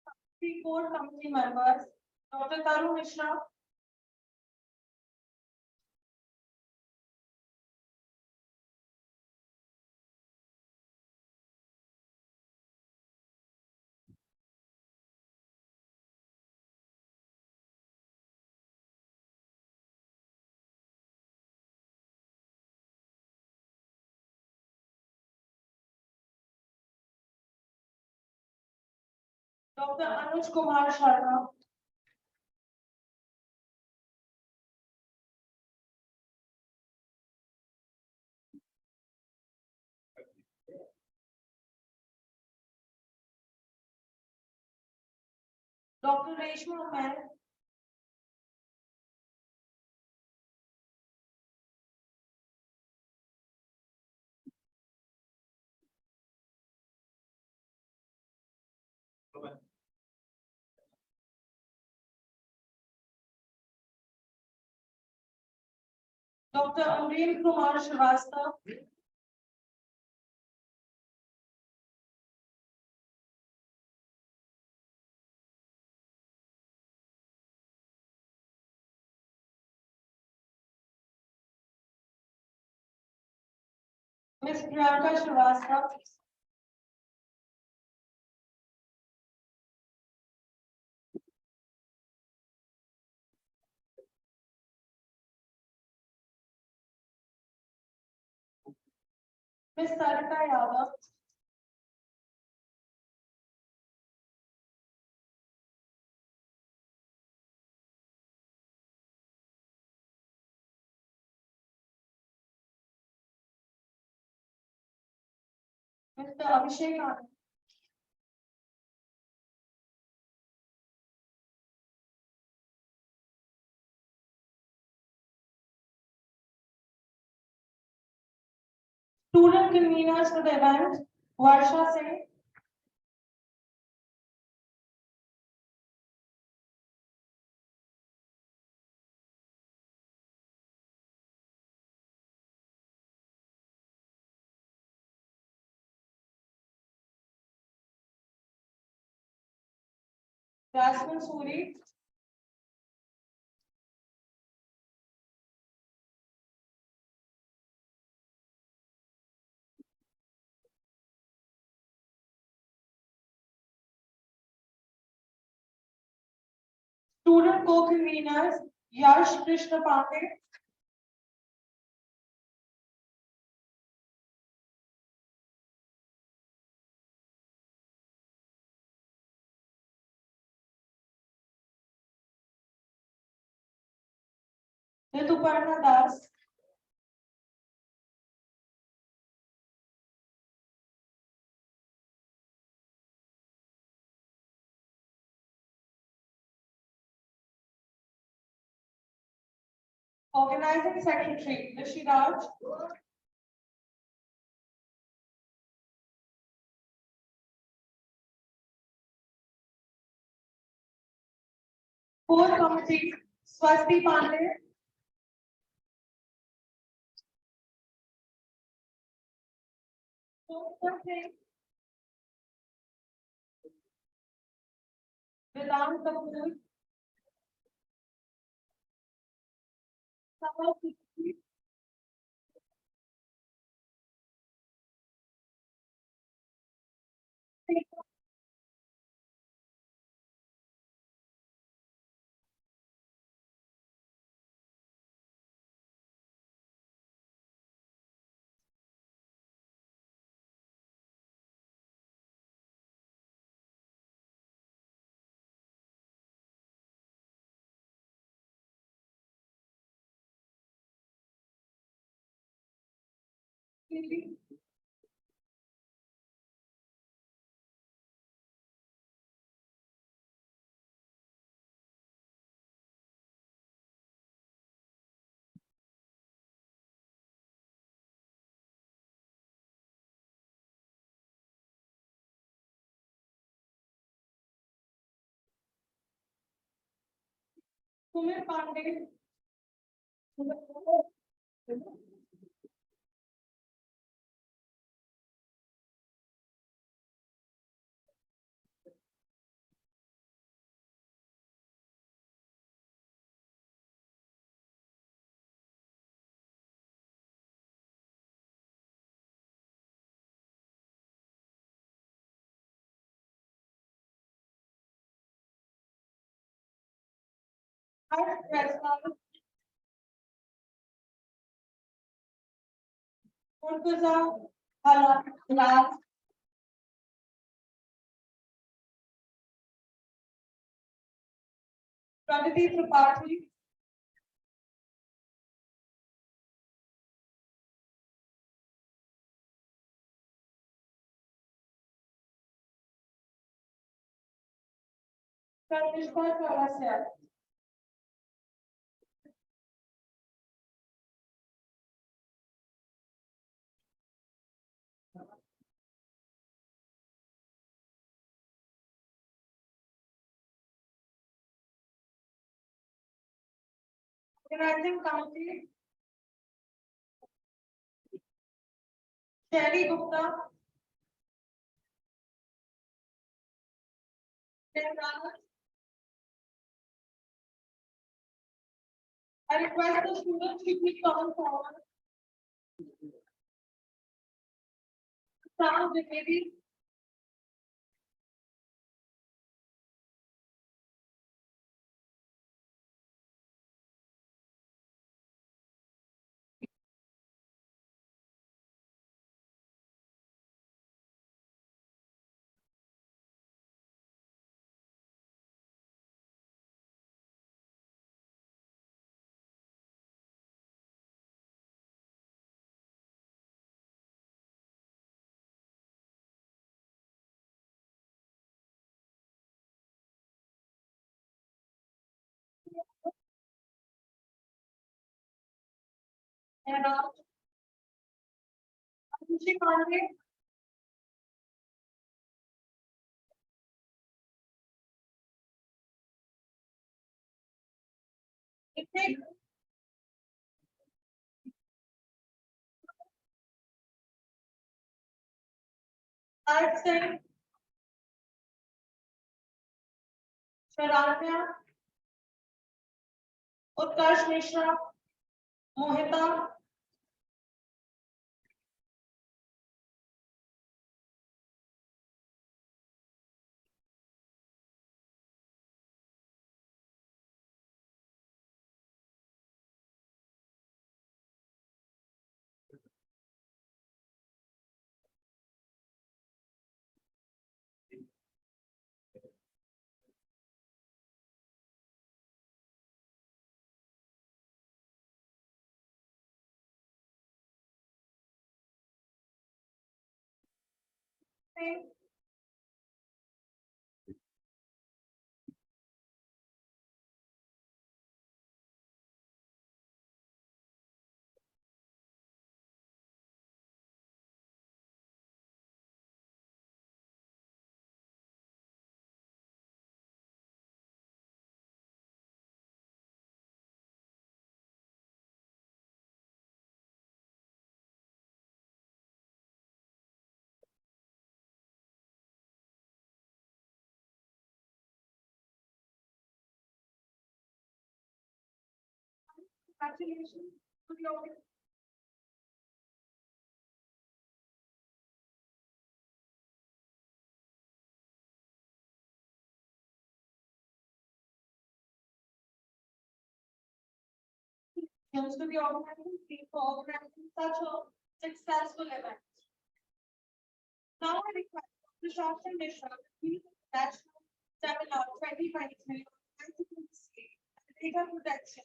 Speaker 12: Faculty core committee members, Dr. Tarun Mishra. Dr. Anuj Kumar Sharma. Dr. Reshma Mehta.
Speaker 13: Dr. Amreen Kumar Shrivastava. Ms. Priyanka Shrivastava. Ms. Sarita Yadav. Mr. Abhishek Anand. Student conveners for the event, Varsha Singh. Jasmine Suri. Student co-conveners, Yash Krishna Pandey. Rituparna Das. Organizing Secretary, Rishi Raj. Core Committee, Swasti Pandey. Vedant Kapoor. Sabha Sikri. Sumit Pandey. Harsh Prasad. Murtuza Halal. Pragati Tripathi. Kanishka Chaurasia. Organizing Committee, Shelly Gupta. I request the students to please come forward. Sam Dwivedi. And Abhishek Pandey. Nitik. Art Singh. Sharanya. Utkarsh Mishra. Mohita. Congratulations to the audience. Thanks to the organizing team for organizing such a successful event. Now I request the Shashan Mishra to lead the National Seminar 2023 on ICT and data protection,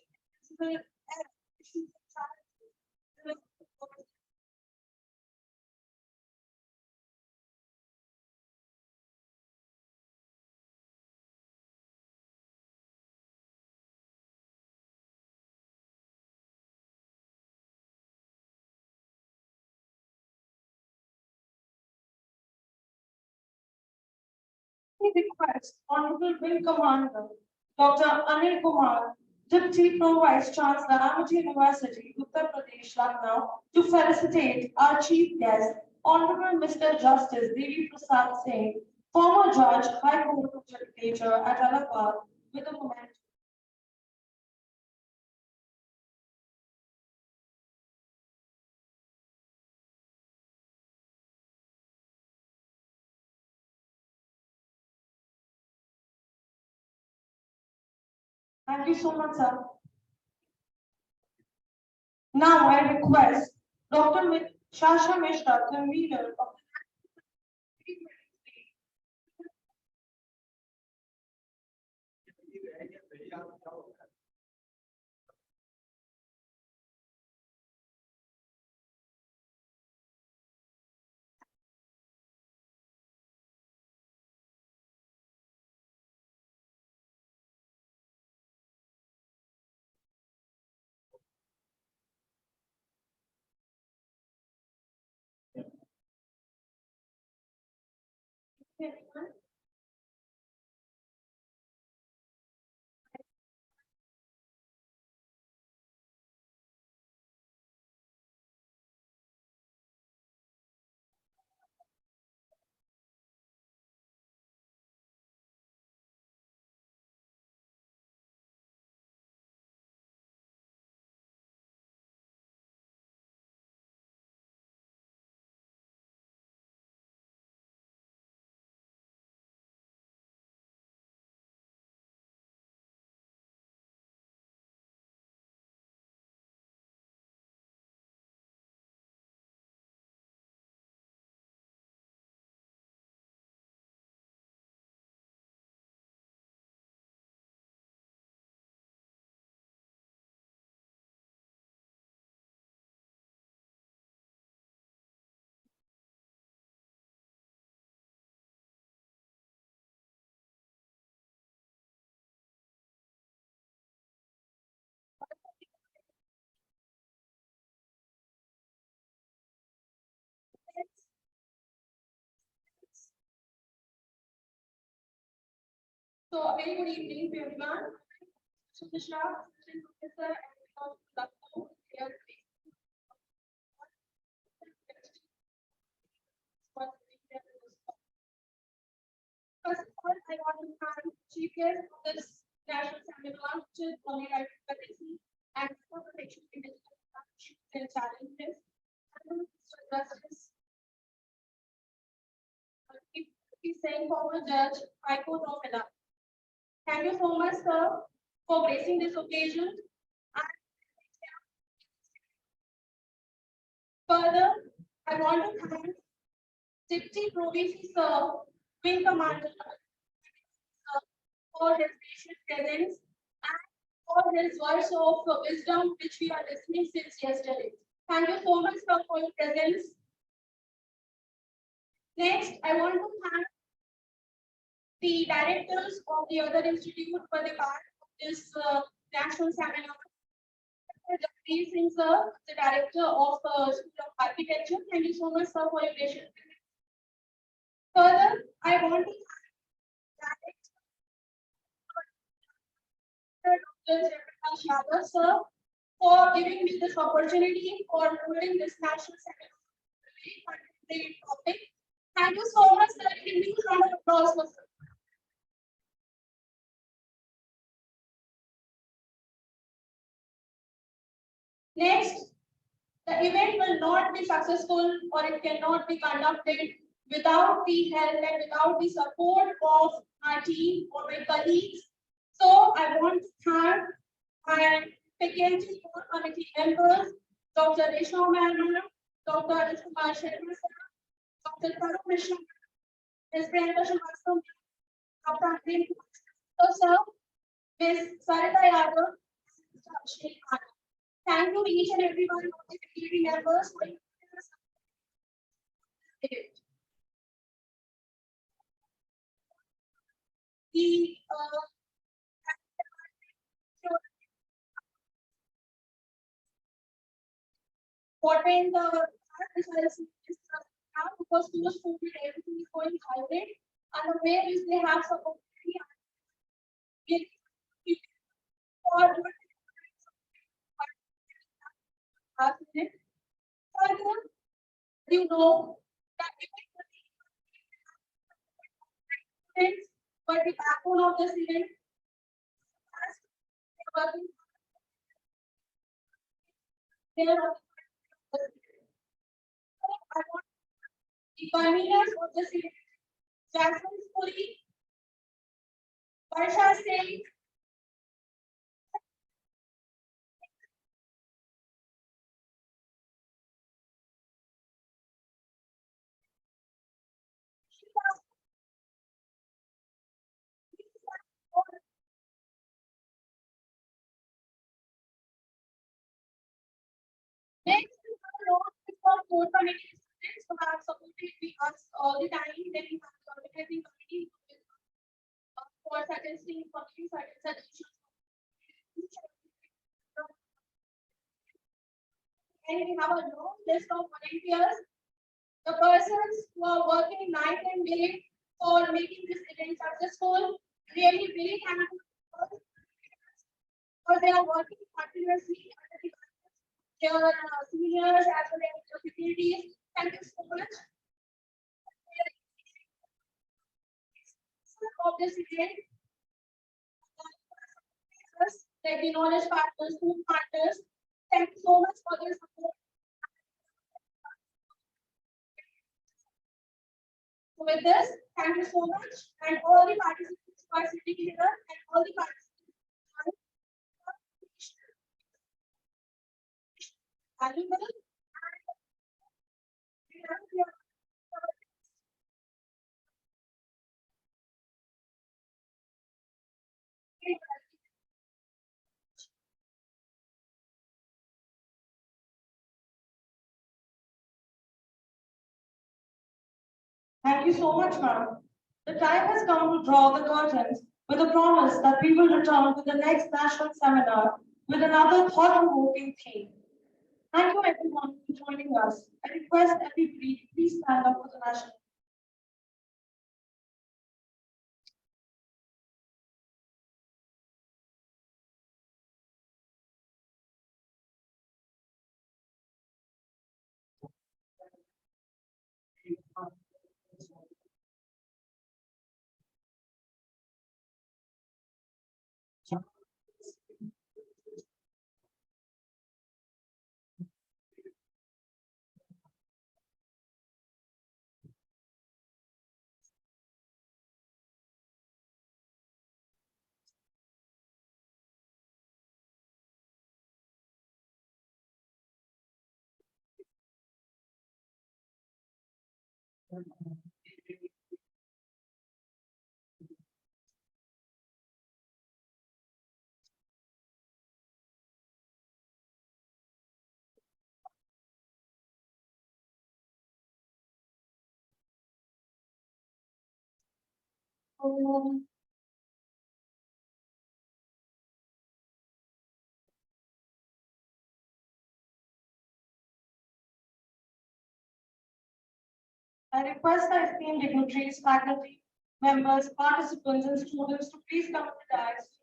Speaker 13: principal and issues and challenges. We request Honorable Wing Commander Dr. Anil Kumar, Deputy Pro Vice Chancellor, Amity University, Uttar Pradesh, Lucknow, to felicitate our chief guest, Honorable Mr. Justice Devi Prasad Singh, former Judge, High Court of Judicature at Allahabad, with a memento. Thank you so much, sir. Now I request Dr. Shasha Mishra, convener of the
Speaker 1: So a very good evening to everyone. Sushma, assistant professor at Lucknow. First of all, I want to thank Chief Guest of this national seminar, which is on the right to privacy and protection in digital issues and challenges. And Mr. Justice, he's saying former Judge High Court of Manila. Thank you so much, sir, for gracing this occasion. Further, I want to thank Deputy Provincial Sir, Wing Commander, for his patient presence and for his words of wisdom which we are listening since yesterday. Thank you so much, sir, for your presence. Next, I want to thank the directors of the other institute for the part of this national seminar. Jagdish Singh, sir, the director of School of Architecture. Thank you so much, sir, for your patience. Further, I want to thank Dr. Yadav, sir, for giving me this opportunity for holding this national seminar. Very topic. Thank you so much, sir. Give me a round of applause for sir. Next, the event will not be successful or it cannot be conducted without the help and without the support of my team or my colleagues. So I want to thank my faculty committee members, Dr. Reshma Ma'am, Dr. Kumar Sharma, Dr. Karu Krishna, Ms. Priyanka Srivastava, Dr. Andrew, sir, Ms. Sarita Yadav, Mr. Abhishek Khanna. Thank you each and every one of the faculty members for the important because post-COVID everything is going hybrid and the way which they have support you know that but the backbone of this event I want the conveners of this event, Jasmine Puri, Varsha Singh, next for committee students who have supported us all the time. Then we have the organizing committee for suggesting suggestions. And we have a long list of volunteers, the persons who are working night and day for making this event successful. Really, really thankful because they are working continuously. Their seniors as well as the facilities. Thank you so much. Of this event, like the knowledge partners, food partners. Thank you so much for their support. So with this, thank you so much, and all the participants who are sitting here, and all the participants.
Speaker 13: Thank you so much, ma'am. The time has come to draw the curtains with a promise that we will return to the next national seminar with another thought-provoking theme. Thank you everyone for joining us. I request everybody please stand up for the national
Speaker 1: I request the esteemed dignitaries, faculty, members, participants, and students to please come to the dais